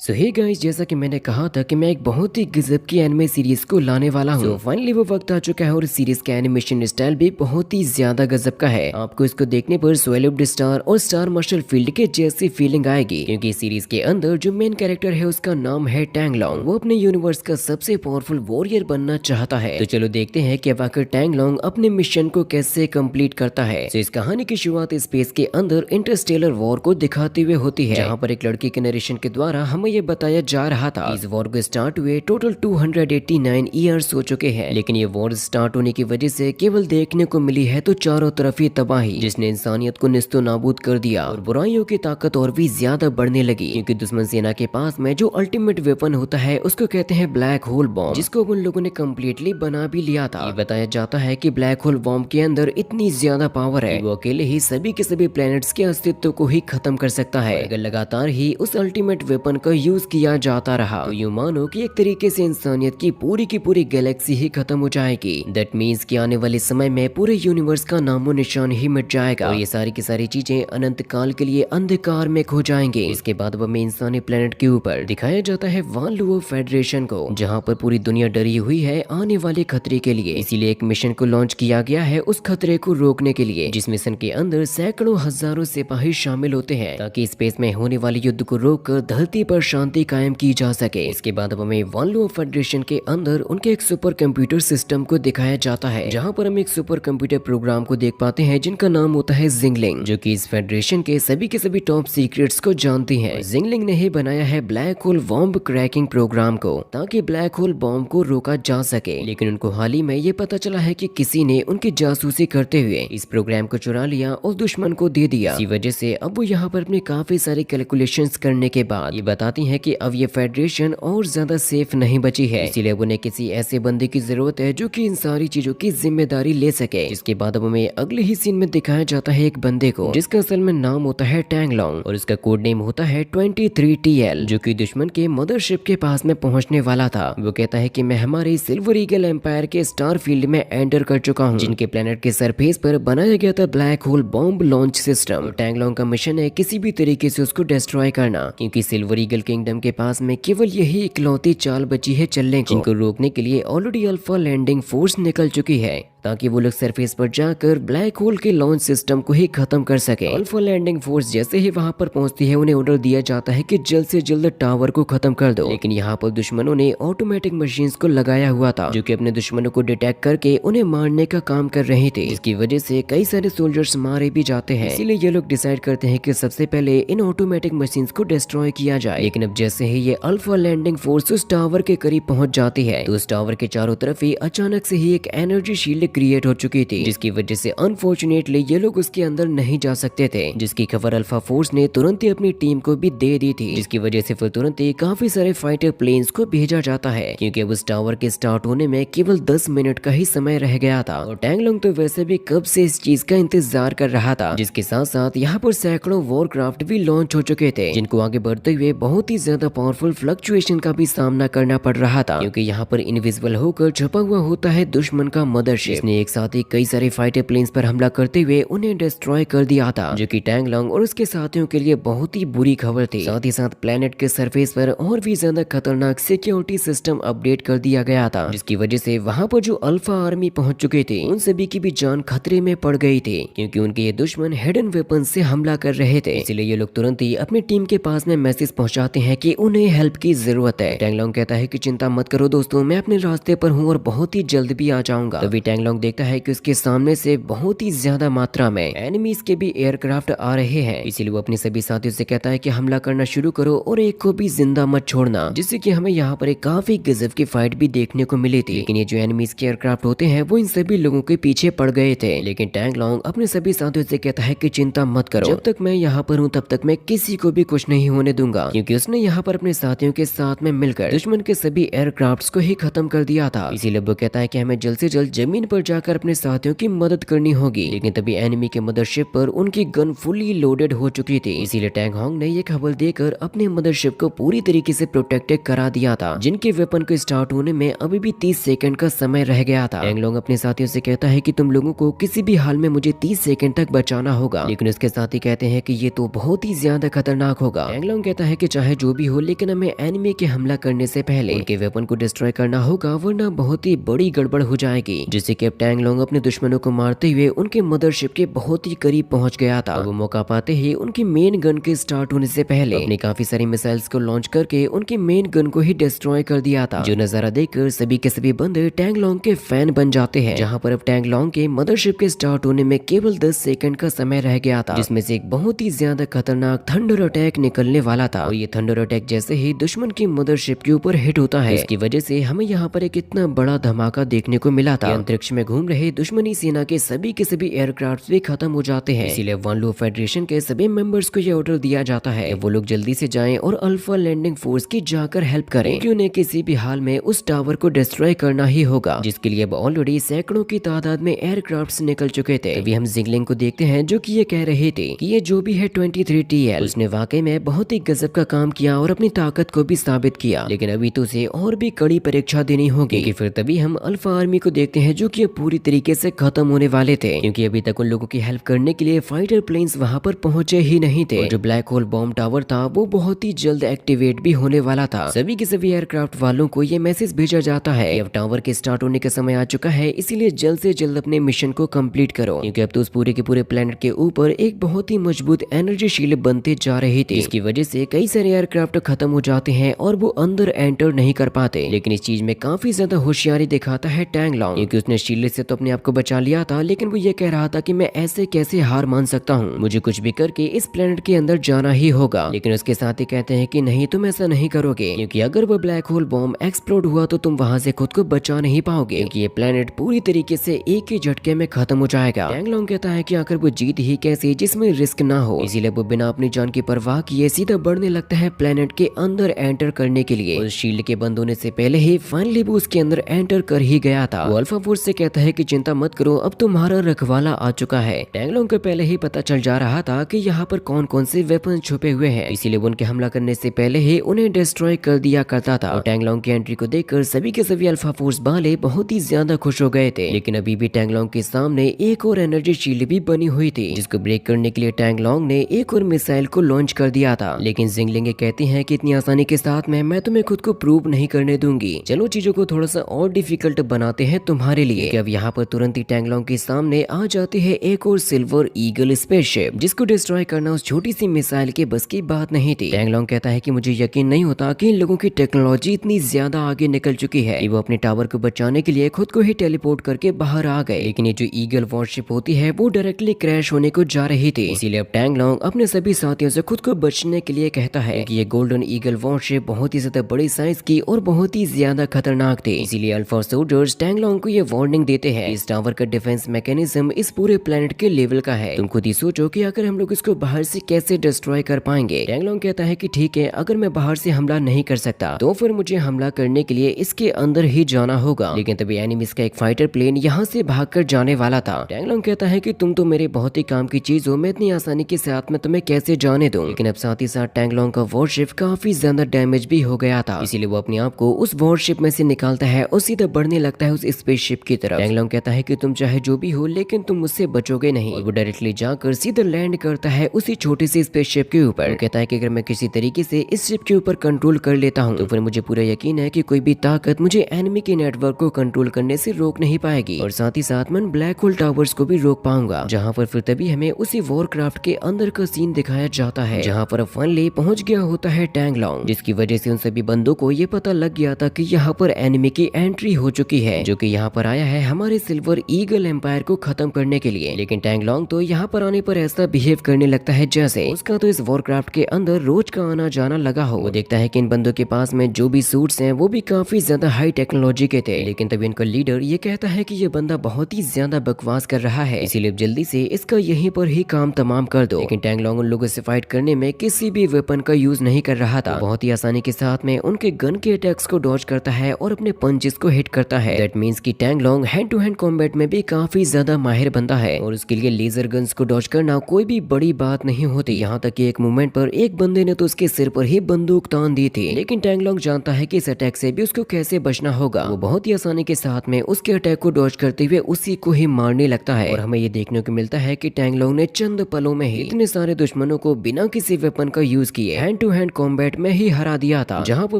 सो hey guys, जैसा कि मैंने कहा था कि मैं एक बहुत ही गजब की एनिमे सीरीज को लाने वाला हूँ। फाइनली वो वक्त आ चुका है और सीरीज का एनिमेशन स्टाइल भी बहुत ही ज्यादा गजब का है। आपको इसको देखने पर सोलिड स्टार और स्टार मार्शल फील्ड के जैसी फीलिंग आएगी, क्योंकि सीरीज के अंदर जो मेन कैरेक्टर है उसका नाम है टैंगलोंग। वो अपने यूनिवर्स का सबसे पावरफुल वॉरियर बनना चाहता है। तो चलो देखते हैं कि आखिर टैंगलोंग अपने मिशन को कैसे कंप्लीट करता है। तो इस कहानी की शुरुआत स्पेस के अंदर इंटरस्टेलर वॉर को दिखाते हुए होती है, जहाँ पर एक लड़की के नरेशन के द्वारा हमें ये बताया जा रहा था। इस वॉर को स्टार्ट हुए टोटल 289 ईयर्स हो चुके हैं, लेकिन ये वॉर स्टार्ट होने की वजह से केवल देखने को मिली है तो चारों तरफ ही तबाही, जिसने इंसानियत को निस्तो नाबूद कर दिया और बुराइयों की ताकत और भी ज्यादा बढ़ने लगी। क्योंकि दुश्मन सेना के पास में जो अल्टीमेट वेपन होता है उसको कहते हैं ब्लैक होल बॉम्ब, जिसको उन लोगों ने कम्प्लीटली बना भी लिया था। ये बताया जाता है कि ब्लैक होल बॉम्ब के अंदर इतनी ज्यादा पावर है वो अकेले ही सभी के सभी प्लैनेट्स के अस्तित्व को ही खत्म कर सकता है। अगर लगातार ही उस अल्टीमेट वेपन का यूज किया जाता रहा तो यूं मानो कि एक तरीके से इंसानियत की पूरी गैलेक्सी ही खत्म हो जाएगी। दैट मीन्स कि आने वाले समय में पूरे यूनिवर्स का नामो निशान ही मिट जाएगा और ये सारी की सारी चीजें अनंत काल के लिए अंधकार में खो जाएंगे। इसके बाद वो हमें इंसानी प्लेनेट के ऊपर दिखाया जाता है वानलुओ फेडरेशन को, जहाँ पर पूरी दुनिया डरी हुई है आने वाले खतरे के लिए। इसीलिए एक मिशन को लॉन्च किया गया है उस खतरे को रोकने के लिए, जिस मिशन के अंदर सैकड़ों हजारों सिपाही शामिल होते हैं ताकि स्पेस में होने वाले युद्ध को रोककर धरती पर शांति कायम की जा सके। इसके बाद अब हमें वानलुओ फेडरेशन के अंदर उनके एक सुपर कंप्यूटर सिस्टम को दिखाया जाता है, जहां पर हम एक सुपर कंप्यूटर प्रोग्राम को देख पाते हैं जिनका नाम होता है जिंगलिंग, जो कि इस फेडरेशन के सभी टॉप सीक्रेट्स को जानती है। जिंगलिंग ने ही बनाया है black hole bomb cracking program को, ताकि ब्लैक होल बॉम्ब को रोका जा सके। लेकिन उनको हाल ही में ये पता चला है कि किसी ने उनकी जासूसी करते हुए इस प्रोग्राम को चुरा लिया और दुश्मन को दे दिया। इसी वजह से अब वो यहाँ पर अपने काफी सारे कैलकुलेशंस करने के बाद ये बताती है कि अब ये फेडरेशन और ज्यादा सेफ नहीं बची है, इसीलिए उन्हें किसी ऐसे बंदे की जरूरत है जो कि इन सारी चीजों की जिम्मेदारी ले सके। जिसके बाद अब हमें अगले ही सीन में दिखाया जाता है एक बंदे को जिसका असल में नाम होता है टैंगलोंग और उसका कोड नेम होता है 23TL, जो कि दुश्मन के मदरशिप के पास में पहुंचने वाला था। वो कहता है कि मैं हमारे सिल्वर ईगल एम्पायर के स्टार फील्ड में एंटर कर चुका हूँ, जिनके प्लेनेट के सरफेस पर बनाया गया था black hole bomb launch system. टैंगलोंग का मिशन है किसी भी तरीके से उसको डिस्ट्रॉय करना, क्योंकि सिल्वर ईगल किंगडम के पास में केवल यही इकलौती चाल बची है चलने को, जिनको रोकने के लिए ऑलरेडी अल्फा लैंडिंग फोर्स निकल चुकी है ताकि वो लोग सरफेस पर जाकर ब्लैक होल के लॉन्च सिस्टम को ही खत्म कर सके। अल्फा लैंडिंग फोर्स जैसे ही वहां पर पहुंचती है उन्हें ऑर्डर दिया जाता है कि जल्द से जल्द टावर को खत्म कर दो। लेकिन यहाँ पर दुश्मनों ने ऑटोमेटिक मशीन्स को लगाया हुआ था जो कि अपने दुश्मनों को डिटेक्ट करके उन्हें मारने का काम कर रहे थे, जिसकी वजह से कई सारे सोल्जर्स मारे भी जाते हैं। इसीलिए ये लोग डिसाइड करते हैं कि सबसे पहले इन ऑटोमेटिक मशीन्स को डिस्ट्रॉय किया जाए। लेकिन अब जैसे ही ये अल्फा लैंडिंग फोर्स उस टावर के करीब पहुंच जाती है तो उस टावर के चारों तरफ ही अचानक से ही एक एनर्जी शील्ड क्रिएट हो चुकी थी, जिसकी वजह से अनफॉर्चुनेटली ये लोग उसके अंदर नहीं जा सकते थे, जिसकी खबर अल्फा फोर्स ने तुरंत ही अपनी टीम को भी दे दी थी, जिसकी वजह से फिर तुरंत ही काफी सारे फाइटर प्लेन्स को भेजा जाता है, क्योंकि अब उस टावर के स्टार्ट होने में केवल 10 मिनट का ही समय रह गया था। और टैंगलोंग तो वैसे भी कब से इस चीज का इंतजार कर रहा था, जिसके साथ साथ यहाँ पर सैकड़ों वॉरक्राफ्ट भी लॉन्च हो चुके थे, जिनको आगे बढ़ते हुए बहुत ही ज्यादा पावरफुल फ्लक्चुएशन का भी सामना करना पड़ रहा था, क्योंकि यहाँ पर इनविजिबल होकर छुपा हुआ होता है दुश्मन का मदरशिप, जिसने एक साथ ही कई सारे फाइटर प्लेन्स पर हमला करते हुए उन्हें डिस्ट्रॉय कर दिया था, जो कि टैंगलोंग और उसके साथियों के लिए बहुत ही बुरी खबर थी। साथ ही साथ प्लेनेट के सरफेस पर और भी ज्यादा खतरनाक सिक्योरिटी सिस्टम अपडेट कर दिया गया था, जिसकी वजह से वहां पर जो अल्फा आर्मी पहुंच चुके थे उन सभी की भी जान खतरे में पड़ गई थी, क्योंकि उनके ये दुश्मन हिडन वेपन से हमला कर रहे थे। इसलिए ये लोग तुरंत ही अपनी टीम के पास में मैसेज पहुंचाते हैं कि उन्हें हेल्प की जरूरत है। टैंगलोंग कहता है कि चिंता मत करो दोस्तों, मैं अपने रास्ते पर हूँ और बहुत ही जल्द भी आ जाऊंगा। तभी टैंगलोंग देखता है कि उसके सामने से बहुत ही ज्यादा मात्रा में एनिमीज के भी एयरक्राफ्ट आ रहे हैं, इसीलिए वो अपने सभी साथियों से कहता है कि हमला करना शुरू करो और एक को भी जिंदा मत छोड़ना, जिससे कि हमें यहाँ पर एक काफी गजब की फाइट भी देखने को मिली थी। लेकिन ये जो एनिमीज के एयरक्राफ्ट होते हैं वो इन सभी लोगों के पीछे पड़ गए थे। लेकिन टैंगलोंग अपने सभी साथियों से कहता है कि चिंता मत करो, जब तक मैं यहाँ पर हूँ तब तक मैं किसी को भी कुछ नहीं होने दूंगा, क्योंकि उसने यहाँ पर अपने साथियों के साथ में मिलकर दुश्मन के सभी एयरक्राफ्ट को ही खत्म कर दिया था। इसीलिए वो कहता है कि हमें जल्द से जल्द जमीन पर जाकर अपने साथियों की मदद करनी होगी। लेकिन तभी एनिमी के मदरशिप पर उनकी गन फुली लोडेड हो चुकी थी, इसीलिए टैंगहोंग ने ये खबर देकर अपने मदरशिप को पूरी तरीके से प्रोटेक्टेड करा दिया था, जिनके वेपन को स्टार्ट होने में अभी भी 30 सेकंड का समय रह गया था। टैंगलोंग अपने साथियों से कहता है कि तुम लोगों को किसी भी हाल में मुझे 30 सेकंड तक बचाना होगा, लेकिन उसके साथ ही कहते हैं कि ये तो बहुत ही ज्यादा खतरनाक होगा। टैंगलोंग कहता है कि चाहे चाहे जो भी हो, लेकिन हमें एनिमी के हमला करने से पहले उनके वेपन को डिस्ट्रॉय करना होगा, वरना बहुत ही बड़ी गड़बड़ हो जाएगी। जिससे कि अब टैंग लॉन्ग अपने दुश्मनों को मारते हुए उनके मदरशिप के बहुत ही करीब पहुंच गया था। वो मौका पाते ही उनकी मेन गन के स्टार्ट होने से पहले अपनी काफी सारी मिसाइल्स को लॉन्च करके उनकी मेन गन को ही डिस्ट्रॉय कर दिया था। जो नजारा देखकर सभी के सभी बंदे टैंग लॉन्ग के फैन बन जाते हैं। जहां पर अब टैंग लॉन्ग के मदरशिप के स्टार्ट होने में केवल 10 सेकंड का समय रह गया था, जिसमें से एक बहुत ही ज्यादा खतरनाक थंडर अटैक निकलने वाला था। और ये थंडर अटैक जैसे ही दुश्मन की मदरशिप के ऊपर हिट होता है, इसकी वजह से हमें यहाँ पर एक इतना बड़ा धमाका देखने को मिला था। अंतरिक्ष में घूम रहे दुश्मनी सेना के सभी एयरक्राफ्ट भी खत्म हो जाते हैं। इसीलिए वन लू फेडरेशन के सभी मेंबर्स को ये ऑर्डर दिया जाता है वो लोग जल्दी से जाएं और अल्फा लैंडिंग फोर्स की जाकर हेल्प करें, क्योंकि उन्हें किसी भी हाल में उस टावर को डिस्ट्रॉय करना ही होगा, जिसके लिए अब ऑलरेडी सैकड़ों की तादाद में एयरक्राफ्ट निकल चुके थे। तभी हम जिंगलिंग को देखते हैं, जो कि ये कह रहे थे कि ये जो भी है 23TL, उसने वाकई में बहुत ही गजब का काम किया और अपनी ताकत को भी साबित किया, लेकिन अभी तो उसे और भी कड़ी परीक्षा देनी होगी। कि फिर तभी हम अल्फा आर्मी को देखते हैं, जो कि पूरी तरीके से खत्म होने वाले थे, क्योंकि अभी तक उन लोगों की हेल्प करने के लिए फाइटर प्लेन्स वहां पर पहुंचे ही नहीं थे। और जो ब्लैक होल बॉम्ब टावर था वो बहुत ही जल्द एक्टिवेट भी होने वाला था। सभी के सभी एयरक्राफ्ट वालों को ये मैसेज भेजा जाता है कि अब टावर के स्टार्ट होने का समय आ चुका है, इसीलिए जल्द से जल्द अपने मिशन को कंप्लीट करो, क्योंकि अब तो उस पूरे के पूरे प्लेनेट के ऊपर एक बहुत ही मजबूत एनर्जी शील्ड बनते जा रही थी, इसकी वजह से कई सारे एयरक्राफ्ट खत्म हो जाते हैं और वो अंदर एंटर नहीं कर पाते। लेकिन इस चीज में काफी ज्यादा होशियारी दिखाता है टैंग लॉन्ग, क्योंकि उसने शील्ड से तो अपने आप को बचा लिया था, लेकिन वो ये कह रहा था कि मैं ऐसे कैसे हार मान सकता हूँ, मुझे कुछ भी करके इस प्लेनेट के अंदर जाना ही होगा। लेकिन उसके साथ ही कहते हैं कि नहीं, तुम ऐसा नहीं करोगे, क्योंकि अगर वो ब्लैक होल बॉम्ब एक्सप्लोड हुआ तो तुम वहां से खुद को बचा नहीं पाओगे, क्योंकि ये प्लेनेट पूरी तरीके से एक ही झटके में खत्म हो जाएगा। टैंग लॉन्ग कहता है कि आखिर वो जीत ही कैसे जिसमें रिस्क ना हो, इसीलिए वो बिना अपनी जान की परवाह किए सीधा बढ़ने लगता है प्लेनेट के अंदर एंटर करने के लिए। उस शील्ड के बंद होने से पहले ही फाइनली वो उसके अंदर एंटर कर ही गया था। वो अल्फा फोर्स से कहता है कि चिंता मत करो, अब तुम्हारा रखवाला आ चुका है। टैंग लॉन्ग को पहले ही पता चल जा रहा था कि यहाँ पर कौन कौन से वेपन छुपे हुए हैं, इसीलिए वो उनके हमला करने से पहले ही उन्हें डिस्ट्रॉय कर दिया करता था। और टैंग लॉन्ग की एंट्री को देखकर सभी के सभी अल्फा फोर्स वाले बहुत ही ज्यादा खुश हो गए थे। लेकिन अभी भी टैंग लॉन्ग के सामने एक और एनर्जी शील्ड भी बनी हुई थी, जिसको ब्रेक करने के लिए टैंग लॉन्ग ने एक और मिसाइल को लॉन्च कर दिया था। लेकिन जिंगलिंग कहती है कि इतनी आसानी के साथ में मैं तुम्हें खुद को प्रूव नहीं करने दूंगी, चलो चीजों को थोड़ा सा और डिफिकल्ट बनाते हैं तुम्हारे लिए। अब यहाँ पर तुरंत ही टैंग लॉन्ग के सामने आ जाती है एक और सिल्वर ईगल स्पेसशिप, जिसको डिस्ट्रॉय करना उस छोटी सी मिसाइल के बस की बात नहीं थी। टैंग लॉन्ग कहता है कि मुझे यकीन नहीं होता कि इन लोगों की टेक्नोलॉजी इतनी ज्यादा आगे निकल चुकी है कि वो अपने टावर को बचाने के लिए खुद को ही टेलीपोर्ट करके बाहर आ गए। लेकिन ये जो ईगल वॉरशिप होती है वो डायरेक्टली क्रैश होने को जा रही थी, इसीलिए अब टैंग लॉन्ग अपने सभी साथियों से खुद को बचने के लिए कहता है कि ये गोल्डन ईगल वॉरशिप बहुत ही ज्यादा बड़ी साइज की और बहुत ही ज्यादा खतरनाक थी। इसीलिए अल्फा सोल्जर्स टैंग लॉन्ग को ये वार्निंग देते हैं, इस टावर का डिफेंस मैकेनिज्म इस पूरे प्लेनेट के लेवल का है, तुम खुद ही सोचो कि अगर हम लोग इसको बाहर से कैसे डिस्ट्रॉय कर पाएंगे। टैंग लॉन्ग कहता है कि ठीक है, अगर मैं बाहर से हमला नहीं कर सकता तो फिर मुझे हमला करने के लिए इसके अंदर ही जाना होगा। लेकिन तभी एनिमीज का एक फाइटर प्लेन यहाँ से भागकर जाने वाला था। टैंग लॉन्ग कहता है कि तुम तो मेरे बहुत ही काम की चीज हो, मैं इतनी आसानी के साथ में तुम्हें कैसे जाने दूं। लेकिन अब साथ ही साथ टैंग लॉन्ग का वॉरशिप काफी ज्यादा डैमेज भी हो गया था, इसीलिए वो अपने आप को उस वॉरशिप में से निकालता है और सीधा बढ़ने लगता है उस स्पेसशिप की तरफ। टैंग लॉन्ग कहता है कि तुम चाहे जो भी हो, लेकिन तुम मुझसे बचोगे नहीं। और वो डायरेक्टली जाकर सीधा लैंड करता है उसी छोटी सी स्पेसशिप के ऊपर। कहता है कि अगर मैं किसी तरीके से इस शिप के ऊपर कंट्रोल कर लेता हूँ तो फिर मुझे पूरा यकीन है कि कोई भी ताकत मुझे एनिमी के नेटवर्क को कंट्रोल करने से रोक नहीं पाएगी, और साथ ही साथ मैं ब्लैक होल टावर्स को भी रोक पाऊंगा। जहाँ पर फिर तभी हमें उसी वॉरक्राफ्ट के अंदर का सीन दिखाया जाता है, जहाँ पर फाइनली पहुंच गया होता है टैंग लॉन्ग, जिसकी वजह से उन सभी बंदों को ये पता लग गया था कि यहाँ पर एनिमी की एंट्री हो चुकी है, जो कि यहाँ पर आया है हमारे सिल्वर ईगल एम्पायर को खत्म करने के लिए। लेकिन टैंग लॉन्ग तो यहाँ पर आने पर ऐसा बिहेव करने लगता है जैसे उसका तो इस वॉरक्राफ्ट के अंदर रोज का आना जाना लगा हो। वो देखता है कि इन बंदों के पास में जो भी सूट्स हैं वो भी काफी ज्यादा हाई टेक्नोलॉजी के थे। लेकिन तभी इनका लीडर ये कहता है कि ये बंदा बहुत ही ज्यादा बकवास कर रहा है, इसीलिए जल्दी से इसका यहीं पर ही काम तमाम कर दो। लेकिन टैंग लॉन्ग उन लोगों से फाइट करने में किसी भी वेपन का यूज नहीं कर रहा था, बहुत ही आसानी के साथ में उनके गन के अटैक्स को डॉज करता है और अपने पंचेस को हिट करता है। दैट मींस कि Tang Long hand to hand combat में भी काफी ज्यादा माहिर बंदा है, और उसके लिए लेजर गन्स को डॉज करना कोई भी बड़ी बात नहीं होती। यहाँ तक कि एक मूवमेंट पर एक बंदे ने तो उसके सिर पर ही बंदूक तान दी थी। लेकिन टैंग लॉन्ग जानता है कि इस अटैक से भी उसको कैसे बचना होगा। वो बहुत ही आसानी के साथ में उसके अटैक को डॉज करते हुए उसी को ही मारने लगता है, और हमें ये देखने को मिलता है कि टैंग लॉन्ग ने चंद पलों में ही इतने सारे दुश्मनों को बिना किसी वेपन का यूज किए हैंड टू हैंड कॉम्बैट में ही हरा दिया था, जहाँ पर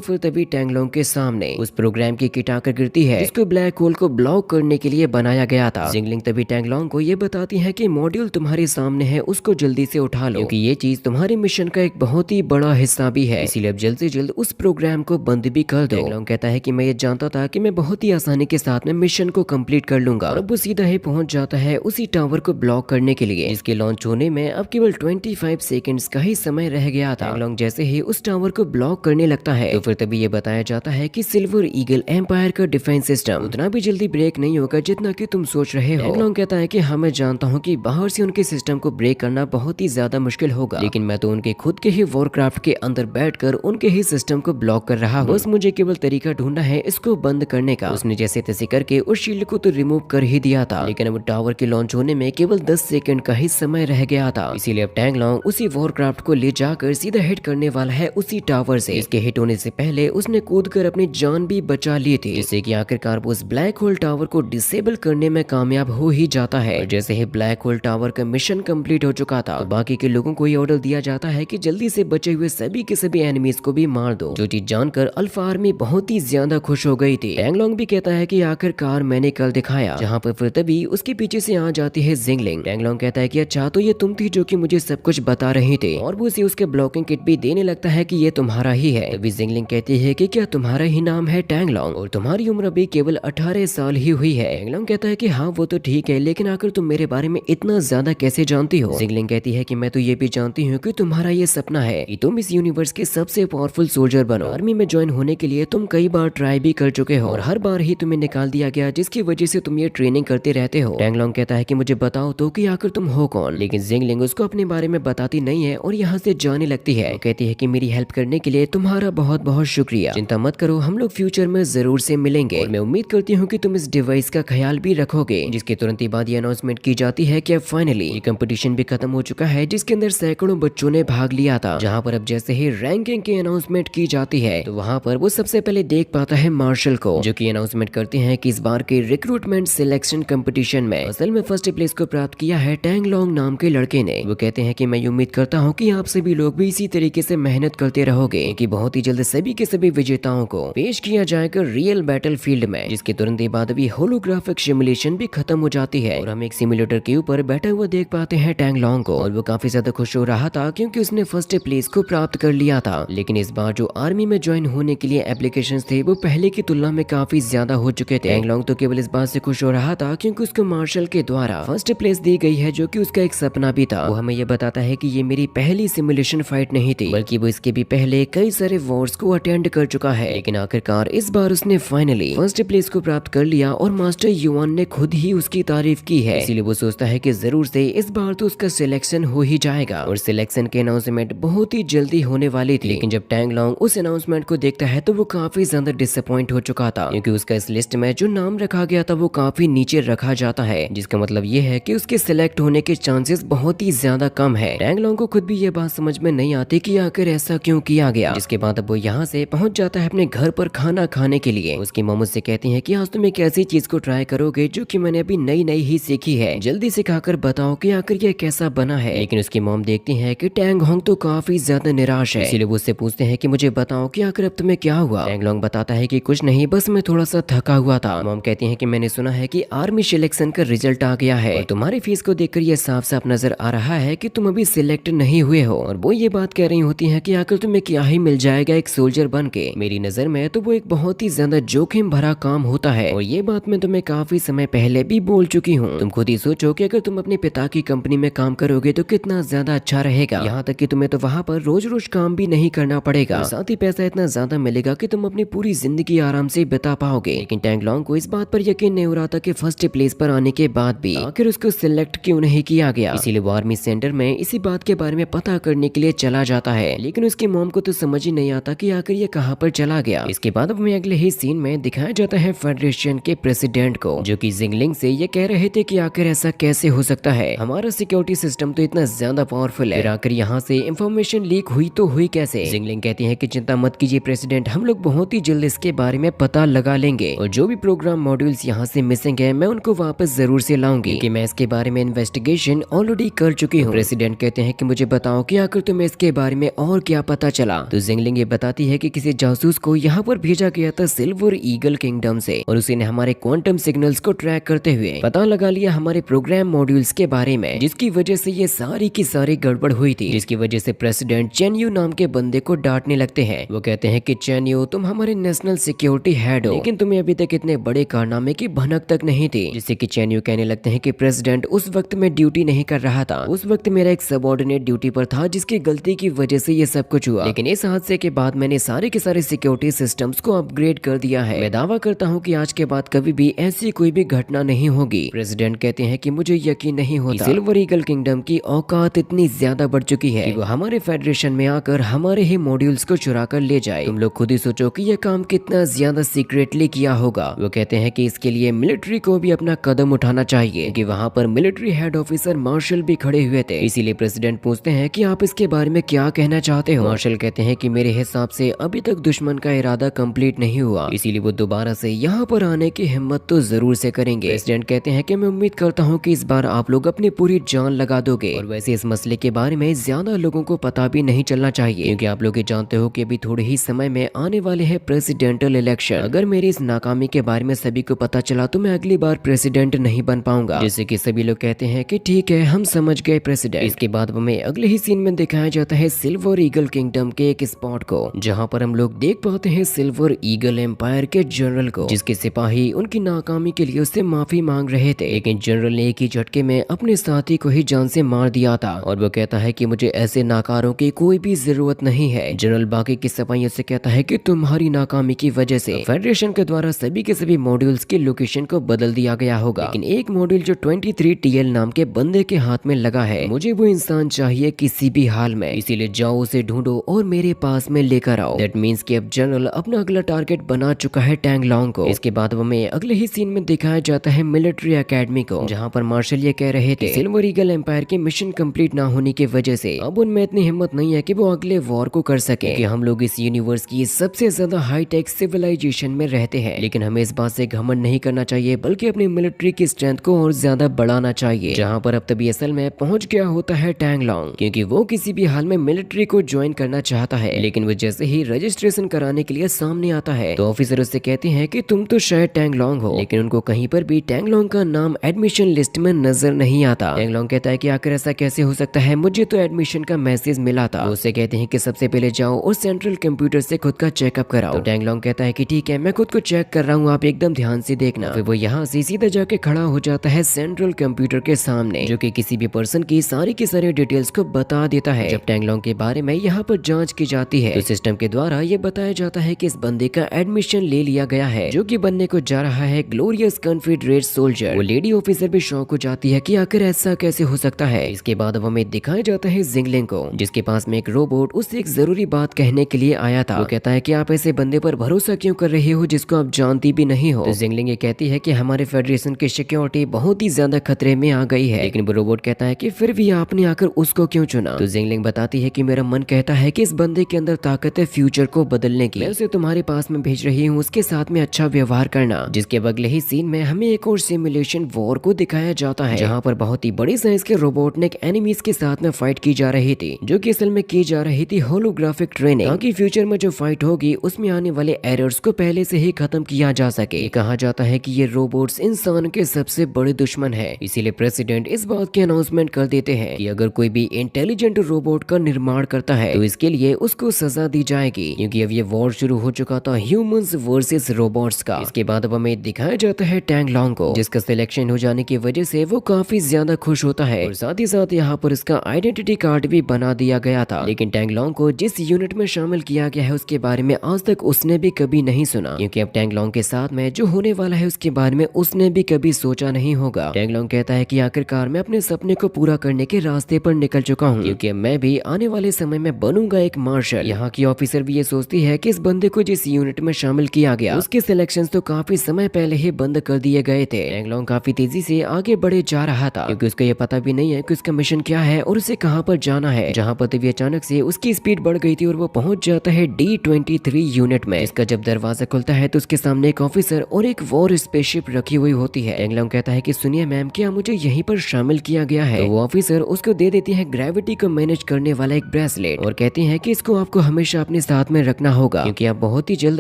फिर तभी टैंगलोंग के सामने उस प्रोग्राम की किट आकर गिरती है जिसको ब्लैक होल को ब्लॉक करने के लिए बनाया गया था। जिंगलिंग तभी टैंगलोंग को ये बताती है कि मॉड्यूल तुम्हारे सामने है, उसको जल्दी से उठा लो क्योंकि ये चीज तुम्हारे मिशन का एक बहुत ही बड़ा हिस्सा भी है, इसीलिए अब जल्द से जल्द उस प्रोग्राम को बंद भी कर दो। टैंगलोंग कहता है कि मैं ये जानता था कि मैं बहुत ही आसानी के साथ में मिशन को कंप्लीट कर लूंगा। अब वो सीधा ही पहुंच जाता है उसी टावर को ब्लॉक करने के लिए, जिसके लॉन्च होने में अब केवल 25 सेकंड्स का ही समय रह गया था। टैंगलोंग जैसे ही उस टावर को ब्लॉक करने लगता है तो फिर तभी ये बताया जाता है कि सिल्वर ईगल एम्पायर का डिफेंस सिस्टम उतना भी जल्दी ब्रेक नहीं होगा जितना कि तुम सोच रहे हो। टैंगलोंग कहता है कि हाँ मैं जानता हूँ कि बाहर से उनके सिस्टम को ब्रेक करना बहुत ही ज्यादा मुश्किल होगा, लेकिन मैं तो उनके खुद के ही वॉरक्राफ्ट के अंदर बैठकर उनके ही सिस्टम को ब्लॉक कर रहा हूँ, बस मुझे केवल तरीका ढूंढना है इसको बंद करने का। उसने जैसे तैसे करके उस शील्ड को तो रिमूव कर ही दिया था, लेकिन अब टावर के लॉन्च होने में केवल 10 सेकंड का ही समय रह गया था। इसीलिए अब टैंगलोंग उसी वॉरक्राफ्ट को ले जाकर सीधा हिट करने वाला है उसी टावर से। इसके हिट होने से पहले उसने कूदकर अपनी जान भी बचा ली थी, जिससे कि आखिरकार वो उस ब्लैक होल टावर को डिसेबल करने में कामयाब हो ही जाता है। और जैसे ही ब्लैक होल टावर का मिशन कंप्लीट हो चुका था तो बाकी के लोगों को ये ऑर्डर दिया जाता है कि जल्दी से बचे हुए सभी के सभी एनिमीज को भी मार दो, जो चीज जानकर अल्फा आर्मी बहुत ही ज्यादा खुश हो गई थी। टैंगलोंग भी कहता है कि आखिरकार मैंने कल दिखाया, जहाँ पर फिर तभी उसके पीछे से आ जाती है जिंगलिंग। टैंगलोंग कहता है कि अच्छा तो ये तुम थी जो कि मुझे सब कुछ बता रही थी, और वो उसे उसके ब्लॉकिंग किट भी देने लगता है कि ये तुम्हारा ही है। तभी जिंगलिंग कहती है कि क्या तुम्हारा ही नाम है टैंगलोंग और तुम्हारी उम्र अभी केवल 18 साल ही हुई है। टैंगलोंग कहता है कि हाँ वो तो ठीक है, लेकिन आखिर तुम मेरे बारे में इतना ज्यादा कैसे जानती हो? जिंगलिंग कहती है कि मैं तो ये भी जानती हूँ कि तुम्हारा ये सपना है कि तुम इस यूनिवर्स के सबसे पावरफुल सोल्जर बनो। आर्मी में ज्वाइन होने के लिए तुम कई बार ट्राई भी कर चुके हो और हर बार ही तुम्हें निकाल दिया गया, जिसकी वजह से तुम ये ट्रेनिंग करते रहते हो। टैंगलोंग कहता है कि मुझे बताओ तो कि आखिर तुम हो कौन, लेकिन जिंगलिंग उसको अपने बारे में बताती नहीं है और यहाँ से जाने लगती है। कहती है कि मेरी हेल्प करने के लिए तुम्हारा बहुत बहुत शुक्रिया, चिंता मत करो, हम लोग फ्यूचर में जरूर से मिलेंगे और मैं उम्मीद करती हूँ कि तुम इस डिवाइस का ख्याल भी रखोगे। जिसके तुरंत ही बाद ये अनाउंसमेंट की जाती है कि अब फाइनली ये कंपटीशन भी खत्म हो चुका है, जिसके अंदर सैकड़ों बच्चों ने भाग लिया था। जहाँ पर अब जैसे ही रैंकिंग की अनाउंसमेंट की जाती है तो वहाँ पर वो सबसे पहले देख पाता है मार्शल को, जो कि अनाउंसमेंट करते हैं कि इस बार के रिक्रूटमेंट सिलेक्शन कंपटीशन में असल में फर्स्ट प्लेस को प्राप्त किया है टैंगलोंग नाम के लड़के ने। वो कहते हैं कि मैं उम्मीद करता हूँ कि आप सभी लोग भी इसी तरीके से मेहनत करते रहोगे कि बहुत ही जल्द सभी के सभी विजेताओं को पेश किया जाएगा रियल बैटल फील्ड में। जिसके तुरंत ही बाद अभी होलोग्राफिक सिमुलेशन भी खत्म हो जाती है और हम एक सिमुलेटर के ऊपर बैठा हुआ देख पाते हैं टैंगलोंग को, और वो काफी ज्यादा खुश हो रहा था क्योंकि उसने फर्स्ट प्लेस को प्राप्त कर लिया था। लेकिन इस बार जो आर्मी में ज्वाइन होने के लिए एप्लीकेशंस थे वो पहले की तुलना में काफी ज्यादा हो चुके थे। टैंगलोंग तो केवल इस बात से खुश हो रहा था क्योंकि उसको मार्शल के द्वारा फर्स्ट प्लेस दी गई है, जो कि उसका एक सपना भी था। वो हमें ये बताता है कि ये मेरी पहली सिमुलेशन फाइट नहीं थी, बल्कि वो इसके भी पहले कई सारे वॉर्स को अटेंड कर चुका है। लेकिन आखिरकार इस बार उसने फाइनली फर्स्ट प्लेस को प्राप्त कर लिया और मास्टर युआन ने खुद ही उसकी तारीफ की है। इसीलिए वो सोचता है कि जरूर से इस बार तो उसका सिलेक्शन हो ही जाएगा और सिलेक्शन की अनाउंसमेंट बहुत ही जल्दी होने वाली थी। लेकिन जब टैंगलोंग उस अनाउंसमेंट को देखता है तो वो काफी ज्यादा डिसअपॉइंट हो चुका था, क्योंकि उसका इस लिस्ट में जो नाम रखा गया था वो काफी नीचे रखा जाता है, जिसका मतलब ये है कि उसके सिलेक्ट होने के चांसेस बहुत ही ज्यादा कम है। टैंगलोंग को खुद भी ये बात समझ में नहीं आती कि आखिर ऐसा क्यों किया गया। जिसके बाद अब वो यहाँ से पहुंच जाता है अपने घर पर खाना खाने के लिए। उसकी मॉम उससे कहती है कि आज तुम एक ऐसी चीज को ट्राई करोगे जो कि मैंने अभी नई नई ही सीखी है, जल्दी से खाकर बताओ कि आखिर ये कैसा बना है। लेकिन उसकी मॉम देखती है कि टैंगलोंग तो काफी ज्यादा निराश है, इसीलिए वो उससे पूछते हैं कि मुझे बताओ कि आखिर अब तुम्हें क्या हुआ। टैंगलोंग बताता है कि कुछ नहीं, बस मैं थोड़ा सा थका हुआ था। मॉम कहती है कि मैंने सुना है कि आर्मी सिलेक्शन का रिजल्ट आ गया है और तुम्हारी फीस को देखकर ये साफ साफ नजर आ रहा है कि तुम अभी सिलेक्ट नहीं हुए हो। और वो ये बात कह रही होती है कि आखिर तुम्हें क्या ही मिल जाएगा एक सोल्जर बन के। मेरी नजर में तो वो एक बहुत ही ज्यादा जोखिम भरा काम होता है और ये बात मैं तुम्हें काफी समय पहले भी बोल चुकी हूँ। तुम खुद ही सोचो कि अगर तुम अपने पिता की कंपनी में काम करोगे तो कितना ज्यादा अच्छा रहेगा। यहाँ तक कि तुम्हें तो वहाँ पर रोज रोज काम भी नहीं करना पड़ेगा, साथ ही पैसा इतना ज्यादा मिलेगा कि तुम अपनी पूरी जिंदगी आराम से बिता पाओगे। लेकिन टैंगलोंग को इस बात पर यकीन नहीं हो रहा था कि फर्स्ट प्लेस पर आने के बाद भी आखिर उसको सिलेक्ट क्यों नहीं किया गया। इसीलिए वो आर्मी सेंटर में इसी बात के बारे में पता करने के लिए चला जाता है। लेकिन उसकी मॉम को तो समझ ही नहीं आता कि आखिर ये कहाँ पर चला गया। इसके बाद अब हमें अगले ही सीन में दिखाया जाता है फेडरेशन के प्रेसिडेंट को, जो कि जिंगलिंग से ये कह रहे थे कि आखिर ऐसा कैसे हो सकता है, हमारा सिक्योरिटी सिस्टम तो इतना ज्यादा पावरफुल है, फिर आखिर यहाँ से इंफॉर्मेशन लीक हुई तो हुई कैसे। जिंगलिंग कहती है कि चिंता मत कीजिए प्रेसिडेंट, हम लोग बहुत ही जल्द इसके बारे में पता लगा लेंगे और जो भी प्रोग्राम मॉड्यूल्स यहाँ से मिसिंग है मैं उनको वापस जरूर से लाऊंगी, क्योंकि मैं इसके बारे में इन्वेस्टिगेशन ऑलरेडी कर चुकी हूँ। प्रेसिडेंट कहते हैं कि मुझे बताओ कि आखिर तुम्हें इसके बारे में तुम्हें और क्या पता चला? तो जिंगलिंग ये बताती है कि किसी जासूस को यहाँ पर भेजा गया था सिल्वर ईगल किंगडम से और उसी ने हमारे क्वांटम सिग्नल्स को ट्रैक करते हुए पता लगा लिया हमारे प्रोग्राम मॉड्यूल्स के बारे में, जिसकी वजह से ये सारी की सारी गड़बड़ हुई थी, जिसकी वजह से प्रेसिडेंट चेन यू नाम के बंदे को डांटने लगते हैं। वो कहते हैं कि चेन यू, तुम हमारे नेशनल सिक्योरिटी हेड हो, लेकिन तुम्हें अभी तक इतने बड़े कारनामे की भनक तक नहीं थी। जिससे कि चेन यू कहने लगते हैं कि प्रेसिडेंट उस वक्त में ड्यूटी नहीं कर रहा था, उस वक्त मेरा एक सबऑर्डिनेट ड्यूटी पर था, जिसकी गलती की वजह से ये सब कुछ हुआ। लेकिन इस हादसे के बाद मैंने सारे के सारे सिक्योरिटी सिस्टम्स को अपग्रेड कर दिया है। मैं दावा करता हूँ कि आज के बाद कभी भी ऐसी कोई भी घटना नहीं होगी। प्रेसिडेंट कहते हैं कि मुझे यकीन नहीं होता सिल्वर ईगल किंगडम की औकात इतनी ज्यादा बढ़ चुकी है कि वो हमारे फेडरेशन में आकर हमारे ही मॉड्यूल्स को चुरा कर ले जाए। तुम लोग खुद ही सोचो कि यह काम कितना ज्यादा सीक्रेटली किया होगा। वो कहते हैं कि इसके लिए मिलिट्री को भी अपना कदम उठाना चाहिए कि वहाँ पर मिलिट्री हेड ऑफिसर मार्शल भी खड़े हुए थे। इसीलिए प्रेसिडेंट पूछते हैं कि आप इसके बारे में क्या कहना चाहते हो? मार्शल कहते हैं कि मेरे हिसाब से अभी तक दुश्मन का इरादा कंप्लीट नहीं हुआ, इसीलिए वो दोबारा से यहाँ पर आने की हिम्मत तो जरूर से करेंगे। प्रेसिडेंट कहते हैं कि मैं उम्मीद करता हूँ कि इस बार आप लोग अपनी पूरी जान लगा दोगे। और वैसे इस मसले के बारे में ज्यादा लोगों को पता भी नहीं चलना चाहिए, क्योंकि आप लोग ये जानते हो कि अभी थोड़े ही समय में आने वाले हैं प्रेसिडेंटल इलेक्शन। अगर मेरी इस नाकामी के बारे में सभी को पता चला तो मैं अगली बार प्रेसिडेंट नहीं बन पाऊंगा। जैसे कि सभी लोग कहते हैं कि ठीक है, हम समझ गए प्रेसिडेंट। इसके बाद हमें अगले ही सीन में दिखाया जाता है सिल्वर ईगल किंगडम के एक स्पॉट को, जहाँ पर हम लोग देख पाते हैं सिल्वर ईगल एम्पायर के जनरल को, जिसके सिपाही उनकी नाकामी के लिए उससे माफी मांग रहे थे। लेकिन जनरल ने एक ही झटके में अपने साथी को ही जान से मार दिया था और वो कहता है कि मुझे ऐसे नाकारों की कोई भी जरूरत नहीं है। जनरल बाकी की सिपाहियों से कहता है कि तुम्हारी नाकामी की वजह से फेडरेशन के द्वारा सभी के सभी मॉड्यूल्स की लोकेशन को बदल दिया गया होगा, लेकिन एक मॉड्यूल जो 23 TL नाम के बंदे के हाथ में लगा है, मुझे वो इंसान चाहिए किसी भी हाल में, इसीलिए जाओ उसे ढूंढो और मेरे पास में लेकर आओ। दैट मीन्स कि अब जनरल अपना अगला टारगेट बना चुका है टैंग लॉन्ग को। इसके बाद हमें अगले ही सीन में दिखाया जाता है मिलिट्री एकेडमी को, जहाँ पर मार्शल ये कह रहे थे सिल्वर ईगल एम्पायर के मिशन कंप्लीट ना होने की वजह से अब उनमें इतनी हिम्मत नहीं है कि वो अगले वॉर को कर सके, कि हम लोग इस यूनिवर्स की सबसे ज्यादा हाईटेक सिविलाइजेशन में रहते हैं। लेकिन हमें इस बात से घमंड नहीं करना चाहिए, बल्कि अपनी मिलिट्री की स्ट्रेंथ को और ज्यादा बढ़ाना चाहिए। जहाँ पर अब तभी असल में पहुंच गया होता है टैंग लॉन्ग, क्योंकि वो किसी भी हाल में मिलिट्री को ज्वाइन करना चाहता है। लेकिन वो जैसे ही रजिस्ट्रेशन कराने के लिए सामने आता है तो ऑफिसर उससे कहते हैं कि तुम तो शायद टैंग लॉन्ग हो, लेकिन उनको कहीं पर भी टैंग लॉन्ग का नाम एडमिशन लिस्ट में नजर नहीं आता। टैंग लॉन्ग कहता है कि आखिर ऐसा कैसे हो सकता है, मुझे तो एडमिशन का मैसेज मिला था। वो उससे कहते हैं कि सबसे पहले जाओ और सेंट्रल कंप्यूटर से खुद का चेकअप कराओ। तो टैंग लॉन्ग कहता है कि ठीक है, मैं खुद को चेक कर रहा हूँ, आप एकदम ध्यान से देखना। फिर वो यहाँ से सीधा जाके खड़ा हो जाता है सेंट्रल कंप्यूटर के सामने, जो कि किसी भी पर्सन की सारी डिटेल्स को बता देता है। जब टैंग लॉन्ग के बारे में यहाँ पर जांच की जाती है तो सिस्टम के द्वारा ये बताया जाता है कि इस बंदे का एडमिशन ले लिया गया है, जो कि बनने को जा रहा है ग्लोरियस कॉन्फेडरेट सोल्जर। वो लेडी ऑफिसर भी शॉक हो जाती है कि आखिर ऐसा कैसे हो सकता है। इसके बाद अब हमें दिखाया जाता है जिंगलिंग को, जिसके पास में एक रोबोट उससे एक जरूरी बात कहने के लिए आया था। वो कहता है कि आप ऐसे बंदे पर भरोसा क्यों कर रहे हो जिसको आप जानती भी नहीं हो। तो जिंगलिंग ये कहती है कि हमारे फेडरेशन की सिक्योरिटी बहुत ही ज्यादा खतरे में आ गई है। लेकिन वो रोबोट कहता है कि फिर भी आपने आकर उसको क्यों चुना। तो जिंगलिंग बताती है कि मेरा मन कहता है कि इस बंदे के अंदर ताकत है फ्यूचर को बदलने की, मैं उसे तुम्हारे पास में भेज रही हूँ, उसके साथ में अच्छा व्यवहार करना। जिसके अगले ही सीन में हमें एक और सिमुलेशन वॉर को दिखाया जाता है, जहाँ पर बहुत ही बड़ी साइज के रोबोटनिक एनिमीज के साथ में फाइट की जा रही थी, जो कि असल में की जा रही थी होलोग्राफिक ट्रेनिंग, ताकि फ्यूचर में जो फाइट होगी उसमें आने वाले एरर्स को पहले से ही खत्म किया जा सके। कहा जाता है कि ये रोबोट्स इंसान के सबसे बड़े दुश्मन है, इसीलिए प्रेसिडेंट इस बात की अनाउंसमेंट कर देते हैं कि अगर कोई भी इंटेलिजेंट रोबोट का निर्माण करता है तो इसके लिए उसको सजा दी जाएगी, क्योंकि अब ये वॉर शुरू हो चुका था ह्यूमंस वर्सेस रोबोट्स का। इसके बाद अब हमें दिखाया जाता है टैंग लॉन्ग को, जिसका सिलेक्शन हो जाने की वजह से वो काफी ज्यादा खुश होता है और साथ ही साथ यहाँ पर इसका आइडेंटिटी कार्ड भी बना दिया गया था। लेकिन टैंग लॉन्ग को जिस यूनिट में शामिल किया गया है उसके बारे में आज तक उसने भी कभी नहीं सुना, क्योंकि अब टैंग लॉन्ग के साथ में जो होने वाला है उसके बारे में उसने भी कभी सोचा नहीं होगा। टैंग लॉन्ग कहता है कि आखिरकार मैं अपने सपने को पूरा करने के रास्ते पर निकल चुका हूँ, क्योंकि मैं भी आने वाले समय में बनूंगा एक मार्शल। यहाँ की ऑफिसर भी ये सोचती है कि इस बंदे को जिस यूनिट में शामिल किया गया उसके सिलेक्शन तो काफी समय पहले ही बंद कर दिए गए थे। टैंग लॉन्ग काफी तेजी से आगे बढ़े जा रहा था, क्योंकि उसको ये पता भी नहीं है कि उसका मिशन क्या है और उसे कहाँ पर जाना है। जहाँ पर तभी अचानक से उसकी स्पीड बढ़ गई थी और वो पहुंच जाता है D23 यूनिट में। इसका जब दरवाजा खुलता है तो उसके सामने एक ऑफिसर और एक वॉर स्पेसशिप रखी हुई होती है। टैंग लॉन्ग कहता है कि सुनिए मैम, क्या मुझे यहीं पर शामिल किया गया है? तो वो ऑफिसर उसको दे देती है ग्रेविटी को मैनेज करने वाला एक ब्रेसलेट और कहती हैं कि इसको आपको हमेशा अपने साथ में रखना होगा क्योंकि आप बहुत ही जल्द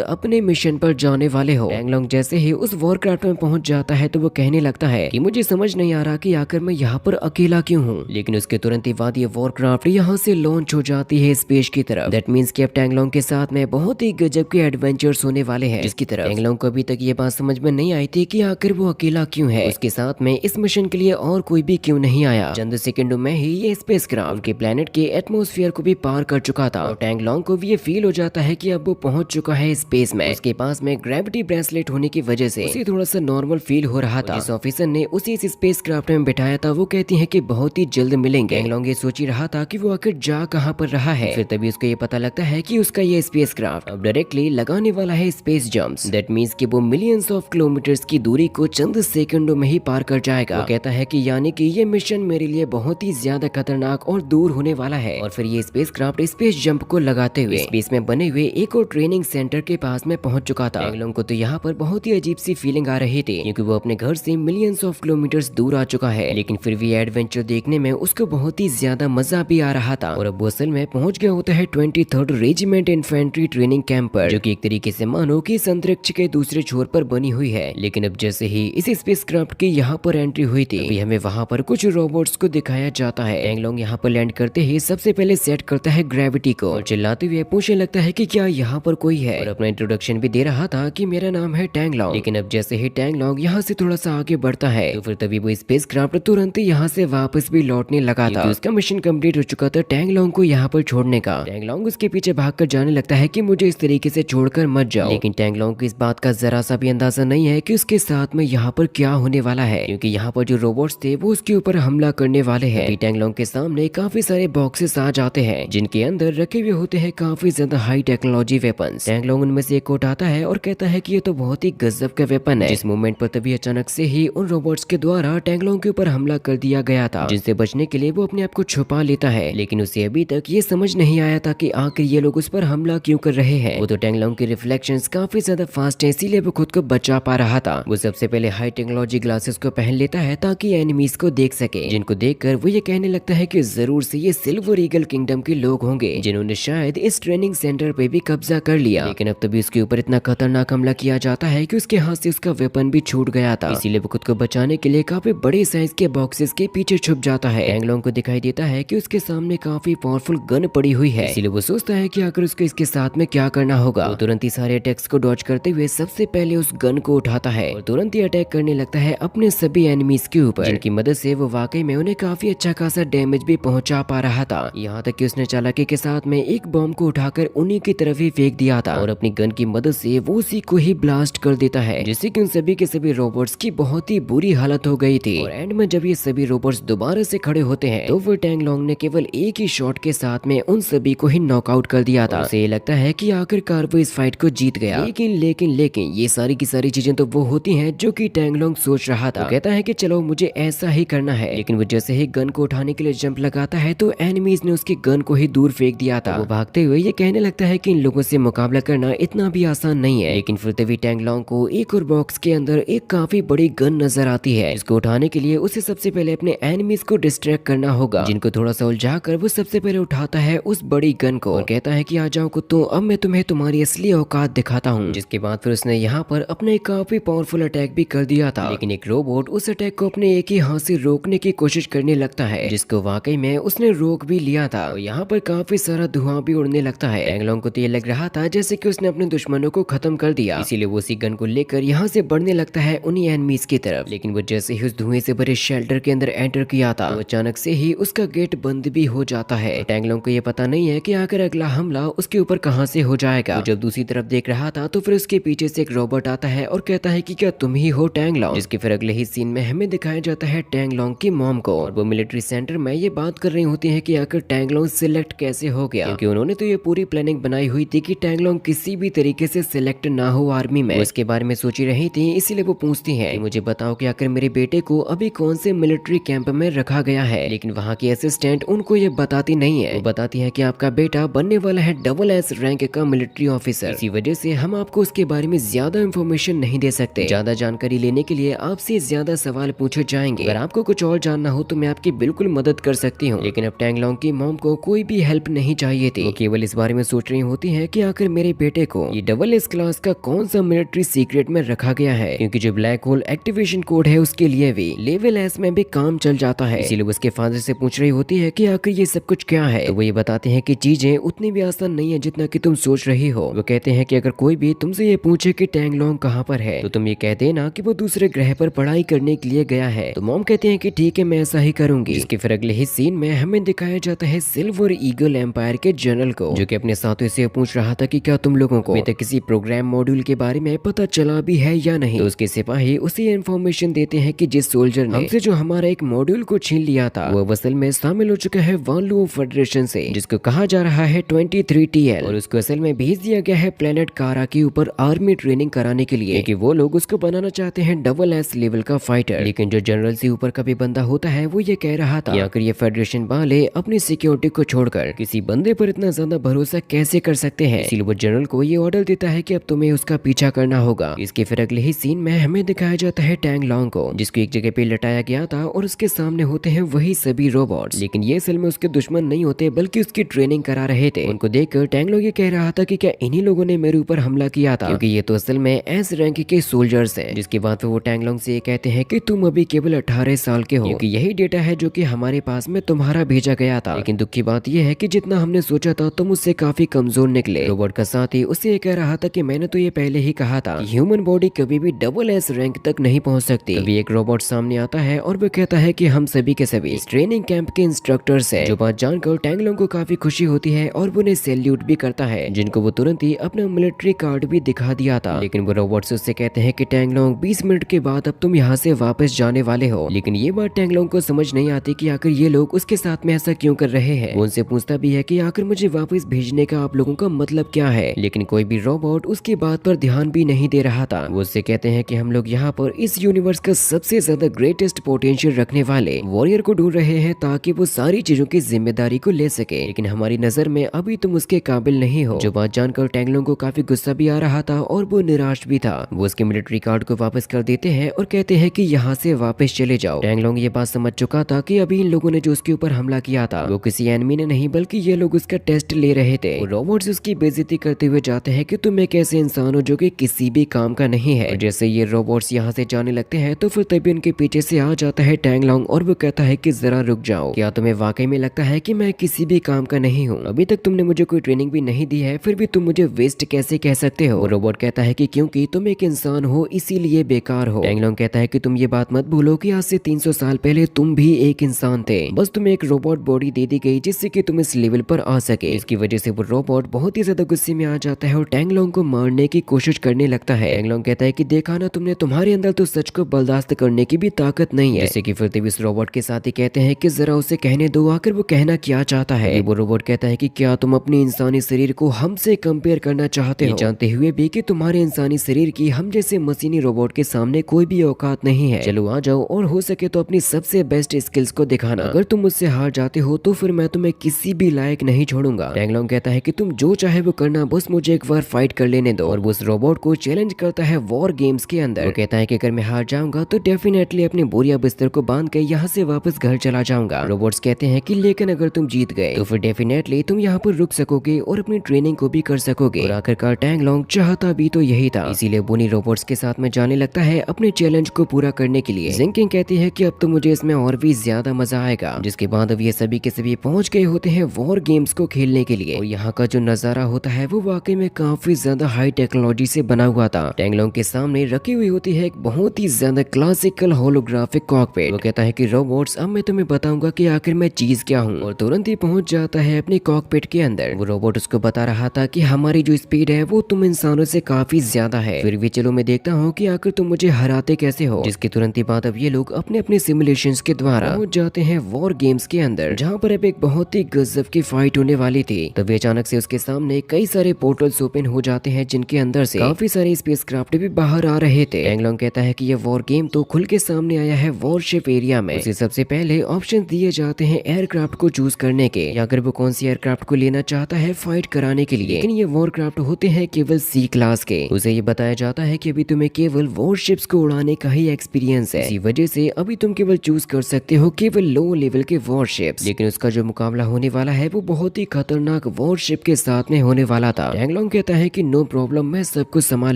अपने मिशन पर जाने वाले हो। टैंग लॉन्ग जैसे ही उस वॉरक्राफ्ट में पहुंच जाता है तो वो कहने लगता है कि मुझे समझ नहीं आ रहा कि आखिर मैं यहाँ पर अकेला क्यों हूँ। लेकिन उसके तुरंत ही बाद ये वॉरक्राफ्ट यहाँ से लॉन्च हो जाती है स्पेस की तरफ। दैट मीन्स कि अब टैंग लॉन्ग के साथ में बहुत ही गजब के एडवेंचर्स होने वाले हैं, जिसकी तरफ टैंग लॉन्ग को अभी तक ये बात समझ में नहीं आई थी कि आखिर वो अकेला क्यों है। उसके साथ में इस मिशन के लिए और कोई भी क्यों नहीं आया। चंद सेकंडों में ही ये स्पेसक्राफ्ट के प्लेनेट के एटमॉस्फेयर को भी पार कर चुका था और टैंग लॉन्ग को भी ये फील हो जाता है कि अब वो पहुंच चुका है स्पेस में। उसके पास में ग्रेविटी ब्रेसलेट होने की वजह से उसे थोड़ा सा नॉर्मल फील हो रहा था। जिस ऑफिसर ने उसे इस स्पेसक्राफ्ट में बिठाया था वो कहती है कि बहुत ही जल्द मिलेंगे। टैंग लॉन्ग ये सोच ही रहा था कि वो आखिर जा कहां पर रहा है। फिर तभी उसको ये पता लगता है कि उसका ये स्पेसक्राफ्ट अब डायरेक्टली लगाने वाला है स्पेस जंप्स। दैट मींस कि वो मिलियंस ऑफ किलोमीटर्स की दूरी को चंद सेकंडों में ही पार कर जाएगा। वो कहता है कि यानी कि ये मिशन मेरे लिए बहुत ही ज्यादा खतरनाक और दूर होने वाला है। और फिर ये स्पेसक्राफ्ट स्पेस जंप को लगाते हुए स्पेस में बने हुए एक और ट्रेनिंग सेंटर के पास में पहुंच चुका था। टैंग लॉन्ग को तो यहाँ पर बहुत ही अजीब सी फीलिंग आ रही थी क्योंकि वो अपने घर से मिलियंस ऑफ किलोमीटर्स दूर आ चुका है, लेकिन फिर भी एडवेंचर देखने में उसको बहुत ही ज्यादा मजा भी आ रहा था। और अब वो असल में पहुंच गया होता है 23rd regiment infantry training camp पर, जो कि एक तरीके से मानो कि अंतरिक्ष के दूसरे छोर पर बनी हुई है। लेकिन अब जैसे ही इस स्पेसक्राफ्ट की यहाँ पर एंट्री हुई थी अभी हमें वहाँ पर कुछ रोबोट्स को दिखाया जाता है। टैंग लॉन्ग यहाँ पर लैंड करते ही सबसे पहले सेट करता है ग्रेविटी को और चिल्लाते हुए पूछने लगता है कि क्या यहाँ पर कोई है, और अपना इंट्रोडक्शन भी दे रहा था कि मेरा नाम है टैंग लॉन्ग। लेकिन अब जैसे ही टैंग लॉन्ग यहाँ से थोड़ा सा आगे बढ़ता है तो फिर तभी वो स्पेसक्राफ्ट तुरंत ही यहाँ से वापस भी लौटने लगा था। उसका मिशन कंप्लीट हो चुका था टैंग लॉन्ग को यहाँ पर छोड़ने का। टैंग लॉन्ग उसके पीछे भागकर जाने लगता है कि मुझे इस तरीके से छोड़कर मत जाओ। लेकिन टैंग लॉन्ग को इस बात का जरा सा भी अंदाजा नहीं है कि उसके साथ में यहाँ पर क्या होने वाला है, क्योंकि यहाँ पर जो रोबोट्स थे वो उसके ऊपर हमला करने वाले हैं। टैंग लॉन्ग के सामने काफी सारे बॉक्सेस आ जाते हैं जिनके अंदर रखे हुए होते हैं काफी ज्यादा high technology weapons. Tang long उनमें से एक को उठाता है और कहता है कि ये तो बहुत ही गजब का वेपन है। इस मोमेंट पर तभी अचानक से ही उन रोबोट्स के द्वारा टैंग लॉन्ग के ऊपर हमला कर दिया गया था, जिनसे बचने के लिए वो अपने आप को छुपा लेता है। लेकिन उसे अभी तक ये समझ नहीं आया था कि आखिर ये लोग उस पर हमला क्यों कर रहे हैं। वो तो टैंग लॉन्ग के रिफ्लेक्शंस काफी ज्यादा फास्ट है, इसीलिए वो खुद को बचा पा रहा था। वो सबसे पहले हाई टेक्नोलॉजी ग्लासेस को पहन लेता है ताकि एनिमीज को देख सके, जिनको देखकर वो ये कहने लगता है कि जरूर से ये सिल्वर ईगल किंगडम के लोग होंगे जिन्होंने शायद इस ट्रेनिंग सेंटर पे भी कब्जा कर लिया। लेकिन अब तभी उसके ऊपर इतना खतरनाक हमला किया जाता है कि उसके हाथ से उसका वेपन भी छूट गया था। इसीलिए वो खुद को बचाने के लिए काफी बड़े साइज के बॉक्सेस के पीछे छुप जाता है। टैंग लॉन्ग को दिखाई देता है कि उसके सामने काफी पावरफुल गन पड़ी हुई है, इसीलिए वो सोचता है कि आखिर उसको इसके साथ में क्या करना होगा। वो तुरंत ही सारे अटैक्स को डॉज करते हुए सबसे पहले उस गन को उठाता है और तुरंत ही अटैक करने लगता है अपने सभी एनिमीज के ऊपर, जिनकी मदद से वो वाकई में उन्हें काफी अच्छा खासा डैमेज भी पहुंचा पा रहा था। यहाँ तक कि उसने चालाकी के साथ में एक बॉम्ब को उठाकर उन्हीं की तरफ ही फेंक दिया था और अपनी गन की मदद से वो उसी को ही ब्लास्ट कर देता है, जिससे कि उन सभी के सभी रोबोट्स की बहुत ही बुरी हालत हो गई थी। और एंड में जब ये सभी रोबोट्स दोबारा से खड़े होते हैं तो वो टैंग लॉन्ग ने केवल एक ही शॉट के साथ में उन सभी को ही नॉकआउट कर दिया था। उसे लगता है कि आखिरकार वो इस फाइट को जीत गया। लेकिन ये सारी की सारी चीजें तो वो होती हैं जो कि टैंग लॉन्ग सोच रहा था। वो कहता है कि चलो मुझे ऐसा ही करना है, लेकिन वो जैसे ही गन को उठाने के लिए जंप लगाता है तो एनिमीज ने उसकी गन को ही दूर फेंक दिया था। वो भागते हुए ये कहने लगता है कि इन लोगों से मुकाबला करना इतना भी आसान नहीं है। लेकिन फिर तभी टैंग लॉन्ग को एक और बॉक्स के अंदर एक काफी बड़ी गन नजर आती है। इसको उठाने के लिए उसे सबसे पहले अपने एनिमीज को डिस्ट्रैक्ट करना होगा, जिनको थोड़ा सा उलझाकर वो सबसे पहले उठाता है उस बड़ी गन को और कहता है कि आ जाओ कुत्तों, अब मैं तुम्हें तुम्हारी असली औकात दिखाता हूँ। जिसके बाद फिर उसने यहाँ पर अपने काफी पावरफुल अटैक भी कर दिया था, लेकिन एक रोबोट उस अटैक को अपने एक ही हाथ से रोकने की कोशिश करने लगता है, जिसको वाकई में उसने रोक भी लिया था। और यहाँ पर काफी सारा धुआं भी उड़ने लगता है। टैंग लॉन्ग को तो ये लग रहा था जैसे कि उसने अपने दुश्मनों को खत्म कर दिया, इसीलिए वो उसी गन को लेकर यहाँ से बढ़ने लगता है उन्हीं एनिमीज की तरफ। लेकिन वो जैसे ही उस धुएं से भरे शेल्टर के अंदर एंटर किया था तो अचानक से ही उसका गेट बंद भी हो जाता है। टैंग लॉन्ग को ये पता नहीं है कि आखिर अगला हमला उसके ऊपर कहाँ से हो जाएगा। वो जब दूसरी तरफ देख रहा था तो फिर उसके पीछे से एक रोबोट आता है और कहता है कि क्या तुम ही हो टैंग लॉन्ग। जिसके फिर अगले ही सीन में हमें दिखाया जाता है टैंग लॉन्ग की मॉम को, और वो मिलिट्री सेंटर में ये बात कर रही होती है कि आखिर टैंग लॉन्ग सिलेक्ट कैसे हो गया, क्योंकि उन्होंने तो ये पूरी प्लानिंग बनाई हुई थी कि टैंग लॉन्ग किसी भी तरीके से सिलेक्ट ना हो आर्मी में। वो इसके बारे में सोची रही थी, इसीलिए वो पूछती है कि मुझे बताओ कि आखिर मेरे बेटे को अभी कौन से मिलिट्री कैंप में रखा गया है। लेकिन वहाँ की असिस्टेंट उनको ये बताती नहीं है। वो बताती है कि आपका बेटा बनने वाला है SS रैंक का मिलिट्री ऑफिसर, इसी वजह से हम आपको उसके बारे में ज्यादा इंफॉर्मेशन नहीं दे सकते। ज्यादा जानकारी लेने के लिए आपसे ज्यादा सवाल पूछे जाएंगे। अगर आपको कुछ और जानना हो तो मैं आपकी बिल्कुल मदद कर सकती हूँ। लेकिन अब टैंग लॉन्ग की मॉम को कोई भी हेल्प नहीं चाहिए थी। वो केवल इस बारे में सोच रही होती है कि आखिर मेरे बेटे को ये डबल एस क्लास का कौन सा मिलिट्री सीक्रेट में रखा गया है, क्योंकि जो ब्लैक होल एक्टिवेशन कोड है उसके लिए भी लेवल एस में भी काम चल जाता है। इसीलिए वो उसके फादर से पूछ रही होती है कि आखिर ये सब कुछ क्या है। तो वो ये बताते हैं कि चीजें उतनी भी आसान नहीं है जितना कि तुम सोच रही हो। वो कहते हैं कि अगर कोई भी तुमसे ये पूछे कि टैंगलोंग कहाँ पर है तो तुम ये कह देना कि वो दूसरे ग्रह पर पढ़ाई करने के लिए गया है। तो मॉम कहते हैं कि ठीक है, मैं ऐसा ही करूंगी। इसके फिर अगले ही सीन में हमें दिखाया जाता है सिल्वर ईगल एम्पायर के जनरल को, जो कि अपने साथियों से पूछ रहा था कि क्या तुम लोगों को अभी तक किसी प्रोग्राम मॉड्यूल के बारे में पता चला भी है या नहीं। तो उसके सिपाही उसे इन्फॉर्मेशन देते हैं कि जिस सोल्जर ने हमसे जो हमारा एक मॉड्यूल को छीन लिया था वो असल में शामिल हो चुका है वानलुओ फेडरेशन से, जिसको कहा जा रहा है 23TL, और उसको असल में भेज दिया गया है प्लेनेट कारा के ऊपर आर्मी ट्रेनिंग कराने के लिए, कि वो लोग उसको बनाना चाहते हैं डबल एस लेवल का फाइटर। लेकिन जो जनरल से ऊपर का भी बंदा होता है वो ये कह रहा था कि आखिर ये फेडरेशन वाले अपनी सिक्योरिटी को छोड़कर किसी बंदे पर इतना ज्यादा भरोसा कैसे कर सकते हैं। इसीलिए वो जनरल को ये ऑर्डर देता है कि अब तुम्हें उसका पीछा करना होगा। इसके फिर अगले ही सीन में हमें दिखाया जाता है टैंगलोंग को, जिसको एक जगह पे लटाया गया था और उसके सामने होते हैं वही सभी रोबोट्स, लेकिन ये असल में उसके दुश्मन नहीं होते बल्कि उसकी ट्रेनिंग करा रहे थे। उनको देखकर टैंगलोंग ये कह रहा था कि क्या इन्हीं लोगों ने मेरे ऊपर हमला किया था, क्योंकि ये तो असल में एस रैंक के सोल्जर्स हैं। जिसके बाद वो टैंगलोंग से ये कहते हैं कि तुम अभी केवल 18 साल के हो, क्योंकि यही डेटा है जो कि हमारे पास में तुम्हारा भेजा गया था। लेकिन दुख की बात यह है कि जितना हमने सोचा था तुम उससे काफी कमजोर निकले। रोबोट का साथी उससे ये कह रहा था कि मैंने तो ये पहले ही कहा था कि ह्यूमन बॉडी कभी भी डबल एस रैंक तक नहीं पहुंच सकती। तभी एक रोबोट सामने आता है और वो कहता है कि हम सभी के सभी इस ट्रेनिंग कैंप के इंस्ट्रक्टर्स हैं। जो बात जानकर टैंगलोंग को काफी खुशी होती है और वो उन्हें सैल्यूट भी करता है, जिनको वो तुरंत ही अपना मिलिट्री कार्ड भी दिखा दिया था। लेकिन वो रोबोट उससे कहते हैं कि टैंगलोंग 20 मिनट के बाद अब तुम यहाँ से वापस जाने वाले हो। लेकिन ये बात टैंगलोंग को समझ नहीं आती कि आखिर ये लोग उसके साथ में ऐसा क्यों कर रहे हैं। वो उनसे पूछता भी है कि आखिर मुझे वापस भेजने का आप लोगों का मतलब क्या है, लेकिन कोई भी रोबोट उसकी बात पर ध्यान भी नहीं दे रहा था। वो उससे कहते हैं कि हम लोग यहाँ पर इस यूनिवर्स का सबसे ज्यादा ग्रेटेस्ट पोटेंशियल रखने वाले वॉरियर को ढूंढ रहे हैं ताकि वो सारी चीजों की जिम्मेदारी को ले सके, लेकिन हमारी नजर में अभी तुम उसके काबिल नहीं हो। जो बात जानकर टैंगलोंग को काफी गुस्सा भी आ रहा था और वो निराश भी था। वो उसके मिलिट्री कार्ड को वापस कर देते हैं और कहते हैं कि यहाँ से वापस चले जाओ। टैंगलोंग ये बात समझ चुका था कि अभी इन लोगों ने जो उसके ऊपर हमला किया था वो किसी एनिमी ने नहीं बल्कि ये लोग उसका टेस्ट ले रहे थे। रोबोट्स उसकी बेइज्जती करते हुए जाते हैं कि तुम एक ऐसे इंसान हो जो कि किसी भी काम का नहीं है। जैसे ये रोबोट्स यहाँ से जाने लगते हैं तो फिर तभी उनके पीछे से आ जाता है टैंगलोंग और वो कहता है कि जरा रुक जाओ, क्या तुम्हें वाकई में लगता है कि मैं किसी भी काम का नहीं हूँ? अभी तक तुमने मुझे कोई ट्रेनिंग भी नहीं दी है, फिर भी तुम मुझे वेस्ट कैसे कह सकते हो? रोबोट कहता है कि क्योंकि तुम एक इंसान हो इसीलिए बेकार हो। टैंगलोंग कहता है कि तुम ये बात मत भूलो कि आज से 300 साल पहले तुम भी एक इंसान थे, बस तुम्हें एक रोबोट बॉडी दे दी गई जिससे कि तुम इस लेवल पर आ सके। इसकी वजह से वो रोबोट बहुत ही ज्यादा गुस्से में आ जाता है और टैंगलोंग को मारने की कोशिश करने लगता है। टैंगलोंग कहता है कि देखा ना तुमने, तुम्हारे अंदर तो सच को बर्दाश्त करने की भी ताकत नहीं है। जैसे कि फिर तभी इस रोबोट के साथ ही कहते हैं कि जरा उसे कहने दो, आखिर वो कहना क्या चाहता है। वो रोबोट कहता है कि क्या तुम अपने इंसानी शरीर को हमसे कंपेयर करना चाहते हो, जानते हुए भी कि तुम्हारे इंसानी शरीर की हम जैसे मशीनी रोबोट के सामने कोई भी औकात नहीं है। चलो आ जाओ और हो सके तो अपनी सबसे बेस्ट स्किल्स को दिखाना। अगर तुम मुझसे हार जाते हो तो फिर मैं तुम्हें किसी भी लायक नहीं छोड़ूंगा। टैंगलोंग कहता है कि तुम जो चाहे वो करना, बस मुझे एक बार फाइट कर लेने दो। और वो उस रोबोट को चैलेंज करता है वॉर गेम्स के अंदर। वो कहता है कि अगर मैं हार जाऊंगा तो डेफिनेटली अपने बोरिया बिस्तर को बांध के यहाँ से वापस घर चला जाऊंगा। रोबोट्स कहते हैं कि लेकिन अगर तुम जीत गए तो फिर डेफिनेटली तुम यहाँ पर रुक सकोगे और अपनी ट्रेनिंग को भी कर सकोगे। और आखिरकार टैंगलोंग चाहता भी तो यही था, इसीलिए बोनी रोबोट्स के साथ में जाने लगता है अपने चैलेंज को पूरा करने के लिए। जिंकिंग कहती है कि अब तो मुझे इसमें और भी ज्यादा मजा आएगा। जिसके बाद अब ये सभी के सभी पहुंच गए होते हैं वॉर गेम्स को खेलने के लिए। और यहाँ का जो नजारा होता है वो वाकई में काफी ज्यादा हाई टेक्नोलॉजी से बना हुआ था। टैंगलोंग के सामने रखी हुई होती है एक बहुत ही ज्यादा क्लासिकल होलोग्राफिक कॉकपिट। वो कहता है कि रोबोट्स अब मैं तुम्हें बताऊंगा कि आखिर मैं चीज क्या हूँ, और तुरंत ही पहुंच जाता है अपने कॉकपिट के अंदर। वो रोबोट उसको बता रहा था कि हमारी जो स्पीड है वो तुम इंसानों से काफी ज्यादा है, फिर भी चलो मैं देखता हूँ कि आखिर तुम मुझे हराते कैसे हो। जिसके तुरंत ही बाद अब ये लोग अपने अपने सिमुलेशंस के द्वारा पहुंच जाते हैं वॉर गेम्स के अंदर, जहाँ पर अब एक बहुत ही गजब की फाइट होने वाली थी। तभी अचानक से उसके सामने कई सारे पोर्टल्स ओपन हो जाते हैं जिनके अंदर से काफी सारे स्पेसक्राफ्ट भी बाहर आ रहे थे। टैंगलोंग कहता है कि ये वॉर गेम तो खुल के सामने आया है वॉरशिप एरिया में। उसे सबसे पहले ऑप्शन दिए जाते हैं एयरक्राफ्ट को चूज करने के, या अगर वो कौन सी एयरक्राफ्ट को लेना चाहता है फाइट कराने के लिए। लेकिन ये वॉरक्राफ्ट होते हैं केवल सी क्लास के। उसे ये बताया जाता है कि अभी तुम्हें केवल वॉरशिप्स को उड़ाने का ही एक्सपीरियंस है, इसी वजह से अभी तुम केवल चूज कर सकते हो केवल लो लेवल के वॉरशिप्स। लेकिन उसका जो मुकाबला होने वाला है वो बहुत ही खतरनाक वॉरशिप के साथ में होने वाला था। टैंगलोंग कहता है कि नो प्रॉब्लम, मैं सब कुछ संभाल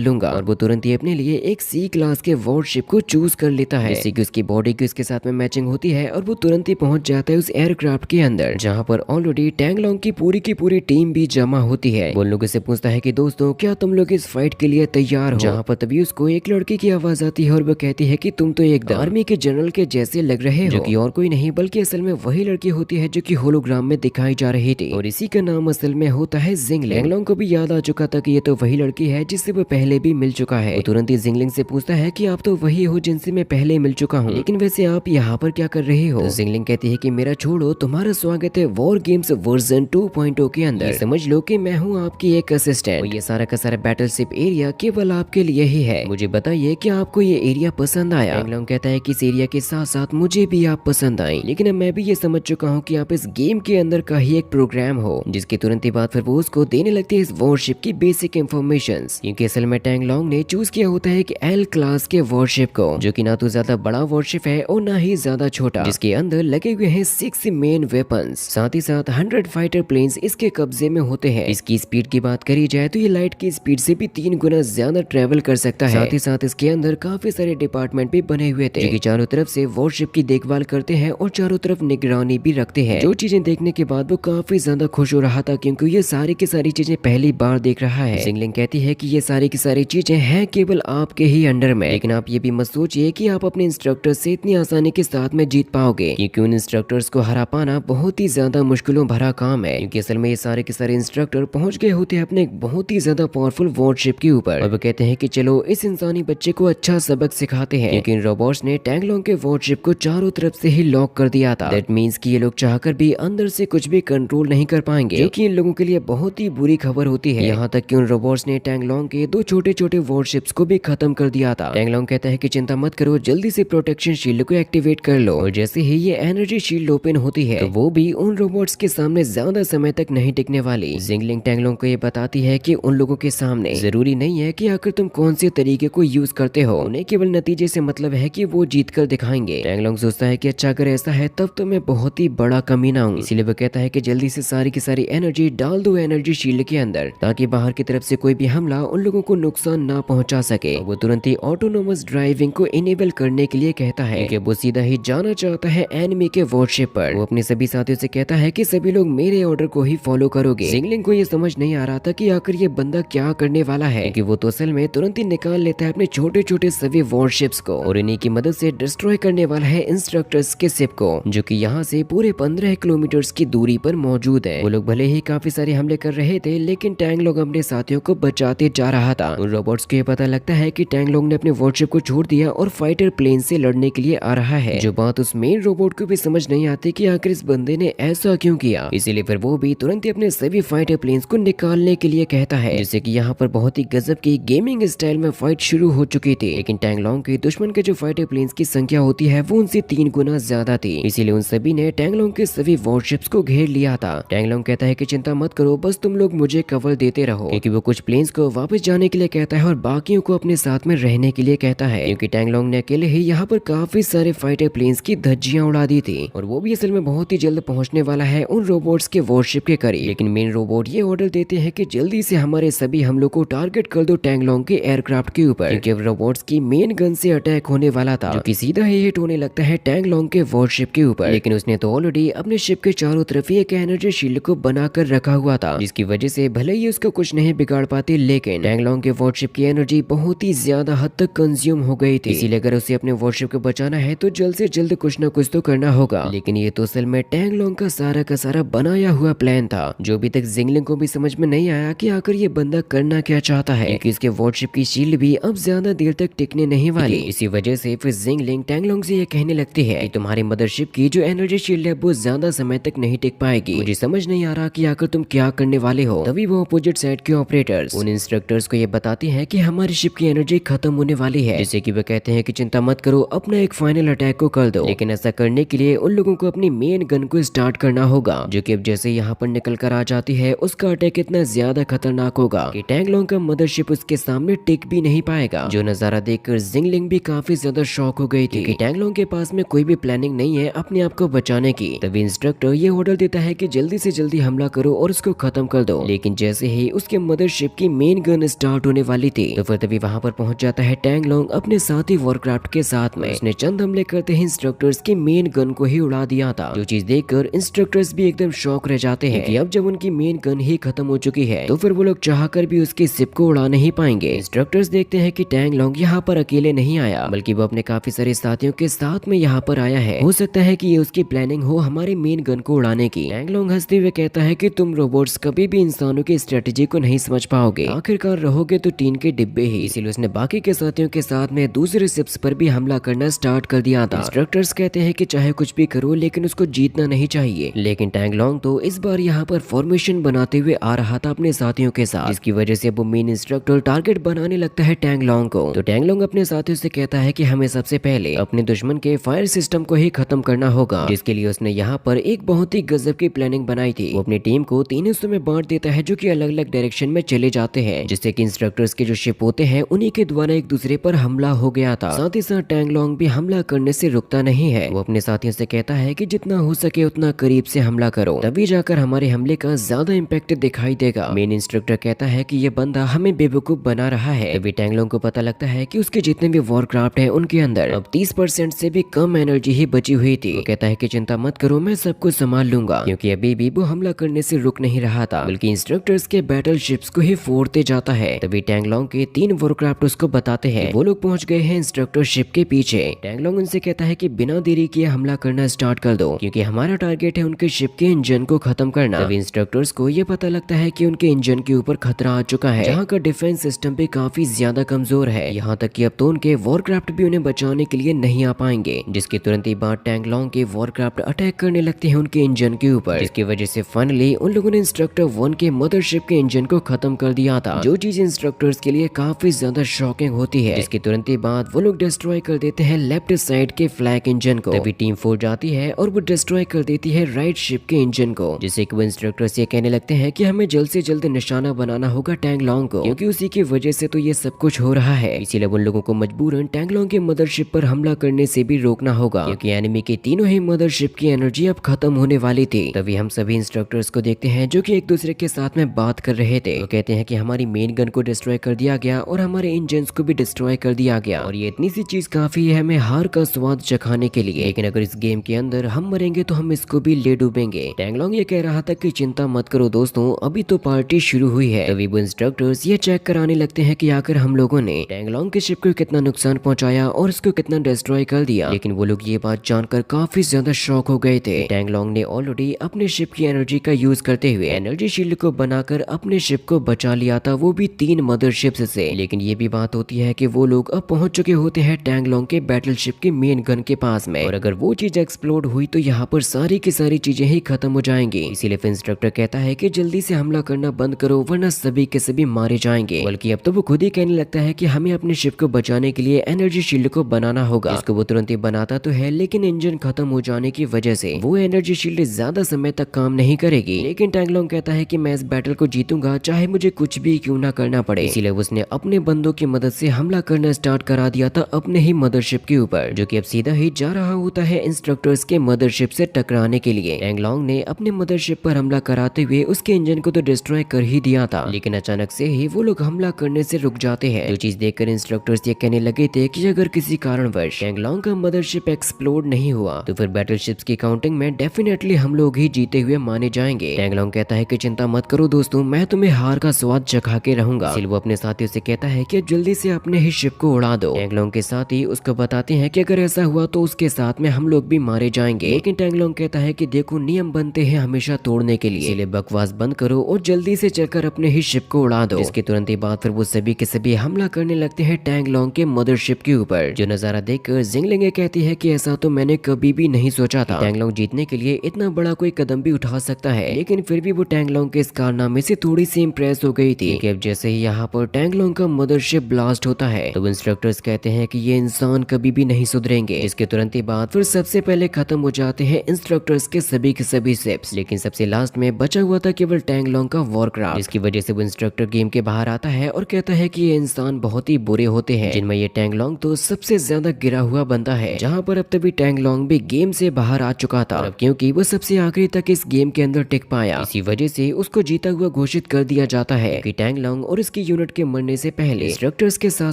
लूंगा और वो तुरंत ही अपने लिए एक सी क्लास के वॉरशिप को चूज कर लेता है, जिससे कि उसकी बॉडी की उसके साथ में मैचिंग होती है और वो तुरंत ही पहुंच जाता है उस एयरक्राफ्ट के अंदर, जहां पर ऑलरेडी टैंगलोंग की पूरी टीम भी जमा होती है। वो लोगों से पूछता है कि दोस्तों क्या तुम लोग इस फाइट के लिए तैयार हो, जहां पर तभी उसको एक लड़की की आवाज आती है और वो कहती है कि तुम तो एक आर्मी के जनरल के जैसे लग रहे हो, जो कि और कोई नहीं बल्कि असल में वही लड़की होती है जो कि होलोग्राम में दिखाई जा रही थी, और इसी का नाम असल में होता है जिंगलिंग। टैंगलोंग को भी याद आ चुका था कि ये तो वही लड़की है जिससे वो पहले भी मिल चुका है। वो तुरंत ही जिंगलिंग से पूछता है कि आप तो वही हो जिनसे मैं पहले मिल चुका हूँ, लेकिन वैसे आप यहाँ पर क्या कर रहे हो? तो जिंगलिंग कहती है कि मेरा छोड़ो, तुम्हारा स्वागत है वॉर गेम्स वर्जन 2.0 के अंदर। समझ लो कि मैं हूँ आपकी एक असिस्टेंट और ये सारा का सारा बैटलशिप एरिया केवल आपके लिए ही है। मुझे बताइए कि आपको ये एरिया पसंद आया? टैंगलोंग कहता है कि इस एरिया के साथ साथ मुझे भी आप पसंद आई, लेकिन अब मैं भी ये समझ चुका हूँ कि आप इस गेम के अंदर का ही एक प्रोग्राम हो। जिसके तुरंत ही बाद फिर वो उसको देने लगती है इस वॉरशिप की बेसिक इंफॉर्मेशंस, क्योंकि असल में टैंगलोंग ने चूज किया होता है कि एल क्लास के वॉरशिप को, जो कि ना तो ज्यादा बड़ा वॉरशिप है और ना ही ज्यादा छोटा, जिसके अंदर लगे हुए हैं 6 मेन वेपन्स, साथ ही साथ 100 फाइटर प्लेन्स इसके कब्जे में होते हैं। इसकी स्पीड की बात करी जाए तो ये लाइट की स्पीड से भी 3 गुना ज्यादा ट्रेवल कर सकता है। साथ ही साथ इसके अंदर काफी सारे डिपार्टमेंट भी बने हुए थे, जो कि चारों तरफ से वॉरशिप की देखभाल करते हैं और चारों तरफ निगरानी भी रखते हैं। जो चीजें देखने के बाद वो काफी ज्यादा खुश हो रहा था, क्योंकि ये सारी की सारी चीजें पहली बार देख रहा है। जिंगलिंग कहती है कि ये सारी की सारी चीजें हैं केवल आपके ही अंडर में, लेकिन आप ये भी मत सोचिए कि आप अपने इंस्ट्रक्टर से इतनी आसानी के साथ में जीत पाओगे, क्योंकि उन इंस्ट्रक्टर्स को हरा पाना बहुत ही ज्यादा मुश्किलों भरा काम है। क्योंकि असल में ये सारे के सारे इंस्ट्रक्टर पहुंच गए होते हैं अपने एक बहुत ही ज्यादा पावरफुल वॉरशिप के ऊपर, और वो कहते हैं कि चलो इस इंसानी बच्चे को अच्छा सबक सिखाते हैं, क्योंकि इन रोबोट्स ने टैंगलोंग के वॉरशिप को चारों तरफ से ही लॉक कर दिया था। दैट मींस कि ये लोग चाहकर भी अंदर से कुछ भी कंट्रोल नहीं कर पाएंगे, जो कि इन लोगों के लिए बहुत ही बुरी खबर होती है। यहाँ तक कि उन रोबोट्स ने टैंगलोंग के 2 छोटे छोटे वॉरशिप्स को भी खत्म कर दिया था। टैंगलोंग कहता है कि चिंता मत करो, जल्दी से प्रोटेक्शन शील्ड को एक्टिवेट कर लो, और जैसे ही ये एनर्जी शील्ड ओपन होती है तो वो भी उन रोबोट्स के सामने ज्यादा समय तक नहीं टिकने वाली। जिंगलिंग टैंगलोंग को ये बताती है कि उन लोगों के सामने जरूरी नहीं है कि आखिर तुम कौन से तरीके को यूज करते हो, उन्हें केवल नतीजे से मतलब है कि वो जीत कर दिखाएंगे। टैंगलोंग सोचता है कि अच्छा अगर ऐसा है तब तो मैं बहुत ही बड़ा कमीना हूँ, इसीलिए वो कहता है कि जल्दी से सारी की सारी एनर्जी डाल दो एनर्जी शील्ड के अंदर, ताकि बाहर की तरफ से कोई भी हमला उन लोगों को नुकसान ना पहुंचा सके। वो तुरंत ही ऑटोनोमस ड्राइविंग को इनेबल करने के लिए कहता है कि वो सीधा ही जाना चाहता है एनिमी के वॉरशिप पर। वो अपने सभी साथियों से कहता है कि सभी लोग मेरे ऑर्डर को ही फॉलो करोगे। जिंगलिंग को ये समझ नहीं आ रहा था कि आखिर ये बंदा क्या करने वाला है, कि वो तो असल में तुरंत ही निकाल लेता है अपने छोटे छोटे सभी वॉरशिप्स को और इन्हीं की मदद से डिस्ट्रॉय करने वाला है इंस्ट्रक्टर्स के शिप को, जो कि यहाँ से पूरे 15 किलोमीटर की दूरी पर मौजूद है। वो लोग भले ही काफी सारे हमले कर रहे थे, लेकिन टैंगलोंग अपने साथियों को बचाते जा रहा था। उन रोबोट्स को ये पता लगता है कि टैंगलोंग ने अपने वॉरशिप को छोड़ दिया और फाइटर प्लेन से लड़ने के लिए आ रहा है, जो बात उस मेन रोबोट को भी समझ नहीं आती कि आखिर इस बंदे ने ऐसा क्यों किया। इसीलिए फिर वो भी तुरंत ही अपने सभी फाइटर प्लेन्स को निकालने के लिए कहता है, जिससे कि यहाँ पर बहुत ही गजब की गेमिंग स्टाइल में फाइट शुरू हो चुकी थी। लेकिन टैंगलोंग के दुश्मन के जो फाइटर प्लेन्स की संख्या होती है वो उनसे 3 गुना ज्यादा थी, इसीलिए उन सभी ने टैंगलोंग के सभी वॉरशिप्स को घेर लिया था। टैंगलोंग कहता है कि चिंता मत करो, बस तुम लोग मुझे कवर देते रहो, क्योंकि वो कुछ प्लेन्स को वापस जाने के लिए कहता है और बाकियों को अपने साथ में रहने के लिए कहता है, क्योंकि टैंगलोंग ने अकेले ही यहाँ पर काफी सारे फाइटर प्लेन्स की धज्जियां उड़ा दी थी और वो भी असल में बहुत ही जल्द पहुंचने वाला है उन रोबोट्स के वॉरशिप के करीब। लेकिन मेन रोबोट ये ऑर्डर देते हैं कि जल्दी से हमारे सभी हमलों को टारगेट कर दो टैंगलोंग के एयरक्राफ्ट के ऊपर, क्योंकि रोबोट्स की मेन गन से अटैक होने वाला था, जो कि सीधा ही हिट होने लगता है टैंगलोंग के वॉरशिप के ऊपर। लेकिन उसने तो ऑलरेडी अपने शिप के चारों तरफ ही एक एनर्जी शील्ड को बनाकर रखा हुआ था, जिसकी वजह से भले ही उसको कुछ नहीं बिगाड़ पाती, लेकिन टैंगलोंग के वॉरशिप की एनर्जी बहुत ही ज्यादा हद तक कंज्यूम हो गई थी। इसीलिए अगर उसे अपने वॉरशिप को बचाना है तो जल्द से जल्द कुछ न कुछ तो करना होगा। लेकिन ये तो असल में टैंगलोंग का सारा बनाया हुआ प्लान था, जो अभी तक जिंगलिंग को भी समझ में नहीं आया कि आखिर ये बंदा करना क्या चाहता है, क्योंकि इसके वॉरशिप की शील्ड भी अब ज्यादा देर तक टिकने नहीं वाली। इसी वजह से फिर जिंगलिंग टैंगलोंग से ये कहने लगती है कि तुम्हारी मदरशिप की जो एनर्जी शील्ड है वो ज्यादा समय तक नहीं टिक पाएगी। मुझे समझ नहीं आ रहा कि आखिर तुम क्या करने वाले हो। तभी वो अपोजिट साइड के ऑपरेटर्स उन इंस्ट्रक्टर्स को ये बताते हैं कि हमारी शिप की एनर्जी खत्म होने वाली है, जिससे कि वो कहते हैं कि चिंता मत करो, अपना एक फाइनल अटैक को कर दो। लेकिन ऐसा करने के लिए उन लोगों को अपनी मेन गन को स्टार्ट करना होगा, जो कि अब जैसे यहाँ पर निकल कर आ जाती है उसका अटैक इतना ज्यादा खतरनाक होगा कि टैंगलोंग का मदरशिप उसके सामने टिक भी नहीं पाएगा। जो नजारा देखकर जिंगलिंग भी काफी ज्यादा शॉक हो गई थी कि टैंगलोंग के पास में कोई भी प्लानिंग नहीं है अपने आप को बचाने की। तभी इंस्ट्रक्टर ये ऑर्डर देता है कि जल्दी से जल्दी हमला करो और उसको खत्म कर दो। लेकिन जैसे ही उसके मदरशिप की मेन गन स्टार्ट होने वाली थी तो फिर तभी वहां पर पहुंच जाता है टैंग लोंग अपने साथी वॉरक्राफ्ट के साथ में। उसने चंद हमले करते ही इंस्ट्रक्टर्स की मेन गन को ही उड़ा दिया था, जो चीज देखकर इंस्ट्रक्टर्स भी एकदम शॉक रह जाते हैं कि अब जब उनकी मेन गन ही खत्म हो चुकी है तो फिर वो लोग चाहकर भी उसकी सिप को उड़ा नहीं पाएंगे। इंस्ट्रक्टर्स देखते हैं कि टैंग लोंग यहाँ पर अकेले नहीं आया, बल्कि वो अपने काफी सारे साथियों के साथ में यहाँ पर आया है। हो सकता है कि ये उसकी प्लानिंग हो हमारी मेन गन को उड़ाने की। टैंग लोंग हंसते हुए कहता है कि तुम रोबोट्स कभी भी इंसानों की स्ट्रेटेजी को नहीं समझ पाओगे, आखिरकार रहोगे तो टीन के डिब्बे ही। इसीलिए उसने बाकी के साथियों के साथ में दूसरे शिप्स पर भी हमला करना स्टार्ट कर दिया था। इंस्ट्रक्टर्स कहते हैं कि चाहे कुछ भी करो लेकिन उसको जीतना नहीं चाहिए। लेकिन टैंग लोंग तो इस बार यहाँ पर फॉर्मेशन बनाते हुए आ रहा था अपने साथियों के साथ, जिसकी वजह से वो मेन इंस्ट्रक्टर टारगेट बनाने लगता है टैंग लोंग को। तो टैंग लोंग अपने साथियों से कहता है कि हमें सबसे पहले अपने दुश्मन के फायर सिस्टम को ही खत्म करना होगा, जिसके लिए उसने यहाँ पर एक बहुत ही गजब की प्लानिंग बनाई थी। वो अपनी टीम को तीन हिस्सों में बांट देता है जो कि अलग अलग डायरेक्शन में चले जाते हैं, जिससे कि इंस्ट्रक्टर्स के जो शिप होते हैं उन्हीं के द्वारा एक दूसरे पर हमला हो गया था। साथ ही साथ टैंग लोंग भी हमला करने से रुकता नहीं है। वो अपने साथियों से कहता है कि जितना हो सके उतना करीब से हमला करो, तभी जाकर हमारे हमले का ज्यादा इम्पैक्ट दिखाई देगा। मेन इंस्ट्रक्टर कहता है कि ये बंदा हमें बेवकूफ बना रहा है। तभी टैंग लोंग को पता लगता है कि उसके जितने भी वॉरक्राफ्ट हैं उनके अंदर अब 30% से भी कम एनर्जी ही बची हुई थी। वो कहता है कि चिंता मत करो, मैं सब कुछ संभाल लूंगा, क्योंकि अभी भी वो हमला करने से रुक नहीं रहा था, बल्कि इंस्ट्रक्टर्स के बैटल शिप्स को ही फोड़ते जाता है। तभी टैंग लोंग के 3 वॉरक्राफ्ट उसको बताते हैं वो लोग पहुंच गए हैं इंस्ट्रक्टर शिप के पीछे। टैंग लोंग उनसे कहता है कि बिना देरी किए हमला करना स्टार्ट कर दो, क्योंकि हमारा टारगेट है उनके शिप के इंजन को खत्म करना। तभी इंस्ट्रक्टर्स को ये पता लगता है कि उनके इंजन के ऊपर खतरा आ चुका है, जहाँ का डिफेंस सिस्टम भी काफी ज्यादा कमजोर है। यहाँ तक कि अब तो उनके वॉरक्राफ्ट भी उन्हें बचाने के लिए नहीं आ पाएंगे, जिसके तुरंत ही बाद टैंग लोंग के वॉरक्राफ्ट अटैक करने लगते हैं उनके इंजन के ऊपर, जिसकी वजह से फाइनली उन लोगों ने इंस्ट्रक्टर 1 के मदरशिप के इंजन को खत्म कर दिया था, जो चीज इंस्ट्रक्टर्स के लिए काफी ज्यादा शॉकिंग होती है। जिसके तुरंत ही बाद वो लोग डिस्ट्रॉय कर देते हैं लेफ्ट साइड के फ्लैग इंजन को। तभी टीम 4 जाती है और वो डिस्ट्रॉय कर देती है राइट शिप के इंजन को, जिससे कि वो इंस्ट्रक्टर्स ये कहने लगते हैं कि हमें जल्द से जल्द निशाना बनाना होगा टैंग लोंग को, क्योंकि उसी की वजह से तो ये सब कुछ हो रहा है। इसीलिए उन लोगों को मजबूरन टैंग लोंग के मदरशिप पर हमला करने से भी रोकना होगा, क्योंकि एनिमी के तीनों ही मदरशिप की एनर्जी अब खत्म होने वाली थी। तभी हम सभी इंस्ट्रक्टर्स को देखते हैं जो कि एक दूसरे के साथ में बात कर रहे थे। वो कहते हैं कि हमारी मेन गन को डिस्ट्रॉय कर दिया गया और हमारे इंजन्स को भी डिस्ट्रॉय कर दिया गया, और ये इतनी सी चीज काफी है हमें हार का स्वाद चखाने के लिए, लेकिन अगर इस गेम के अंदर हम मरेंगे तो हम इसको भी ले डूबेंगे। टैंग लोंग ये कह रहा था कि चिंता मत करो दोस्तों, अभी तो पार्टी शुरू हुई है। तभी वो इंस्ट्रक्टर्स ये चेक कराने लगते हैं कि आखिर हम लोगों ने टैंग लोंग के शिप को कितना नुकसान पहुंचाया और उसको कितना डिस्ट्रॉय कर दिया। लेकिन वो लोग ये बात जानकर काफी ज्यादा शॉक हो गए थे। टैंग लोंग ने ऑलरेडी अपने शिप की एनर्जी का यूज करते हुए एनर्जी शील्ड को बनाकर अपने शिप को बचा लिया था, वो भी 3 मदरशिप्स से। लेकिन ये भी बात होती है कि वो लोग अब पहुंच चुके होते हैं टैंग लोंग के बैटलशिप के मेन गन के पास में, और अगर वो चीज एक्सप्लोड हुई तो यहाँ पर सारी की सारी चीजें ही खत्म हो जाएंगी। इसीलिए इंस्ट्रक्टर कहता है कि जल्दी से हमला करना बंद करो वरना सभी के सभी मारे जाएंगे। बल्कि अब तो वो खुद ही कहने लगता है कि हमें अपने शिप को बचाने के लिए एनर्जी शील्ड को बनाना होगा। इसको वो तुरंत ही बनाता तो है, लेकिन इंजन खत्म हो जाने की वजह से वो एनर्जी शील्ड ज्यादा समय तक काम नहीं करेगी। लेकिन टैंग लोंग कहता है कि मैं इस बैटल को जीतूंगा चाहे मुझे कुछ भी क्यों ना करना पड़े। इसीलिए उसने अपने बंदों की मदद से हमला करना स्टार्ट करा दिया था अपने ही मदरशिप के ऊपर, जो कि अब सीधा ही जा रहा होता है इंस्ट्रक्टर्स के मदरशिप से टकराने के लिए। टैंग लोंग ने अपने मदरशिप पर हमला कराते हुए उसके इंजन को तो डिस्ट्रॉय कर ही दिया था, लेकिन अचानक से ही वो लोग हमला करने से रुक जाते हैं। जो चीज देखकर इंस्ट्रक्टर्स ये कहने लगे थे कि अगर किसी कारणवश टैंग लोंग का मदरशिप एक्सप्लोड नहीं हुआ तो फिर बैटलशिप्स की काउंटिंग में डेफिनेटली हम लोग ही जीते हुए माने जाएंगे। टैंग लोंग कहता है कि चिंता मत करो दोस्तों, मैं तुम्हें हार का स्वाद चखा के रहूंगा। इसलिए वो अपने साथियों से कहता है कि जल्दी से अपने ही शिप को उड़ा दो। टैंग लोंग के साथी उसको बताते हैं कि अगर ऐसा हुआ तो उसके साथ में हम लोग भी मारे जाएंगे। लेकिन टैंग लोंग कहता है कि देखो नियम बनते हैं हमेशा तोड़ने के लिए, इसलिए बकवास बंद करो और जल्दी से चलकर अपने ही शिप को उड़ा दो। इसके तुरंत ही बाद फिर वो सभी के सभी हमला करने लगते हैं टैंग लोंग के मदरशिप के ऊपर। जो नजारा देखकर जिंगलिंग कहती है कि ऐसा तो मैंने कभी भी नहीं सोचा था, टैंग लोंग जीतने के लिए इतना बड़ा कोई कदम भी उठा सकता है। लेकिन फिर भी वो टैंग लोंग के इस कारनामे से थोड़ी सी इम्प्रेस हो गई थी कि अब जैसे ही यहाँ पर टैंग लोंग का मदरशिप ब्लास्ट होता है तो इंस्ट्रक्टर्स कहते हैं कि ये इंसान कभी भी नहीं सुधरेंगे। इसके तुरंत ही बाद फिर सबसे पहले खत्म हो जाते हैं इंस्ट्रक्टर्स के सभी शिप्स, लेकिन सबसे लास्ट में बचा हुआ था केवल टैंग लोंग का वॉरक्राफ्ट, जिसकी वजह से वो इंस्ट्रक्टर गेम के बाहर आता है और कहता है कि ये इंसान बहुत ही बुरे होते हैं, जिनमें ये टैंग लोंग तो सबसे ज्यादा गिरा हुआ बंदा है। जहाँ पर अब तभी टैंग लोंग भी गेम से बाहर आ चुका था। अब सब क्योंकि वो सबसे आखिरी तक इस गेम के अंदर टिक पाया। इसी वजह से उसको जीता हुआ घोषित कर दिया जाता है कि टैंग लॉन्ग और इसकी यूनिट के मरने से पहले इंस्ट्रक्टर्स के साथ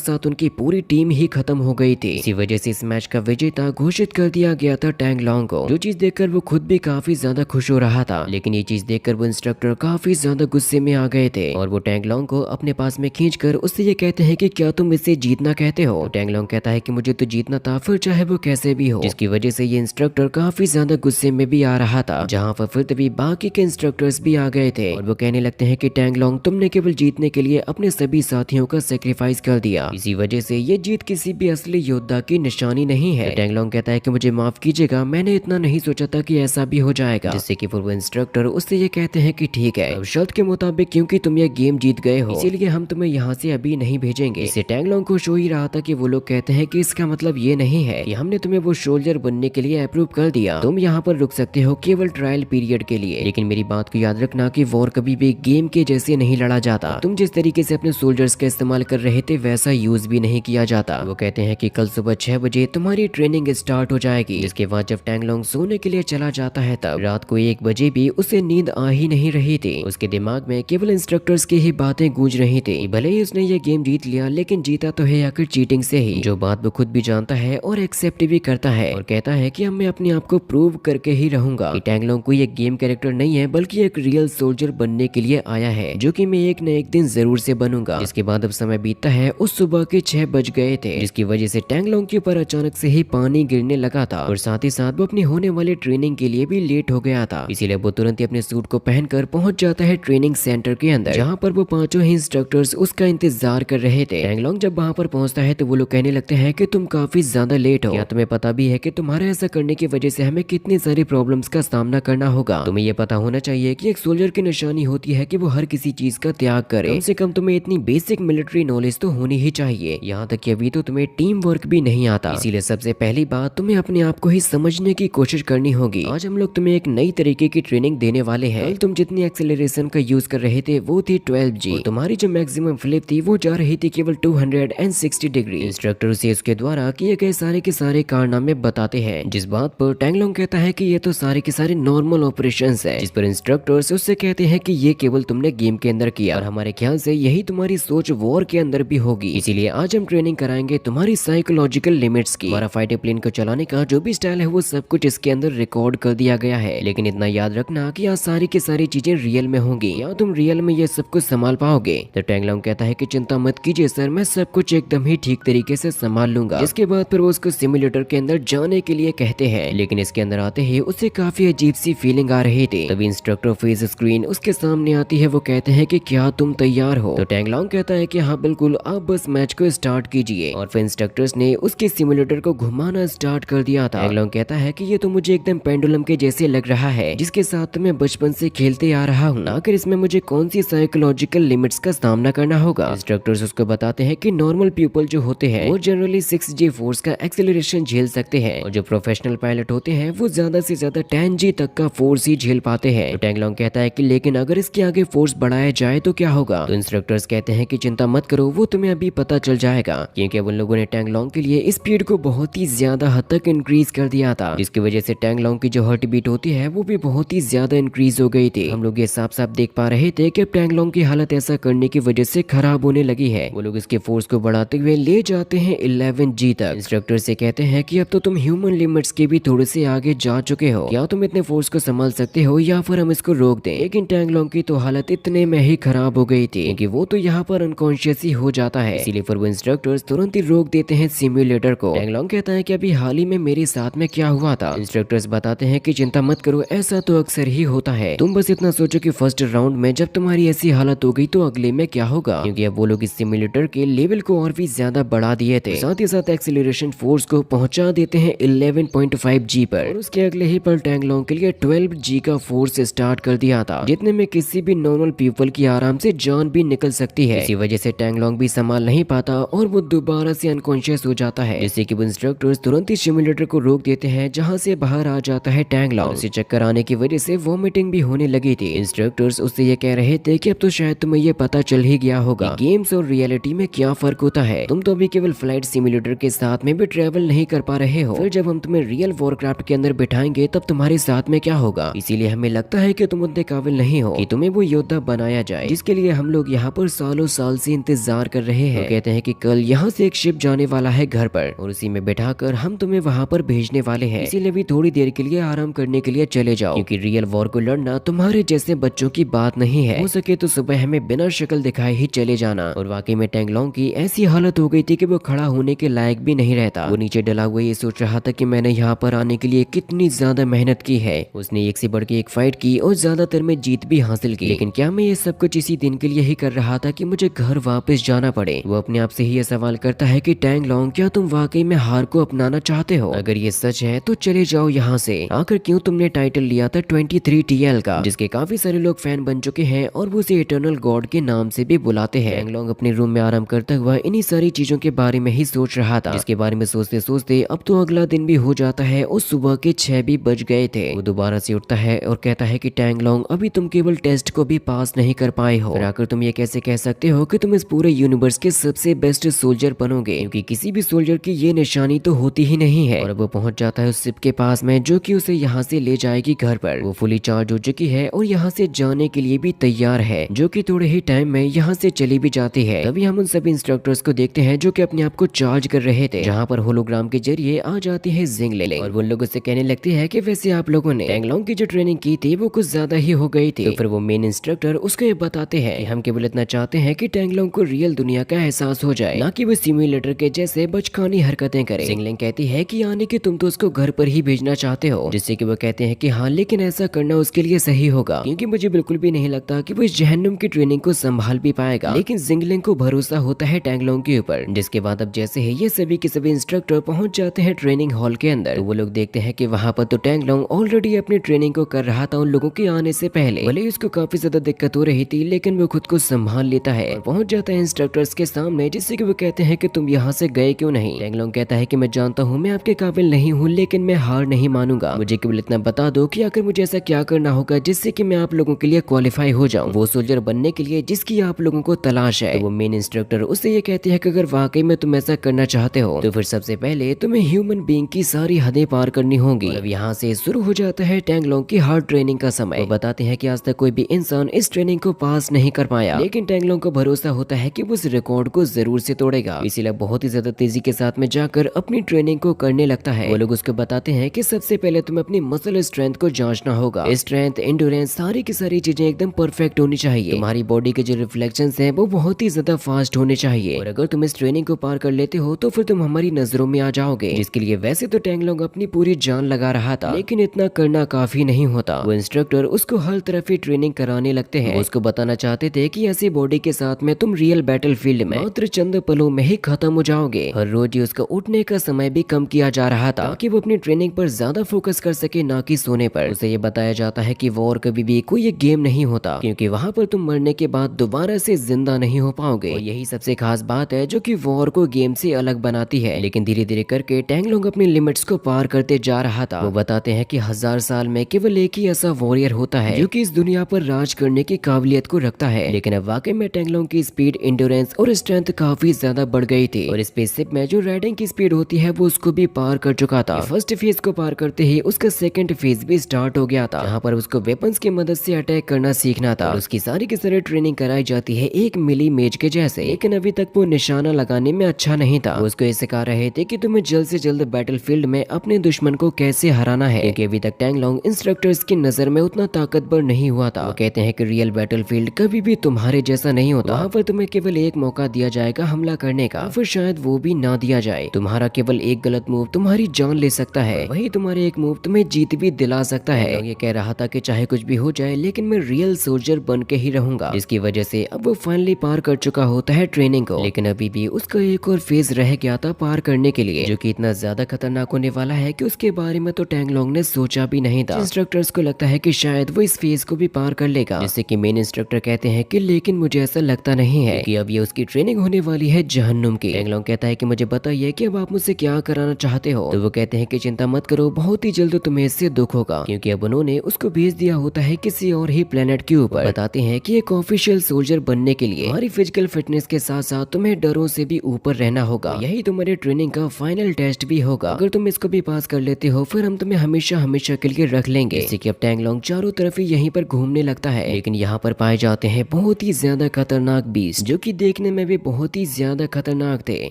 साथ उनकी पूरी टीम ही खत्म हो गई थी। इसी वजह से इस मैच का विजेता घोषित कर दिया गया था टैंग लॉन्ग को, जो चीज देखकर वो खुद भी काफी ज्यादा खुश हो रहा था। लेकिन ये चीज देखकर वो इंस्ट्रक्टर काफी ज्यादा गुस्से में आ गए थे और वो टैंग लॉन्ग को अपने पास में खींचकर उससे ये कहते हैं कि क्या तुम इससे जीतना कहते हो। टैंग लॉन्ग कहता है कि मुझे तो जीतना था, फिर चाहे वो कैसे भी हो, जिसकी वजह से ये इंस्ट्रक्टर काफी ज्यादा गुस्से में भी आ रहा था। जहाँ पर फिर तभी बाकी के इंस्ट्रक्टर्स भी आ गए थे और वो कहने लगते हैं कि टैंग लॉन्ग तुमने केवल जीतने के लिए अपने सभी साथियों का सेक्रीफाइस कर दिया, इसी वजह से ये जीत किसी भी असली योद्धा की निशानी नहीं है। टैंग लॉन्ग कहता है कि मुझे माफ कीजिएगा, मैंने इतना नहीं सोचा था कि ऐसा भी हो जाएगा। जिससे कि फिर वो इंस्ट्रक्टर उससे ये कहते हैं कि ठीक है, अब शर्त के मुताबिक क्योंकि तुम ये गेम जीत गए हो इसीलिए हम तुम्हें यहाँ से अभी नहीं भेजेंगे। इससे टैंग लॉन्ग को शो ही रहा था कि वो लोग कहते हैं कि इसका मतलब ये नहीं है कि हमने तुम्हें वो सोल्जर बनने के लिए अप्रूव कर दिया, तुम यहाँ पर रुक सकते हो केवल ट्रायल पीरियड के लिए। लेकिन मेरी बात को याद रखना कि वॉर कभी भी गेम के जैसे नहीं लड़ा जाता। तुम जिस तरीके से अपने सोल्जर्स का इस्तेमाल कर रहे थे वैसा यूज भी नहीं किया जाता। वो कहते हैं कि कल सुबह 6 बजे तुम्हारी ट्रेनिंग स्टार्ट हो जाएगी। जिसके बाद जब टैंग लॉन्ग सोने के लिए चला जाता है तब रात को 1 बजे भी उसे नींद आ ही नहीं रही थी। उसके दिमाग में केवल इंस्ट्रक्टर्स की ही बातें गूंज रही थी। भले ही उसने ये गेम जीत लिया लेकिन जीता तो है आखिर चीटिंग से ही, जो बात वो खुद भी जानता है और एक्सेप्ट भी करता है और कहता है कि अब मैं अपने आप को प्रूव करके ही रहूंगा कि टैंग लॉन्ग कोई एक गेम कैरेक्टर नहीं है बल्कि एक रियल सोल्जर बनने के लिए आया है, जो कि मैं एक न एक दिन जरूर से बनूंगा। जिसके बाद अब समय बीतता है, उस सुबह के 6 बज गए थे, जिसकी वजह से टैंग लॉन्ग के ऊपर अचानक से ही पानी गिरने लगा था और साथ ही साथ वो अपनी होने वाली ट्रेनिंग के लिए भी लेट हो गया था। इसीलिए वो तुरंत ही अपने सूट को पहनकर पहुंच जाता है ट्रेनिंग सेंटर के अंदर, जहाँ पर वो पांचों ही इंस्ट्रक्टर्स उसका इंतजार कर रहे थे। टैंग लॉन्ग जब वहाँ पर पहुंचता है तो वो लोग कहने लगते हैं कि तुम काफी ज्यादा लेट हो, क्या तुम्हें पता भी है कि तुम्हारे ऐसा करने की वजह से हमें कितनी सारी प्रॉब्लम्स का सामना करना होगा। तुम्हें ये पता होना चाहिए कि एक सोल्जर की निशानी होती है कि वो हर किसी चीज का त्याग करे। कम से कम तुम्हें इतनी बेसिक मिलिट्री नॉलेज तो होनी ही चाहिए, यहाँ तक कि अभी तो तुम्हें टीम वर्क भी नहीं आता। इसीलिए सबसे पहली बात तुम्हें अपने आप को ही समझने की कोशिश करनी होगी। आज हम लोग तुम्हें एक नई तरीके की ट्रेनिंग देने वाले हैं। तुम जितनी एक्सेलरेशन का यूज कर रहे थे वो थी 12G, तुम्हारी जो मैक्सिमम फ्लिप थी वो जा रही थी केवल 260 डिग्री। इंस्ट्रक्टर से उसके द्वारा किए गए सारे के सारे कारनामे बताते हैं, जिस बात पर टैंग लॉन्ग कहता है कि ये तो सारे के सारे नॉर्मल ऑपरेशंस है। जिस पर इंस्ट्रक्टर्स उससे कहते हैं कि ये केवल तुमने गेम के अंदर किया और हमारे ख्याल से यही तुम्हारी सोच वॉर के अंदर भी होगी, इसीलिए आज हम ट्रेनिंग कराएंगे तुम्हारी साइकोलॉजिकल लिमिट्स की। हमारा फाइटर प्लेन को चलाने का जो भी स्टाइल है वो सब कुछ इसके अंदर रिकॉर्ड कर दिया गया है। लेकिन इतना याद रखना कि आज सारी की सारी चीजें रियल में होंगी, या तुम रियल में ये सब कुछ संभाल पाओगे। तो टैंग लॉन्ग कहता है कि चिंता मत कीजिए सर, मैं सब कुछ एकदम ही ठीक तरीके से संभाल लूंगा। जिसके बाद फिर वो उसको सिमुलेटर के अंदर जाने के लिए कहते हैं, लेकिन इसके अंदर आते ही उसे काफी अजीब सी फीलिंग आ रही थी। तभी इंस्ट्रक्टर फेस स्क्रीन उसके सामने आती है। वो कहते हैं कि क्या तुम तैयार हो? तो टैंग लॉन्ग कहता है कि हाँ बिल्कुल, आप बस मैच को स्टार्ट कीजिए। और फिर इंस्ट्रक्टर्स ने उसके सिमुलेटर को घुमाना स्टार्ट कर दिया था। टैंग लॉन्ग कहता है कि ये तो मुझे एकदम पेंडुलम के जैसे लग रहा है, जिसके साथ मैं बचपन से खेलते आ रहा हूँ। आखिर इसमें मुझे कौन सी साइकोलॉजिकल लिमिट्स का सामना करना होगा? इंस्ट्रक्टर्स उसको बताते हैं कि नॉर्मल पीपल जो होते हैं वो जनरली 6G फोर्स का एक्सेलरेशन झेल सकते हैं, और जो प्रोफेशनल पायलट होते हैं वो ज्यादा से ज्यादा 10G तक का फोर्स ही झेल पाते हैं। तो टैंग लॉन्ग कहता है कि लेकिन अगर इसके आगे फोर्स बढ़ाया जाए तो क्या होगा? तो इंस्ट्रक्टर्स कहते हैं कि चिंता मत करो, वो तुम्हें अभी पता चल जाएगा, क्योंकि उन लोगों ने टैंग लॉन्ग के लिए स्पीड को बहुत ही ज्यादा हद तक इंक्रीज कर दिया था, जिसकी वजह से टैंग लॉन्ग की जो हार्ट बीट होती है वो भी बहुत ही ज्यादा इंक्रीज हो गई थी। हम लोग ये साफ साफ देख पा रहे थे कि टैंग लॉन्ग की हालत ऐसा करने की वजह से खराब होने लगी है। वो लोग इसके फोर्स को बढ़ाते हुए ले जाते हैं 11G तक। इंस्ट्रक्टर से कहते हैं कि अब तो तुम ह्यूमन लिमिट्स के भी थोड़े से आगे जा चुके हो, क्या तुम इतने फोर्स को संभाल सकते हो या फिर हम इसको रोक दें? लेकिन टैंग लॉन्ग की तो हालत इतने में ही खराब हो गई थी कि वो तो यहाँ पर अनकॉन्शियस ही हो जाता है। इसीलिए फिर वो इंस्ट्रक्टर्स तुरंत ही रोक देते हैं सिम्युलेटर को। टैंग लॉन्ग कहता है कि अभी हाल ही में मेरे साथ में क्या हुआ था। इंस्ट्रक्टर्स बताते हैं कि चिंता मत करो, ऐसा तो अक्सर ही होता है, तुम बस इतना सोचो कि फर्स्ट राउंड में जब तुम्हारी ऐसी हालत हो गई तो अगले में क्या होगा, क्योंकि अब वो लोग इस सिम्युलेटर के लेवल को और भी ज्यादा बढ़ा दिए थे। साथ ही साथ एक्सीलरेशन फोर्स को पहुंचा देते हैं 11.5G पर, और उसके अगले ही पल टैंग लॉन्ग के लिए 12G का फोर्स स्टार्ट कर दिया था, जितने में किसी भी नॉर्मल पीपल की आराम से जान भी निकल सकती है। इसी वजह से टैंग लॉन्ग भी संभाल नहीं पाता और वो दोबारा से अनकॉन्शियस हो जाता है, जिससे कि वो इंस्ट्रक्टर्स तुरंत ही सिम्युलेटर को रोक देते हैं, जहां से बाहर आ जाता है टैंग लॉन्ग। उसे चक्कर आने की वजह से वॉमिटिंग भी होने लगी थी। इंस्ट्रक्टर्स उससे ये कह रहे थे कि अब तो शायद तुम्हें ये पता चल ही गया होगा गेम्स और रियलिटी में क्या फर्क होता है। तुम तो अभी केवल फ्लाइट सिम्युलेटर के साथ में भी ट्रेवल नहीं कर पा रहे हो, फिर जब हम तुम्हें रियल वॉरक्राफ्ट के अंदर बिठाएंगे जाएंगे तब तुम्हारे साथ में क्या होगा। इसीलिए हमें लगता है कि तुम उतने काबिल नहीं हो कि तुम्हें वो योद्धा बनाया जाए जिसके लिए हम लोग यहाँ पर सालों साल से इंतजार कर रहे हैं। तो कहते हैं कि कल यहाँ से एक शिप जाने वाला है घर पर और उसी में बैठाकर हम तुम्हें वहाँ पर भेजने वाले हैं। इसीलिए भी थोड़ी देर के लिए आराम करने के लिए चले जाओ, क्योंकि रियल वॉर को लड़ना तुम्हारे जैसे बच्चों की बात नहीं है। हो सके तो सुबह हमें बिना शक्ल दिखाए ही चले जाना। और वाकई में टैंगलोंग की ऐसी हालत हो गई थी कि वो खड़ा होने के लायक भी नहीं रहता। वो नीचे डला हुआ ये सोच रहा था कि मैंने यहाँ पर आने के लिए कितनी ज्यादा मेहनत की है। उसने एक से बढ़ के एक फाइट की और ज्यादातर में जीत भी हासिल की, लेकिन क्या मैं ये सब कुछ इसी दिन के लिए ही कर रहा था कि मुझे घर वापस जाना पड़े। वो अपने आप से ही ये सवाल करता है कि टैंगलोंग, क्या तुम वाकई में हार को अपनाना चाहते हो? अगर ये सच है तो चले जाओ यहाँ से। आखिर क्यों तुमने टाइटल लिया था 23 TL का, जिसके काफी सारे लोग फैन बन चुके हैं और वो उसे इटर्नल गॉड के नाम से भी बुलाते हैं। टैंगलोंग अपने रूम में आराम करता हुआ इन्हीं सारी चीजों के बारे में ही सोच रहा था, जिसके बारे में सोचते सोचते अब तो अगला दिन भी हो जाता है और सुबह के 6 भी बज गए थे। वो दोबारा से उठता है और कहता है कि टैंगलोंग, अभी तुम केवल टेस्ट को भी पास नहीं कर पाए हो, फिर आकर तुम ये कैसे कह सकते हो कि तुम इस पूरे यूनिवर्स के सबसे बेस्ट सोल्जर बनोगे, क्योंकि किसी भी सोल्जर की ये निशानी तो होती ही नहीं है। और वो पहुंच जाता है उस शिप के पास में जो कि उसे यहाँ से ले जाएगी घर पर। वो फुली चार्ज हो चुकी है और यहाँ से जाने के लिए भी तैयार है, जो कि थोड़े ही टाइम में यहाँ से चली भी जाती है। तभी हम उन सभी इंस्ट्रक्टर्स को देखते हैं जो कि अपने आप को चार्ज कर रहे थे, जहाँ पर होलोग्राम के जरिए आ जाती है जिंगलिंग और वो लोगों से कहने लगती है कि वैसे आप लोगों ने टैंगलोंग की जो ट्रेनिंग की थी वो कुछ ज्यादा ही हो गई थी। तो फिर वो मेन इंस्ट्रक्टर उसको ये बताते हैं कि हम केवल इतना चाहते हैं कि टैंगलोंग को रियल दुनिया का एहसास हो जाए, ना कि वो सिम्युलेटर के जैसे बचकानी हरकतें करे। जिंगलिंग कहती है कि यानी कि तुम तो उसको घर पर ही भेजना चाहते हो, जिससे कि वो कहते हैं कि हाँ, लेकिन ऐसा करना उसके लिए सही होगा, क्योंकि मुझे बिल्कुल भी नहीं लगता कि वो इस जहन्नुम की ट्रेनिंग को संभाल भी पाएगा। लेकिन जिंगलिंग को भरोसा होता है टैंगलोंग के ऊपर। जिसके बाद अब जैसे ही ये सभी के सभी इंस्ट्रक्टर पहुंच जाते हैं ट्रेनिंग हॉल के अंदर, तो वो लोग देखते हैं कि वहाँ पर तो टैंगलोंग ऑलरेडी अपनी ट्रेनिंग को कर रहा था उन लोगों के आने से पहले। भले उसको काफी ज्यादा दिक्कत हो रही थी, लेकिन वो खुद को संभाल लेता है और पहुंच जाता है इंस्ट्रक्टर्स के सामने, जिससे कि वो कहते हैं कि तुम यहाँ से गए क्यों नहीं। टैंगलोंग कहता है कि मैं जानता हूँ मैं आपके काबिल नहीं हूँ, लेकिन मैं हार नहीं मानूंगा। मुझे केवल इतना बता दो कि आखिर मुझे ऐसा क्या करना होगा जिससे कि मैं आप लोगों के लिए क्वालिफाई हो जाऊं, वो सोल्जर बनने के लिए जिसकी आप लोगों को तलाश है। तो वो मेन इंस्ट्रक्टर उससे ये कहते हैं कि अगर वाकई में तुम ऐसा करना चाहते हो तो फिर सबसे पहले तुम्हें ह्यूमन बीइंग की सारी हदें पार करनी होंगी। अब यहाँ से शुरू हो जाता है टैंगलोंग की हार्ड ट्रेनिंग का समय। वो बताते हैं कि आज तक कोई भी इंसान इस ट्रेनिंग को पास नहीं कर पाया, लेकिन टैंगलोंग को भरोसा होता है कि वो इस रिकॉर्ड को जरूर से तोड़ेगा। इसीलिए बहुत ही ज्यादा तेजी के साथ में जाकर अपनी ट्रेनिंग को करने लगता है। वो लोग उसको बताते हैं कि सबसे पहले तुम्हें अपनी मसल स्ट्रेंथ को जांचना होगा। स्ट्रेंथ, एंड्योरेंस, सारी की सारी चीजें एकदम परफेक्ट होनी चाहिए। तुम्हारी बॉडी के जो रिफ्लेक्शंस हैं वो बहुत ही ज्यादा फास्ट होने चाहिए, और अगर तुम इस ट्रेनिंग को पार कर लेते हो तो फिर तुम हमारी नजरों में आ जाओगे। जिसके लिए वैसे तो टैंगलोंग अपनी पूरी जान लगा रहा था, लेकिन इतना करना काफी नहीं होता। वो इंस्ट्रक्टर उसको हर तरफ ही ट्रेनिंग कराने लगते हैं। उसको बताना चाहते थे कि ऐसी बॉडी के साथ में तुम रियल बैटलफील्ड में मात्र चंद पलों में ही खत्म हो जाओगे। हर रोज ही उसका उठने का समय भी कम किया जा रहा था ताकि वो अपनी ट्रेनिंग पर ज्यादा फोकस कर सके, ना कि सोने पर। उसे ये बताया जाता है कि वॉर कभी भी कोई एक गेम नहीं होता, क्योंकि वहाँ पर तुम मरने के बाद दोबारा से जिंदा नहीं हो पाओगे। और यही सबसे खास बात है जो कि वॉर को गेम से अलग बनाती है। लेकिन धीरे धीरे करके टैंगलोंग अपनी लिमिट्स को पार करते जा रहा था। वो बताते हैं कि 1000 साल में केवल एक ही ऐसा वॉरियर होता है जो कि इस दुनिया पर राज करने की काबिलियत को रखता है। लेकिन अब वाकई में टैंगलोंग की स्पीड, एंड्योरेंस और स्ट्रेंथ काफी ज्यादा बढ़ गई थी, और स्पेसशिप में जो राइडिंग की स्पीड होती है वो उसको भी पार कर चुका था। फर्स्ट फेज को पार करते ही उसका सेकंड फेज भी स्टार्ट हो गया था, जहाँ पर उसको वेपन्स की मदद से अटैक करना सीखना था। उसकी सारी की सारी ट्रेनिंग कराई जाती है एक मिली मेज के जैसे, लेकिन अभी तक वो निशाना लगाने में अच्छा नहीं था। वो उसको ये सिखा रहे थे कि तुम्हें जल्द से जल्द बैटलफील्ड में अपने दुश्मन को कैसे हराना है, क्योंकि अभी तक टैंगलोंग इंस्ट्रक्टर्स की नजर में उतना ताकतवर नहीं हुआ था। वो कहते हैं कि रियल बैटलफील्ड कभी भी तुम्हारे जैसा नहीं होता। वहाँ पर तुम्हें केवल एक मौका दिया जाएगा हमला करने का, फिर शायद वो भी ना दिया जाए। तुम्हारा केवल एक गलत मूव तुम्हारी जान ले सकता है, वही तुम्हारे एक मूव तुम्हें जीत भी दिला सकता है। ये कह रहा था कि चाहे कुछ भी हो जाए, लेकिन मैं रियल सोल्जर बन के ही रहूंगा, जिसकी वजह से अब वो फाइनली पार कर चुका होता है ट्रेनिंग को। लेकिन अभी भी उसका एक और फेज रह गया था पार करने के लिए, जो कि इतना ज्यादा खतरनाक होने वाला है कि उसके बारे में तो टैंगलोंग ने सोचा भी नहीं था। इंस्ट्रक्टर्स को लगता है कि शायद वो इस फेज को भी पार कर लेगा, जिससे कि मेन इंस्ट्रक्टर कहते हैं कि लेकिन मुझे ऐसा लगता नहीं है कि अब ये उसकी ट्रेनिंग होने वाली है जहन्नुम की। टैंगलोंग कहता है कि मुझे बताइए कि अब आप मुझसे क्या कराना चाहते हो। तो वो कहते हैं कि चिंता मत करो, बहुत ही जल्द तुम्हें इससे दुख होगा, क्योंकि अब उन्होंने उसको भेज दिया होता है किसी और ही प्लेनेट के ऊपर। बताते हैं कि एक ऑफिशियल सोल्जर बनने के लिए हमारी फिजिकल फिटनेस के साथ साथ तुम्हें डरों से भी ऊपर रहना होगा। यही तुम्हारे ट्रेनिंग का फाइनल टेस्ट भी होगा। अगर तुम इसको भी पास कर लेते हो फिर हम तुम्हें हमेशा हमेशा के लिए रख लेंगे। जैसे कि अब टैंगलोंग चारों तरफ ही यहीं पर घूमने लगता है, लेकिन यहाँ पर पाए जाते हैं बहुत ही ज्यादा खतरनाक बीस्ट जो कि देखने में भी बहुत ही ज्यादा खतरनाक थे।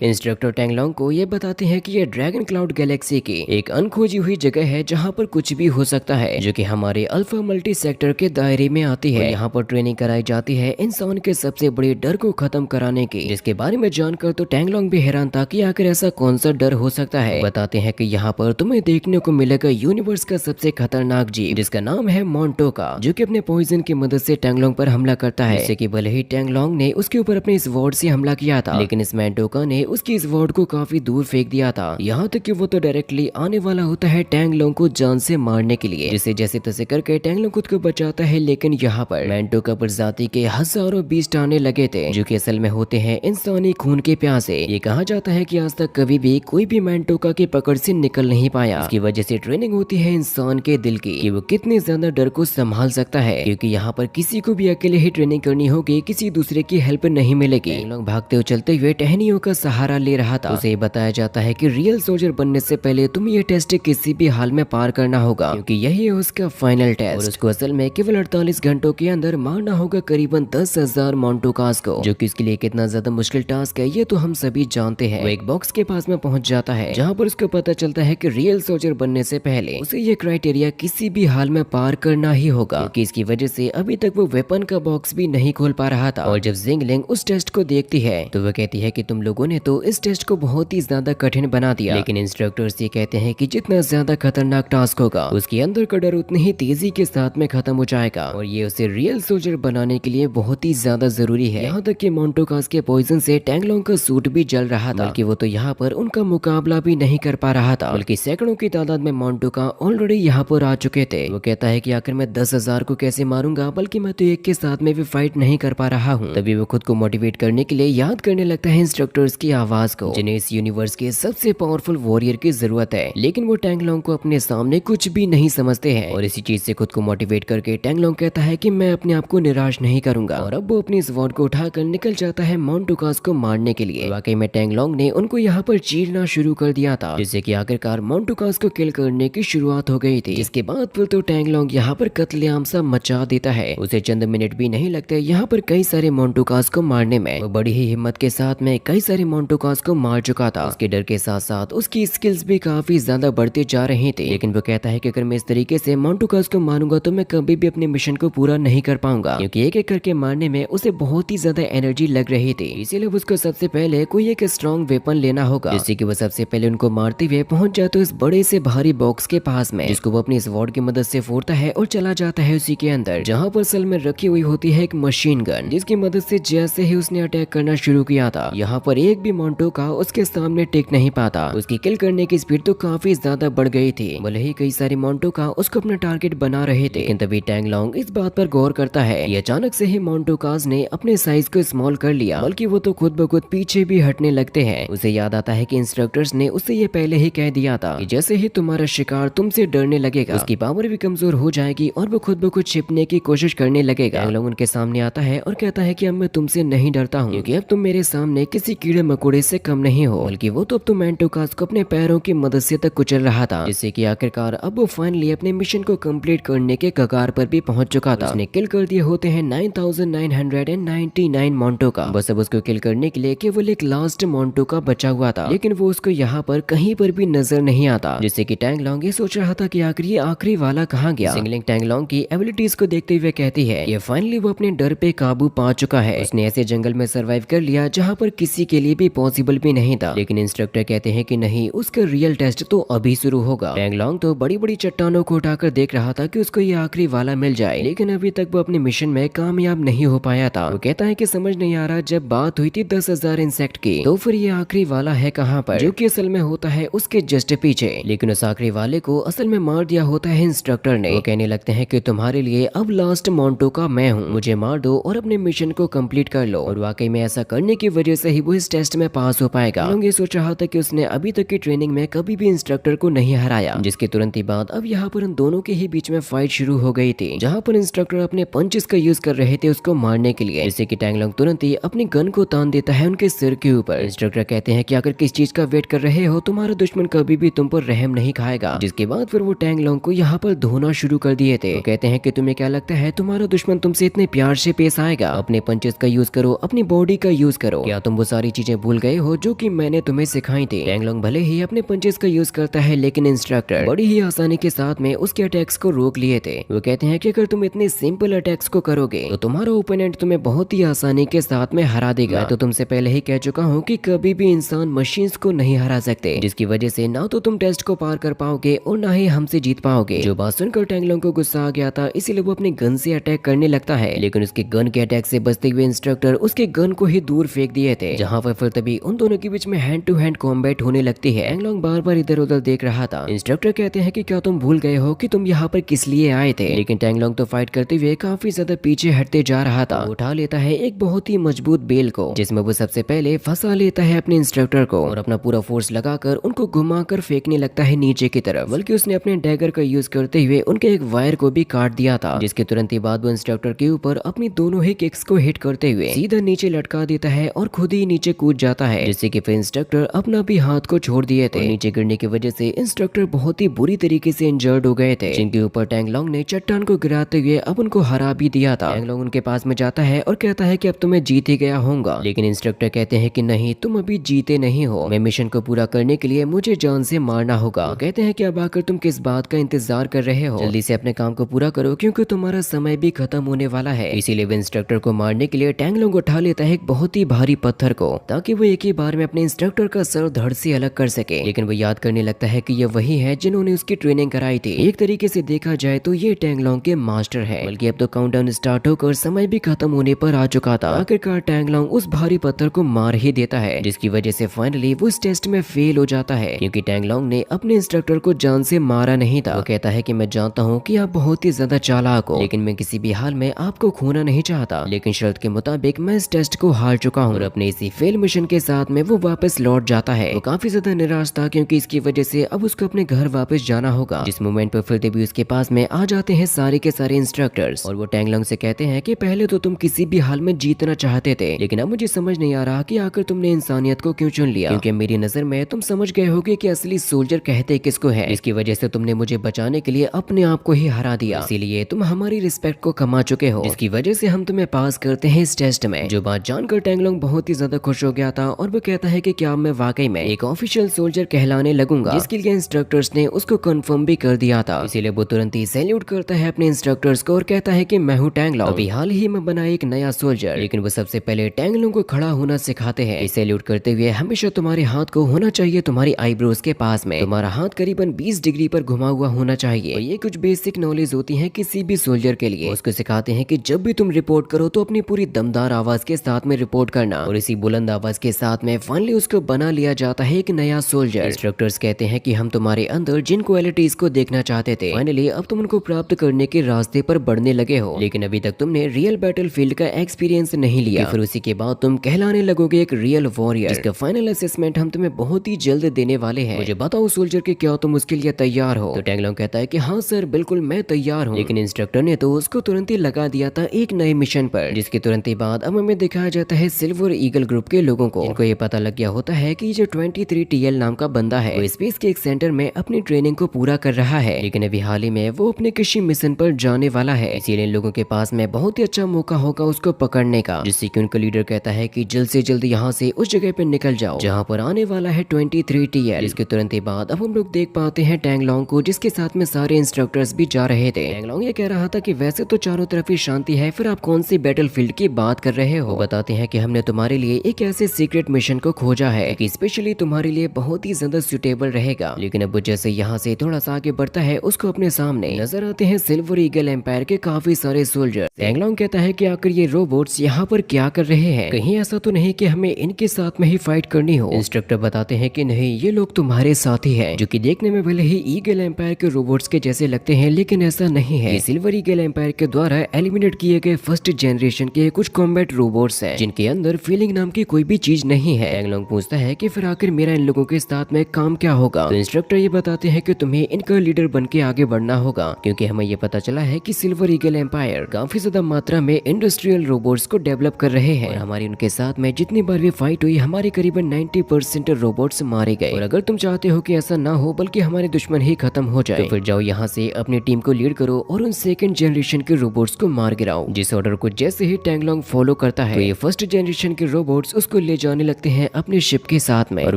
इंस्ट्रक्टर टैंगलोंग को ये बताते हैं कि ये ड्रैगन क्लाउड गैलेक्सी की एक अनखोजी हुई जगह है जहाँ पर कुछ भी हो सकता है, जो कि हमारे अल्फा मल्टी सेक्टर के दायरे में आती है। यहाँ पर ट्रेनिंग कराई जाती है इंसान के सबसे बड़े डर को खत्म कराने की, जिसके बारे में जानकर तो टैंगलोंग भी हैरान था कि आखिर ऐसा कौन सा डर हो सकता है। बताते हैं कि यहाँ पर तुम्हें देखने को मिलेगा यूनिवर्स का सबसे खतरनाक जीव जिसका नाम है मोंटोका, जो कि अपने पॉइजन की मदद से टैंगलोंग पर हमला करता है। जिससे कि भले ही टैंगलोंग ने उसके ऊपर अपने इस वॉर्ड से हमला किया था, लेकिन इस मोंटोका ने उसकी इस वॉर्ड को काफी दूर फेंक दिया था, यहाँ तक कि वो तो डायरेक्टली आने वाला होता है टैंगलोंग को जान से मारने के लिए। जिसे जैसे तैसे करके टैंगलोंग खुद को बचाता है, लेकिन यहाँ पर मोंटोका प्रजाति के हजारों बीस्ट आने लगे थे, जो कि असल में होते हैं इंसानी खून के प्यासे। ये कहा जाता है कि आज तक कभी भी कोई भी मोंटोका की पकड़ से निकल नहीं पाया। इसकी वजह से ट्रेनिंग होती है इंसान के दिल की कि वो कितने ज्यादा डर को संभाल सकता है, क्योंकि यहाँ पर किसी को भी अकेले ही ट्रेनिंग करनी होगी, किसी दूसरे की हेल्प नहीं मिलेगी। लोग भागते हुए चलते हुए टहनियों का सहारा ले रहा था। उसे बताया जाता है कि रियल सोल्जर बनने से पहले तुम ये टेस्ट किसी भी हाल में पार करना होगा, क्योंकि यही है उसका फाइनल टेस्ट। और उसको असल में केवल 48 घंटों के अंदर मारना होगा करीबन 10,000 मोंटोकास को, जो कि इसके लिए कितना ज्यादा मुश्किल टास्क है ये तो हम सभी जानते हैं। वो एक बॉक्स के पास में पहुंच जाता है, जहाँ पर उसको पता चलता है कि रियल सोल्जर बनने से पहले उसे ये क्राइटेरिया किसी भी हाल में पार करना ही होगा, क्योंकि इसकी वजह से अभी तक वो वेपन का बॉक्स भी नहीं खोल पा रहा था। और जब जिंगलिंग उस टेस्ट को देखती है तो वो कहती है कि तुम लोगों ने तो इस टेस्ट को बहुत ही ज्यादा कठिन बना दिया, लेकिन इंस्ट्रक्टर्स ये कहते हैं कि जितना ज्यादा खतरनाक टास्क होगा उसके अंदर का डर उतनी ही तेजी के साथ में खत्म हो जाएगा, और ये उसे रियल सोल्जर बनाने के लिए बहुत ही ज्यादा जरूरी है। यहाँ तक कि मोंटोकास के पॉइजन से टैंगलोंग का सूट भी जल रहा था, बल्कि वो तो यहाँ पर उनका मुकाबला भी नहीं कर पा रहा था, बल्कि सैकड़ों की तादाद में मोंटोका ऑलरेडी यहाँ पर आ चुके थे। वो कहता है कि आखिर मैं 10,000 को कैसे मारूंगा, बल्कि मैं तो एक के साथ में भी फाइट नहीं कर पा रहा हूँ। तभी वो खुद को मोटिवेट करने के लिए याद करने लगता है इंस्ट्रक्टर्स की आवाज को, जिन्हें इस यूनिवर्स के सबसे पावरफुल वॉरियर की जरूरत है, लेकिन वो टैंगलोंग को अपने सामने कुछ भी नहीं समझते हैं। और इसी चीज से खुद को मोटिवेट करके टैंगलोंग कहता है कि मैं अपने आप को निराश नहीं करूंगा, और अब वो अपनी इस वॉर्ड को उठाकर निकल जाता है मोंटोकास को मारने के लिए। वाकई में टैंगलोंग ने उनको यहाँ पर चीरना शुरू कर दिया था, जिससे कि आखिरकार मोंटोकास को किल करने की शुरुआत हो गई थी। जिसके बाद फिर तो टैंगलोंग यहाँ पर कत्लेआम सा मचा देता है। उसे चंद मिनट भी नहीं लगते यहाँ पर कई सारे मोंटोकास को मारने में। वो बड़ी ही हिम्मत के साथ में कई सारे मोंटोकास को मार चुका था। उसके डर के साथ साथ उसकी स्किल्स भी काफी ज्यादा बढ़ती जा रही थी, लेकिन वो कहता है कि अगर मैं इस तरीके से मोंटोकास को मारूंगा तो मैं कभी भी अपने मिशन को पूरा नहीं कर पाऊंगा, क्योंकि एक एक करके मारने में उसे बहुत ही ज्यादा एनर्जी लग रही थी। इसीलिए उसको सबसे पहले कोई एक स्ट्रॉन्ग वेपन लेना होगा, जिससे कि वो सबसे पहले उनको मारते हुए पहुंच जाते इस बड़े से भारी बॉक्स के पास में, जिसको वो अपनी इस वॉर्ड की मदद से फोड़ता है और चला जाता है उसी के अंदर, जहाँ पर असल में रखी हुई होती है एक मशीन गन, जिसकी मदद से जैसे ही उसने अटैक करना शुरू किया था यहाँ पर एक भी मोंटोका उसके सामने टिक नहीं पाता। उसकी किल करने की स्पीड तो काफी ज्यादा बढ़ गई थी। भले ही कई सारे मोंटोका उसको अपना टारगेट बना रहे थे, लेकिन तभी टैंगलोंग इस बात पर गौर करता है कि अचानक से ही मोंटोकास ने अपने साइज को स्मॉल कर लिया, बल्कि वो तो खुद ब खुद पीछे भी हटने लगते हैं। उसे याद आता है कि इंस्ट्रक्टर्स ने उससे ये पहले ही कह दिया था कि जैसे ही तुम्हारा शिकार तुमसे डरने लगेगा उसकी पावर भी कमजोर हो जाएगी और वो खुद ब खुद छिपने की कोशिश करने लगेगा। टैंगलोंग उनके सामने आता है और कहता है कि अब मैं तुमसे नहीं डरता हूँ, क्योंकि अब तुम मेरे सामने किसी कीड़े मकोड़े से कम नहीं हो, बल्कि वो तो अब तो मोंटोकास को अपने पैरों की मदद से तक कुचल रहा था, जिससे कि आखिरकार अब वो फाइनली अपने मिशन को कंप्लीट करने के कगार पर भी पहुंच चुका था। उसने किल कर दिए होते हैं 9,999 मोंटोका। बस अब उसको किल करने के लिए केवल एक लास्ट मोंटोका बचा हुआ था, लेकिन वो उसको यहाँ पर कहीं पर भी नजर नहीं आता, जिससे कि टैंगलोंग ये सोच रहा था कि आखिर ये आखिरी वाला कहाँ गया। जिंगलिंग टैंगलोंग की एबिलिटीज को देखते हुए कहती है कि फाइनली वो अपने डर पे काबू पा चुका है। उसने ऐसे जंगल में सर्वाइव कर लिया जहाँ पर किसी के लिए भी पॉसिबल भी नहीं था, लेकिन इंस्ट्रक्टर कहते हैं कि नहीं, उसका रियल टेस्ट तो अभी शुरू होगा। टैंगलोंग तो बड़ी बड़ी चट्टानों को उठाकर देख रहा था कि उसको ये आखिरी वाला मिल जाए, लेकिन अभी तक वो अपने मिशन में कामयाब नहीं हो पाया था। वो कहता है कि समझ नहीं आ रहा, जब बात हुई थी 10,000 इंसेक्ट की, तो फिर ये आखिरी वाला है कहाँ पर, जो कि असल में होता है उसके जस्ट पीछे। लेकिन उस आखिरी वाले को असल में मार दिया होता है इंस्ट्रक्टर ने। वो कहने लगते हैं कि तुम्हारे लिए अब लास्ट मोंटोका मैं हूँ, मुझे मार दो और अपने मिशन को कंप्लीट कर लो। और वाकई में ऐसा करने की वजह से ही वो इस टेस्ट में पास हो पाएगा। लोग ये सोच रहा था कि उसने अभी तक की ट्रेनिंग में कभी भी इंस्ट्रक्टर को नहीं हराया, जिसके तुरंत ही बाद अब यहाँ पर उन दोनों के ही बीच में फाइट शुरू हो गई थी, जहाँ पर इंस्ट्रक्टर अपने पंचेस का यूज कर रहे थे उसको मारने के लिए, जिससे कि टैंगलोंग तुरंत ही अपनी गन को तान देता है उनके सिर के ऊपर। इंस्ट्रक्टर कहते हैं कि अगर किस चीज का वेट कर रहे हो, तुम्हारा दुश्मन कभी भी तुम पर रहम नहीं खाएगा। बढ़ाएगा। जिसके बाद फिर वो टैंग लॉन्ग को यहाँ पर धोना शुरू कर दिए थे। तो कहते हैं कि तुम्हें क्या लगता है तुम्हारा दुश्मन तुमसे इतने प्यार से पेश आएगा? अपने पंचेस का यूज करो, अपनी बॉडी का यूज करो। क्या तुम वो सारी चीजें भूल गए हो जो कि मैंने तुम्हें सिखाई थी? टैंग लॉन्ग भले ही अपने पंचेस का यूज करता है, लेकिन इंस्ट्रक्टर बड़ी ही आसानी के साथ में उसके अटैक्स को रोक लिए थे। वो कहते हैं कि अगर तुम इतने सिंपल अटैक्स को करोगे तो तुम्हारा ओपोनेंट तुम्हें बहुत ही आसानी के साथ में हरा देगा। मैं तो तुमसे पहले ही कह चुका हूँ कि कभी भी इंसान मशीन्स को नहीं हरा सकते, जिसकी वजह से ना तो तुम टेस्ट को पार कर पाओगे और ना ही हमसे जीत पाओगे। जो बात सुनकर टैंग लॉन्ग को गुस्सा आ गया था, इसीलिए वो अपने गन से अटैक करने लगता है, लेकिन उसके गन के अटैक से बचते हुए इंस्ट्रक्टर उसके गन को ही दूर फेंक दिए थे, जहाँ पर फिर तभी उन दोनों के बीच में हैंड टू हैंड कॉम्बैट होने लगती है। टैंग लॉन्ग बार बार इधर उधर देख रहा था। इंस्ट्रक्टर कहते हैं कि क्या तुम भूल गए हो कि तुम यहाँ पर किस लिए आए थे? लेकिन टैंग लॉन्ग तो फाइट करते हुए काफी ज्यादा पीछे हटते जा रहा था। उठा लेता है एक बहुत ही मजबूत बेल को, जिसमें वो सबसे पहले फंसा लेता है अपने इंस्ट्रक्टर को और अपना पूरा फोर्स लगाकर उनको घुमाकर फेंकने लगता है नीचे की तरफ। बल्कि उसने अपने डैगर का यूज करते हुए उनके एक वायर को भी काट दिया था, जिसके तुरंत ही बाद वो इंस्ट्रक्टर के ऊपर अपनी दोनों ही किक्स को हिट करते हुए सीधा नीचे लटका देता है और खुद ही नीचे कूद जाता है, जिससे कि फिर इंस्ट्रक्टर अपना भी हाथ को छोड़ दिए थे। नीचे गिरने की वजह से इंस्ट्रक्टर बहुत ही बुरी तरीके से इंजर्ड हो गए थे, जिनके ऊपर टैंग लॉन्ग ने चट्टान को गिराते हुए अब उनको हरा भी दिया था। टैंग लॉन्ग उनके पास में जाता है और कहता है कि अब तो मैं जीत ही गया होऊंगा, लेकिन इंस्ट्रक्टर कहते हैं कि नहीं, तुम अभी जीते नहीं हो। मैं मिशन को पूरा करने के लिए मुझे जान से मारना होगा। कहते हैं कि अब आकर तुम किस बात का इंतजार कर रहे हो? जल्दी से अपने काम को पूरा करो, क्योंकि तुम्हारा समय भी खत्म होने वाला है। इसीलिए वो इंस्ट्रक्टर को मारने के लिए टैंग लॉन्ग उठा लेता है एक बहुत ही भारी पत्थर को, ताकि वो एक ही बार में अपने इंस्ट्रक्टर का सर धड़ से अलग कर सके। लेकिन वो याद करने लगता है कि ये वही है जिन्होंने उसकी ट्रेनिंग कराई थी। एक तरीके से देखा जाए तो ये टैंग लॉन्ग के मास्टर है। बल्कि अब तो काउंटडाउन स्टार्ट होकर समय भी खत्म होने पर आ चुका था। आखिरकार टैंग लॉन्ग उस भारी पत्थर को मार ही देता है, जिसकी वजह से फाइनली वो इस टेस्ट में फेल हो जाता है, क्योंकि टैंग लॉन्ग ने अपने इंस्ट्रक्टर को जान से मारा नहीं था। वो कहता है कि मैं जानता हूँ कि आप बहुत ही ज्यादा चालाक हो, लेकिन मैं किसी भी हाल में आपको खोना नहीं चाहता। लेकिन शर्त के मुताबिक मैं इस टेस्ट को हार चुका हूँ। और अपने इसी फेल मिशन के साथ में वो वापस लौट जाता है। वो काफी ज्यादा निराश था, क्योंकि इसकी वजह से अब उसको अपने घर वापस जाना होगा। जिस मोमेंट पर फिर तभी उसके पास में आ जाते हैं सारे के सारे इंस्ट्रक्टर्स, और वो टैंग लॉन्ग से कहते हैं कि पहले तो तुम किसी भी हाल में जीतना चाहते थे, लेकिन अब मुझे समझ नहीं आ रहा कि आखिर तुमने इंसानियत को क्यों चुन लिया, क्योंकि मेरी नजर में तुम समझ गए होगे कि असली सोल्जर कहते किसको है। इसकी वजह से तुमने मुझे बचाने के लिए अपने आप को ही हरा दिया, इसीलिए तुम हमारी रिस्पेक्ट को कमा चुके हो, जिसकी वजह से हम तुम्हें पास करते हैं इस टेस्ट में। जो बात जानकर टैंग लॉन्ग बहुत ही ज्यादा खुश हो गया था, और वो कहता है कि क्या मैं वाकई में एक ऑफिशियल सोल्जर कहलाने लगूंगा, जिसके लिए इंस्ट्रक्टर्स ने उसको कंफर्म भी कर दिया था। इसीलिए वो तुरंत ही सैल्यूट करता है अपने इंस्ट्रक्टर्स को और कहता है कि मैं हूँ टैंग लॉन्ग, अभी हाल ही में बना एक नया सोल्जर। लेकिन वो सबसे पहले टैंग लॉन्ग को खड़ा होना सिखाते हैं। सैल्यूट करते हुए हमेशा तुम्हारे हाथ को होना चाहिए तुम्हारी आईब्रोज के पास में, तुम्हारा हाथ करीबन 20 डिग्री पर घुमा हुआ होना चाहिए। और ये कुछ बेसिक नॉलेज होती है किसी भी सोल्जर के लिए। उसको सिखाते हैं कि जब भी तुम रिपोर्ट करो तो अपनी पूरी दमदार आवाज के साथ में रिपोर्ट करना, और इसी बुलंद आवाज के साथ में फाइनली उसको बना लिया जाता है एक नया सोल्जर। इंस्ट्रक्टर्स कहते हैं कि हम तुम्हारे अंदर जिन क्वालिटीज को देखना चाहते थे, फाइनली अब तुम उनको प्राप्त करने के रास्ते पर बढ़ने लगे हो, लेकिन अभी तक तुमने रियल बैटलफील्ड का एक्सपीरियंस नहीं लिया। फिर उसी के बाद तुम कहलाने लगोगे एक रियल वॉरियर, जिसका फाइनल असेसमेंट हम तुम्हें बहुत ही जल्द देने वाले हैं। मुझे बताओ सोल्जर कि क्या तुम उसके लिए तैयार हो? तो टैंग लॉन्ग कहता है कि हाँ सर, बिल्कुल मैं तैयार हूँ। लेकिन इंस्ट्रक्टर ने तो उसको तुरंत ही लगा दिया था एक नए मिशन पर, जिसके तुरंत ही बाद अब हमें दिखाया जाता है सिल्वर ईगल ग्रुप के लोगों को। इनको ये पता लग गया होता है कि जो 23 TL नाम का बंदा है वो स्पेस के एक सेंटर में अपनी ट्रेनिंग को पूरा कर रहा है, लेकिन अभी हाल ही में वो अपने किसी मिशन पर जाने वाला है। इसीलिए इन लोगों के पास में बहुत ही अच्छा मौका होगा उसको पकड़ने का, जिससे कि उनका लीडर कहता है कि जल्द से जल्द यहाँ से उस जगह पे निकल जाओ जहाँ पर आने वाला है 23 TL। इसके तुरंत ही बाद अब हम लोग देख पाते हैं टैंग लॉन्ग को, जिसके साथ में सारे इंस्ट्रक्टर्स भी जा रहे थे। टैंग लॉन्ग ये कह रहा था कि वैसे तो चारों तरफ ही शांति है, फिर आप कौन सी बैटलफील्ड की बात कर रहे हो? बताते हैं कि हमने तुम्हारे लिए एक ऐसे सीक्रेट मिशन को खोजा है कि स्पेशली तुम्हारे लिए बहुत ही ज्यादा सुटेबल रहेगा। लेकिन अब जैसे यहाँ से थोड़ा सा आगे बढ़ता है, उसको अपने सामने नजर आते हैं सिल्वर ईगल एम्पायर के काफी सारे सोल्जर। टैंग लॉन्ग कहता है कि आखिर ये रोबोट्स यहाँ पर क्या कर रहे हैं? कहीं ऐसा तो नहीं कि हमें इनके साथ में ही फाइट करनी हो? इंस्ट्रक्टर बताते हैं कि नहीं, ये लोग तुम्हारे साथी हैं, जो कि देखने में भले ही ईगल एम्पायर के रोबोट्स के जैसे लगते हैं, लेकिन ऐसा नहीं है। ये सिल्वर ईगल एम्पायर के द्वारा एलिमिनेट किए गए फर्स्ट जनरेशन के कुछ कॉम्बैट रोबोट्स हैं, जिनके अंदर फीलिंग नाम की कोई भी चीज नहीं है। टैंग लॉन्ग पूछता है कि फिर आखिर मेरा इन लोगों के साथ में काम क्या होगा? तो इंस्ट्रक्टर ये बताते हैं कि तुम्हें इनका लीडर बन के आगे बढ़ना होगा, क्योंकि हमें ये पता चला है कि सिल्वर ईगल एम्पायर काफी ज्यादा मात्रा में इंडस्ट्रियल रोबोट्स को डेवलप कर रहे हैं, और हमारी उनके साथ में जितनी बार भी फाइट हुई, हमारे करीबन 90% रोबोट्स मारे गए। और अगर तुम चाहते हो कि ऐसा ना हो, बल्कि हमारे दुश्मन ही खत्म हो जाए। तो फिर जाओ यहाँ से अपनी टीम को लीड करो और उन सेकंड जनरेशन के रोबोट्स को मार गिराओ। जिस ऑर्डर को जैसे ही टैंग लॉन्ग फॉलो करता है तो ये फर्स्ट जनरेशन के रोबोट्स उसको ले जाने लगते हैं अपने शिप के साथ में। और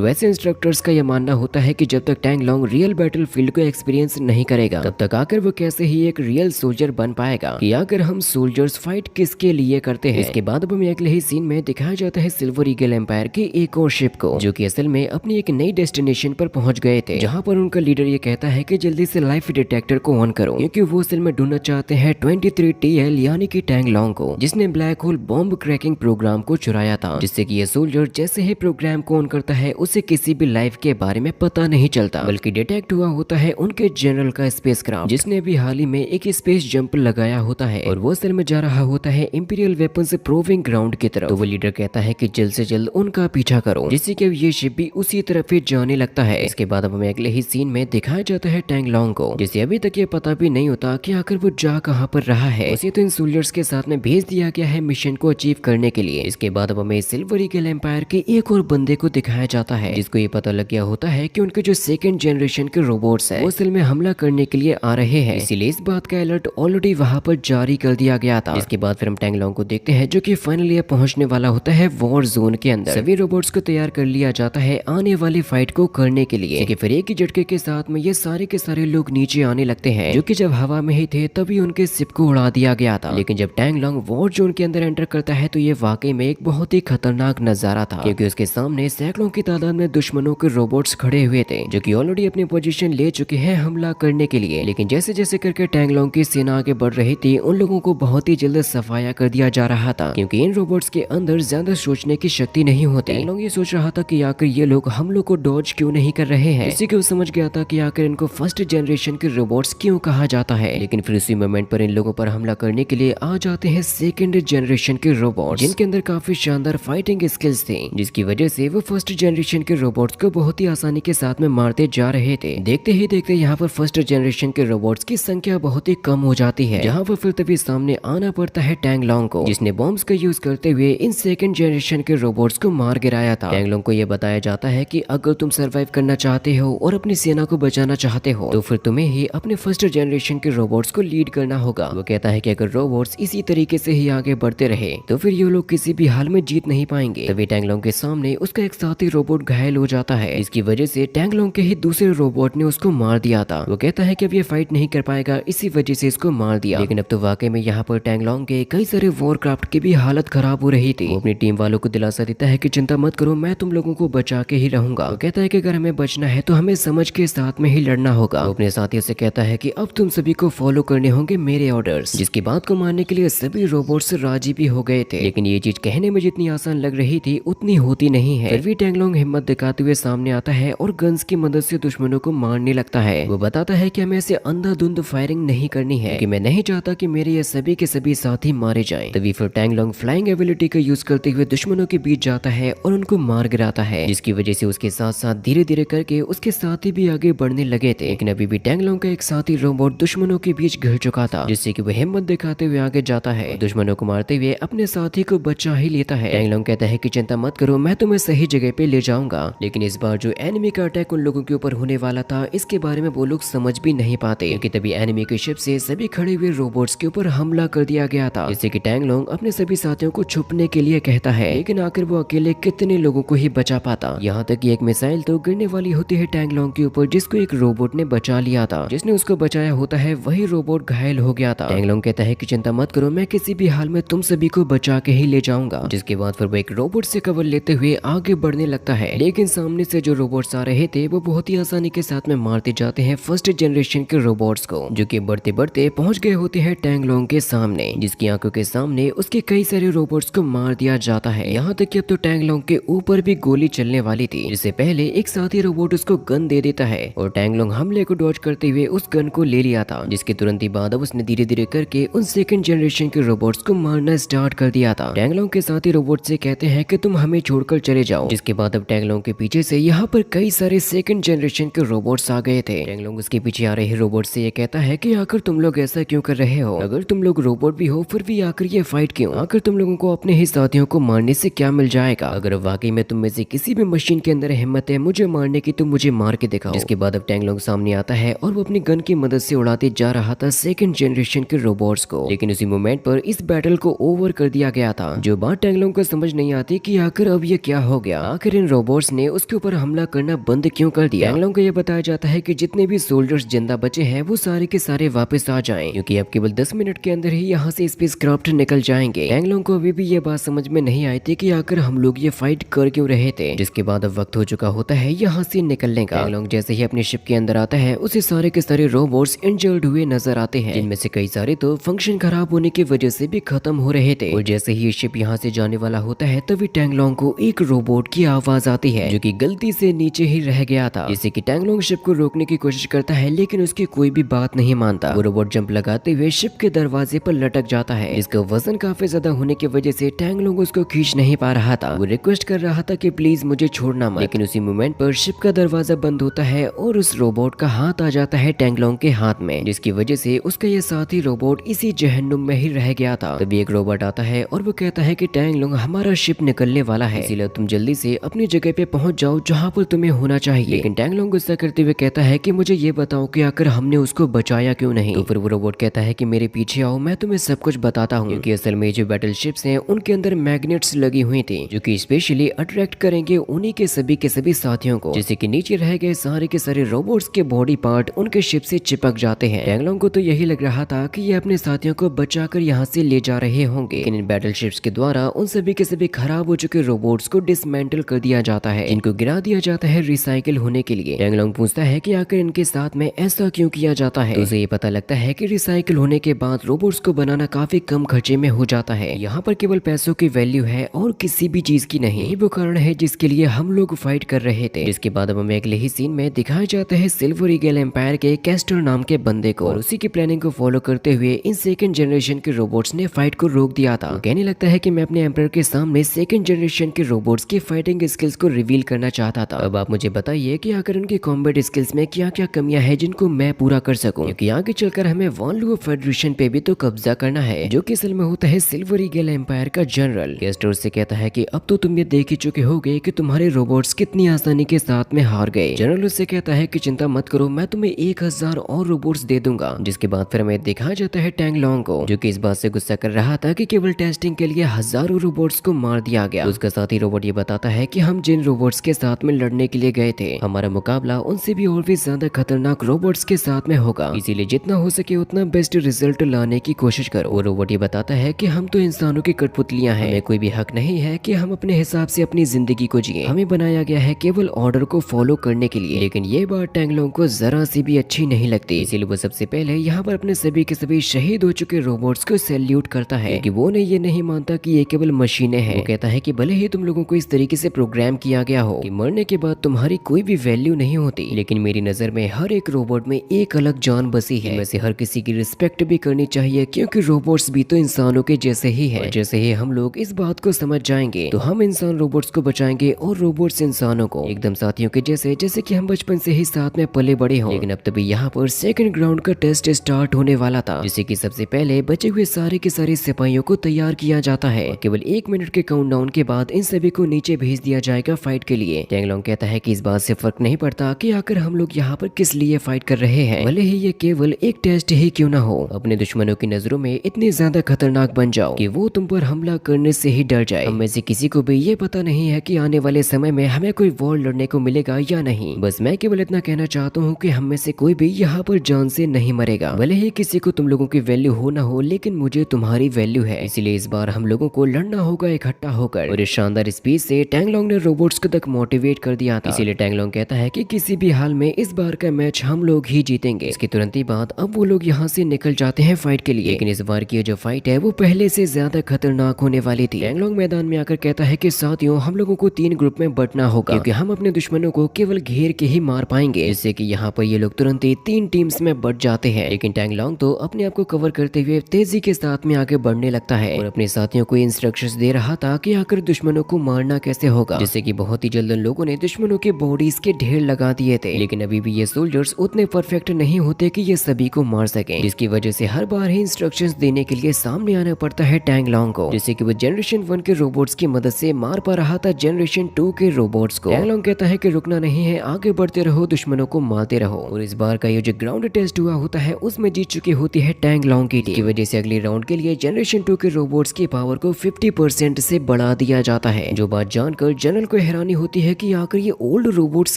वैसे इंस्ट्रक्टर्स का यह मानना होता है कि जब तक Tang long real battle field को एक्सपीरियंस नहीं करेगा तब तक आकर वो कैसे ही एक रियल सोल्जर बन पाएगा कि अगर हम सोल्जर्स फाइट किसके लिए करते हैं। इसके बाद अब हमें अगले ही सीन में दिखाया जाता है सिल्वर ईगल एम्पायर की एक और शिप को, जो कि असल में अपनी एक नई डेस्टिनेशन पर पहुंच गए थे, जहां पर उनका लीडर ये कहता है कि जल्दी से लाइफ डिटेक्टर को ऑन करो, क्योंकि वो असल में ढूंढना चाहते हैं 23TL यानी कि टैंग लॉन्ग को, जिसने black hole bomb cracking program को चुराया था, जिससे कि ये सोल्जर जैसे ही प्रोग्राम को ऑन करता है उसे किसी भी लाइफ के बारे में पता नहीं चलता, बल्कि डिटेक्ट हुआ होता है उनके जनरल का स्पेसक्राफ्ट, जिसने भी हाल ही में एक स्पेस जंप लगाया होता है और वो असल में जा रहा होता है इंपीरियल वेपन्स प्रूविंग ग्राउंड की तरफ। तो वो लीडर कहता है कि जल्द से जल्द उनका पीछा करो, जिससे कि ये शिप भी उसी तरफ ही जाने लगता है। इसके बाद अब हमें अगले ही सीन में दिखाया जाता है टैंग लॉन्ग को, जिसे अभी तक ये पता भी नहीं होता कि आखिर वो जा कहां पर रहा है। उसे तो इन सोल्जर्स के साथ में भेज दिया गया है मिशन को अचीव करने के लिए। इसके बाद अब हमें सिल्वर ईगल एम्पायर के एक और बंदे को दिखाया जाता है, जिसको ये पता लग गया होता है कि उनके जो सेकंड जनरेशन के रोबोट्स हैं वो असल में हमला करने के लिए आ रहे हैं, इसीलिए इस बात का अलर्ट ऑलरेडी वहां पर जारी कर दिया गया था। इसके बाद फिर हम टैंग लॉन्ग को देखते हैं, जो कि फाइनली पहुंचने वाला होता है वॉर जोन के अंदर। सभी रोबोट्स को तैयार कर लिया जाता है आने वाली फाइट को करने के लिए, कि फिर एक ही झटके के साथ में ये सारे के सारे लोग नीचे आने लगते हैं, जो कि जब हवा में ही थे तभी उनके शिप को उड़ा दिया गया था। लेकिन जब टैंग लॉन्ग वॉर जोन के अंदर एंटर करता है तो ये वाकई में एक बहुत ही खतरनाक नजारा था, क्योंकि उसके सामने सैकड़ों की तादाद में दुश्मनों के रोबोट्स खड़े हुए थे, जो कि ऑलरेडी अपनी पोजीशन ले चुके हैं हमला करने के लिए। लेकिन जैसे जैसे करके टैंग लॉन्ग की सेना आगे बढ़ रही थी, उन लोगों को बहुत ही जल्द सफाया कर दिया जा रहा था, क्योंकि इन रोबोट्स के अंदर ज्यादा सोचने की शक्ति नहीं होती। टैंग लॉन्ग ये सोच रहा था कि आखिर ये लोग हम लोग को डॉज क्यों नहीं कर रहे हैं। इसी को समझ गया था कि आखिर इनको फर्स्ट जनरेशन के रोबोट्स क्यों कहा जाता है। लेकिन फिर उसी मोमेंट पर इन लोगों पर हमला करने के लिए आ जाते हैं सेकंड जनरेशन के रोबोट्स, जिनके अंदर काफी शानदार फाइटिंग स्किल्स थी, जिसकी वजह से वो फर्स्ट जनरेशन के रोबोट्स को बहुत ही आसानी के साथ में मारते जा रहे थे। देखते ही देखते यहाँ पर फर्स्ट जनरेशन के रोबोट्स की संख्या बहुत ही कम हो जाती है, जहाँ पर फिर तभी सामने आना पड़ता है टैंग लॉन्ग को, जिसने बॉम्ब्स का यूज करते हुए इन सेकंड जनरेशन के रोबोट्स को मार गिराया था। टैंग लॉन्ग को यह बताया जाता है कि अगर तुम सरवाइव करना चाहते हो और अपनी सेना को बचाना चाहते हो तो फिर तुम्हें ही अपने फर्स्ट जनरेशन के रोबोट्स को लीड करना होगा। वो कहता है कि अगर रोबोट्स इसी तरीके से ही आगे बढ़ते रहे तो फिर ये लोग किसी भी हाल में जीत नहीं पाएंगे। तभी टैंग लॉन्ग के सामने उसका एक साथी रोबोट घायल हो जाता है, इसकी वजह से टैंग लॉन्ग के ही दूसरे रोबोट ने उसको मार दिया था। वो कहता है कि अब ये फाइट नहीं कर पाएगा, इसी वजह से इसको मार दिया। लेकिन अब तो वाकई में यहाँ पर टैंग लॉन्ग के कई सारे वॉरक्राफ्ट की भी हालत खराब हो रही थी। वो अपनी टीम वालों को दिलासा देता है कि चिंता मत करो, मैं तुम लोगों को बचा के ही रहूंगा। वो कहता है कि अगर हमें बचना है तो हमें समझ के साथ में ही लड़ना होगा। वो अपने साथियों से कहता है कि अब तुम सभी को फॉलो करने होंगे मेरे ऑर्डर्स, जिसकी बात को मानने के लिए सभी रोबोट्स राजी भी हो गए थे। लेकिन ये चीज कहने में जितनी आसान लग रही थी उतनी होती नहीं है। फिर भी टैंग लॉन्ग हिम्मत दिखाते हुए सामने आता है और गन्स की मदद से दुश्मनों को मारने लगता है। वो बताता है कि हमें ऐसे अंधाधुंध फायरिंग नहीं करनी है, कि मैं नहीं चाहता कि मेरे ये सभी के सभी साथी मारे जाएं। तभी फिर टैंग लॉन्ग फ्लाइंग एबिलिटी का यूज करते हुए दुश्मनों के बीच जाता है और उनको मार गिराता है, जिसकी वजह से उसके साथ साथ धीरे धीरे करके उसके साथी भी आगे बढ़ने लगे थे। लेकिन अभी भी टैंग लॉन्ग का एक साथी रोबोट दुश्मनों के बीच घिर चुका था, जिससे कि वो हिम्मत दिखाते हुए आगे जाता है, दुश्मनों को मारते हुए अपने साथी को बचा ही लेता है। टैंग लॉन्ग कहता है कि चिंता मत करो, मैं तुम्हें सही जगह पे ले जाऊंगा। लेकिन इस बार जो एनिमी का अटैक उन लोगों के ऊपर होने वाला था, इसके बारे में वो लोग समझ भी नहीं पाते, क्योंकि तभी एनिमी की शिप से सभी खड़े हुए रोबोट्स के ऊपर हमला कर दिया गया था, जिससे कि टैंग लॉन्ग अपने सभी साथियों को छुपने के लिए कहता है। लेकिन आखिर वो अकेले कितने लोगों को ही बचा पाता। यहाँ तक कि एक मिसाइल तो गिरने वाली होती है टैंग लॉन्ग के ऊपर, जिसको एक रोबोट ने बचा लिया था। जिसने उसको बचाया होता है वही रोबोट घायल हो गया था। टैंग लॉन्ग कहता है कि चिंता मत करो, मैं किसी भी हाल में तुम सभी को बचा के ही ले जाऊंगा। जिसके बाद फिर वो एक रोबोट से कवर लेते हुए आगे बढ़ने लगता है। लेकिन सामने से जो रोबोट्स आ रहे थे वो बहुत ही आसानी के साथ में मारते जाते हैं फर्स्ट जनरेशन के रोबोट्स को, जो कि बढ़ते बढ़ते पहुंच गए होते हैं टैंग लॉन्ग के सामने, जिसकी आंखों के सामने उसके कई सारे रोबोट्स को मार दिया जाता है। यहाँ तक कि अब तो टैंग लॉन्ग के ऊपर भी गोली चलने वाली थी, जिससे पहले एक साथी रोबोट उसको गन दे देता है और टैंग लॉन्ग हमले को डॉज करते हुए उस गन को ले लिया था। जिसके तुरंत ही बाद अब उसने धीरे धीरे करके उन सेकंड जनरेशन के रोबोट्स को मारना स्टार्ट कर दिया था। टैंग लॉन्ग के साथी रोबोट से कहते हैं कि तुम हमें छोड़कर चले जाओ। जिसके बाद अब टैंग लॉन्ग के पीछे से यहाँ पर कई सारे सेकंड जनरेशन के रोबोट्स आ गए थे। टैंग लॉन्ग उसके पीछे आ रहे रोबोट से ये कहता है कि आखिर तुम लोग ऐसा क्यों कर रहे हो? अगर तुम लोग रोबोट भी हो फिर भी आखिर ये फाइट क्यों? आखिर तुम लोगों को अपने ही साथियों को मारने से क्या मिल जाएगा? अगर वाकई में तुम में से किसी भी मशीन के अंदर हिम्मत है मुझे मारने की तो मुझे मार के दिखाओ। जिसके बाद अब टैंगलोंग सामने आता है और वो अपनी गन की मदद से उड़ाते जा रहा था सेकंड जनरेशन के रोबोट्स को, लेकिन उसी मोमेंट पर इस बैटल को ओवर कर दिया गया था। जो बात टैंगलोंग को समझ नहीं आती कि आखिर अब ये क्या हो गया, आखिर इन रोबोट्स ने उसके ऊपर हमला करना बंद क्यों कर दिया। टैंगलोंग को यह बताया जाता है कि जितने भी सोल्जर्स जिंदा बचे हैं वो सारे के सारे वापस आ जाएं, क्योंकि अब केवल 10 मिनट के अंदर ही यहाँ से स्पेसक्राफ्ट निकल जाएंगे। टैंगलोंग को अभी भी ये बात समझ में नहीं आई थी कि आखिर हम लोग ये फाइट कर क्यों रहे थे। जिसके बाद अब वक्त हो चुका होता है यहाँ से निकलने का। टैंगलोंग जैसे ही अपने शिप के अंदर आता है उसे सारे के सारे रोबोट्स इंजर्ड हुए नजर आते हैं, जिनमें से कई सारे तो फंक्शन खराब होने की वजह से भी खत्म हो रहे थे। और जैसे ही ये शिप यहाँ से जाने वाला होता है तभी टैंगलोंग को एक रोबोट की आवाज आती है जो कि गलती से नीचे ही रह गया था, जिससे कि टैंगलोंग शिप को रोकने की कोशिश करता है लेकिन उसकी कोई भी बात नहीं मानता। वो रोबोट जंप लगाते हुए शिप के दरवाजे पर लटक जाता है, जिसका वजन काफी ज्यादा होने की वजह से टैंगलोंग उसको खींच नहीं पा रहा था। वो रिक्वेस्ट कर रहा था कि प्लीज मुझे छोड़ना मत, लेकिन उसी मोमेंट पर शिप का दरवाजा बंद होता है और उस रोबोट का हाथ आ जाता है टैंगलोंग के हाथ में, जिसकी वजह से उसका ये साथी रोबोट इसी जहन्नुम में ही रह गया था। तभी एक रोबोट आता है और वो कहता है कि टैंगलोंग हमारा शिप निकलने वाला है, इसीलिए तुम जल्दी से अपनी जगह पे पहुंच जाओ जहाँ पर तुम्हें होना चाहिए। लेकिन टैंगलोंग गुस्सा करते हुए कहता है कि मुझे ये बताओ कि आखिर हमने उसको बचाया क्यों नहीं। तो फिर वो रोबोट कहता है कि मेरे पीछे आओ, मैं तुम्हें सब कुछ बताता हूँ, क्योंकि असल में जो बैटल शिप्स हैं उनके अंदर मैग्नेट्स लगी हुई थी जो कि स्पेशली अट्रैक्ट करेंगे उन्हीं के सभी साथियों को, जिससे कि नीचे रह गए सारे के सारे रोबोट्स के बॉडी पार्ट उनके शिप से चिपक जाते हैं। टैंगलोंग को तो यही लग रहा था कि ये अपने साथियों को बचाकर यहाँ से ले जा रहे होंगे, लेकिन इन बैटल शिप्स के द्वारा उन सभी के सभी खराब हो चुके रोबोट्स को डिसमेंटल कर दिया जाता है, इनको गिरा दिया जाता है रिसाइकिल होने के लिए। टैंगलोंग पूछता है कि आखिर इनके साथ में ऐसा क्यों किया जाता है, तो उसे ये पता लगता है कि रिसाइकिल होने के बाद रोबोट्स को बनाना काफी कम खर्चे में हो जाता है। यहाँ पर केवल पैसों की वैल्यू है और किसी भी चीज की नहीं। यही वो कारण है जिसके लिए हम लोग फाइट कर रहे थे। जिसके बाद अब हमें अगले ही सीन में दिखाया जाता है सिल्वर ईगल एम्पायर के कैस्टर नाम के बंदे को, और उसी की प्लानिंग को फॉलो करते हुए इन सेकंड जनरेशन के रोबोट्स ने फाइट को रोक दिया था। कहने लगता है कि मैं अपने एम्पायर के सामने सेकंड जनरेशन के रोबोट्स की फाइटिंग स्किल्स को रिवील करना चाहता था। अब आप मुझे बताइए कि आखिर उनकी कॉम्बैट स्किल्स में क्या क्या कमियां हैं जिनको मैं पूरा कर सकूं, क्योंकि आगे चलकर हमें वॉनलुओ फेडरेशन पे भी तो कब्जा करना है, जो कि असल में होता है सिल्वर ईगल एम्पायर का जनरल। कैस्टर से कहता है कि अब तो तुम ये देख ही चुके होगे कि तुम्हारे रोबोट्स कितनी आसानी के साथ में हार गए। जनरल उससे कहता है कि चिंता मत करो, मैं तुम्हें 1000 और रोबोट्स दे दूंगा। जिसके बाद फिर हमें दिखाया जाता है टैंगलोंग को, जो कि इस बात से गुस्सा कर रहा था कि केवल टेस्टिंग के लिए हजारों रोबोट्स को मार दिया गया। उसका साथी रोबोट ये बताता है कि हम जिन रोबोट्स के साथ में लड़ने के लिए गए थे, हमारा मुकाबला उनसे भी और भी ज्यादा खतरनाक रोबोट्स के साथ में होगा, इसीलिए जितना हो सके उतना बेस्ट रिजल्ट लाने की कोशिश करो। वो रोबोट ये बताता है कि हम तो इंसानों की कठपुतलियां हैं, हमें कोई भी हक नहीं है कि हम अपने हिसाब से अपनी जिंदगी को जिए। हमें बनाया गया है केवल ऑर्डर को फॉलो करने के लिए। लेकिन ये बात टैंगलोंग को जरा सी भी अच्छी नहीं लगती, इसीलिए वो सबसे पहले यहाँ पर अपने सभी के सभी शहीद हो चुके रोबोट्स को सैल्यूट करता है, कि वो ये नहीं मानता कि ये केवल मशीनें हैं। वो कहता है कि भले ही तुम लोगों को इस तरीके से प्रोग्राम किया गया हो कि मरने के बाद तुम्हारी कोई भी वैल्यू नहीं होती, लेकिन मेरी नजर में हर एक रोबोट में एक अलग जान बसी है। वैसे हर किसी की रिस्पेक्ट भी करनी चाहिए, क्योंकि रोबोट्स भी तो इंसानों के जैसे ही है। जैसे ही हम लोग इस बात को समझ जाएंगे तो हम इंसान रोबोट्स को बचाएंगे और रोबोट्स इंसानों को, एकदम साथियों के जैसे, जैसे कि हम बचपन से ही साथ में पले बड़े हों। लेकिन अब तभी यहाँ पर सेकंड ग्राउंड का टेस्ट स्टार्ट होने वाला था, जिसे कि सबसे पहले बचे हुए सारे के सारे सिपाहियों को तैयार किया जाता है। केवल 1 मिनट के काउंटडाउन के बाद इन सभी को नीचे भेज दिया जाएगा फाइट के लिए। टैंगलोंग कहता है कि इस बात से फर्क नहीं पड़ता कि आखिर हम लोग यहाँ पर किस लिए फाइट कर रहे हैं, भले ही ये केवल एक टेस्ट ही क्यों ना हो। अपने दुश्मनों की नजरों में इतने ज्यादा खतरनाक बन जाओ कि वो तुम पर हमला करने से ही डर जाए। हम में से किसी को भी ये पता नहीं है कि आने वाले समय में हमें कोई वॉर लड़ने को मिलेगा या नहीं। बस मैं केवल इतना कहना चाहता हूँ कि हम में से कोई भी यहाँ पर जान से नहीं मरेगा। भले ही किसी को तुम लोगों की वैल्यू हो ना हो, लेकिन मुझे तुम्हारी वैल्यू है, इसलिए इस बार हम लोगों को लड़ना होगा इकट्ठा होकर। और इस शानदार स्पीच से टैंगलोंग ने रोबोट्स को तक मोटिवेट कर दिया था। इसीलिए टैंगलोंग कहता है कि किसी भी हाल में इस बार का मैच हम लोग ही जीतेंगे। इसके तुरंत ही बाद अब वो लोग यहाँ से निकल जाते हैं फाइट के लिए, लेकिन इस बार की जो फाइट है वो पहले से ज्यादा खतरनाक होने वाली थी। टैंगलोंग मैदान में आकर कहता है कि साथियों, हम लोगों को 3 ग्रुप में बंटना होगा, क्योंकि हम अपने दुश्मनों को केवल घेर के ही मार पाएंगे। जिससे कि यहाँ पर ये लोग तुरंत ही 3 टीम्स में बंट जाते हैं। लेकिन टैंगलोंग तो अपने आप को कवर करते हुए तेजी के साथ में आगे बढ़ने लगता है और अपने साथियों को इंस्ट्रक्शंस दे रहा था कि आखिर दुश्मनों को मारना कैसे होगा। जिससे कि बहुत ही जल्द उन लोगों ने दुश्मनों के बॉडीज के ढेर लगा दिए थे। लेकिन अभी भी ये सोल्जर्स उतने परफेक्ट नहीं होते कि ये सभी को मार सकें, जिसकी वजह से हर बार ही इंस्ट्रक्शंस देने के लिए सामने आना पड़ता है टैंगलोंग को। जिससे कि वो जनरेशन 1 के रोबोट्स की मदद से मार पा रहा था जनरेशन 2 के रोबोट्स को। टैंगलोंग कहता है कि रुकना नहीं है, आगे आगे बढ़ते रहो, दुश्मनों को मारते रहो। और इस बार का ये जो ग्राउंड टेस्ट हुआ होता है उसमें जीत चुकी होती है टैंग लॉन्ग की टीम, की वजह से अगले राउंड के लिए जनरेशन 2 के रोबोट्स की पावर को 50% से बढ़ा दिया जाता है। जो बात जानकर जनरल को हैरानी होती है कि आखिर ये ओल्ड रोबोट्स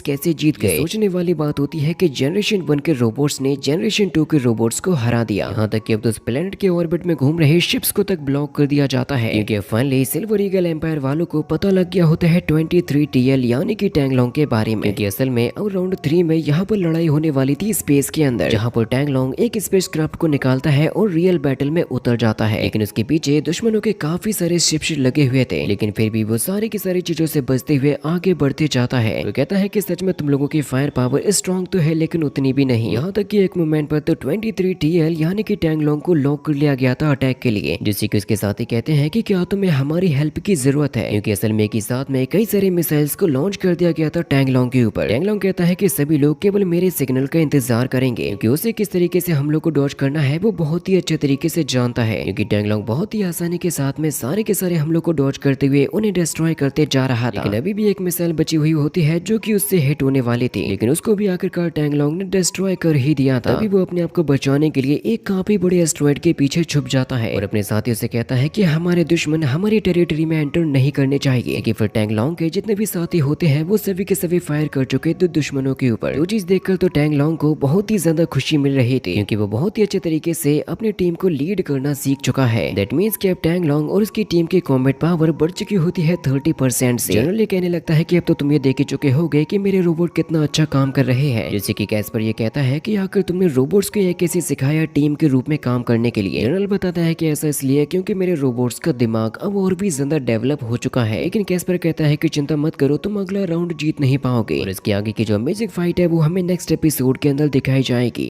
कैसे जीत गए। सोचने वाली बात होती है कि जनरेशन 1 के रोबोट्स ने जनरेशन 2 के रोबोट्स को हरा दिया। यहाँ तक कि अब तो उस प्लेनेट के ऑर्बिट में घूम रहे शिप्स को तक ब्लॉक कर दिया जाता है, क्योंकि फाइनली सिल्वर ईगल एम्पायर वालों को पता लग गया होता है 23 TL यानी कि टैंग लॉन्ग के बारे में। क्योंकि असल में अब राउंड 3 में यहाँ पर लड़ाई होने वाली थी स्पेस के अंदर, जहाँ पर टैंग लॉन्ग एक स्पेस क्राफ्ट को निकालता है और रियल बैटल में उतर जाता है। लेकिन उसके पीछे दुश्मनों के काफी सारे शिप्स लगे हुए थे, लेकिन फिर भी वो सारी की सारी चीजों से बचते हुए आगे बढ़ते जाता है। वो कहता है कि सच में तुम लोगों की फायर पावर स्ट्रॉन्ग तो है, लेकिन उतनी भी नहीं। यहाँ तक कि एक मोमेंट पर तो 23 TL यानी कि टैंग लॉन्ग को लॉक कर लिया गया था अटैक के लिए, जिससे कि उसके साथी कहते हैं कि क्या तुम्हें हमारी हेल्प की जरूरत है, क्योंकि असल में एक ही साथ में कई सारे मिसाइल्स को लॉन्च कर दिया गया था टैंग लॉन्ग के ऊपर। टैंग लॉन्ग कहता है कि सभी लोग केवल मेरे सिग्नल का इंतजार करेंगे, क्योंकि उसे किस तरीके से हम लोग को डॉज करना है वो बहुत ही अच्छे तरीके से जानता है। क्योंकि टैंग लॉन्ग बहुत ही आसानी के साथ में सारे के सारे हम लोग को डॉज करते हुए उन्हें डिस्ट्रॉय करते जा रहा था। लेकिन अभी भी एक मिसाइल बची हुई होती है जो कि उससे हिट होने वाली थी, लेकिन उसको भी आखिरकार टैंग लॉन्ग ने डिस्ट्रॉय कर ही दिया था। तभी वो अपने आप को बचाने के लिए एक काफी बड़े एस्ट्रॉयड के पीछे छुप जाता है और अपने साथियों से कहता है कि हमारे दुश्मन हमारी टेरिटरी में एंटर नहीं करने चाहिए। कि फिर टैंग लॉन्ग के जितने भी साथी होते हैं वो सभी के सभी फायर कर चुके थे दुश्मनों के ऊपर। वो चीज देखकर तो टैंग लॉन्ग को बहुत ही ज्यादा खुशी मिल रही थी, क्योंकि वो बहुत ही अच्छे तरीके से अपनी टीम को लीड करना सीख चुका है। दैट मींस कि अब टैंग लॉन्ग और उसकी टीम की कॉम्बैट पावर बढ़ चुकी होती है 30% से। जनरली कहने लगता है कि अब तो तुम ये देख चुके होगे कि मेरे रोबोट कितना अच्छा काम कर रहे हैं। जैसे कि कैस्पर ये कहता है कि आखिर तुमने रोबोट्स को कैसे सिखाया टीम के रूप में काम करने के लिए। जनरल बताता है कि ऐसा इसलिए क्योंकि मेरे रोबोट्स का दिमाग अब और भी ज्यादा डेवलप हो चुका है। लेकिन कैस्पर कहता है कि चिंता मत करो, तुम अगला राउंड जीत नहीं पाओगे। और इसके आगे की जो अमेजिंग फाइट है वो हमें नेक्स्ट एपिसोड के अंदर दिखाई जाएगी।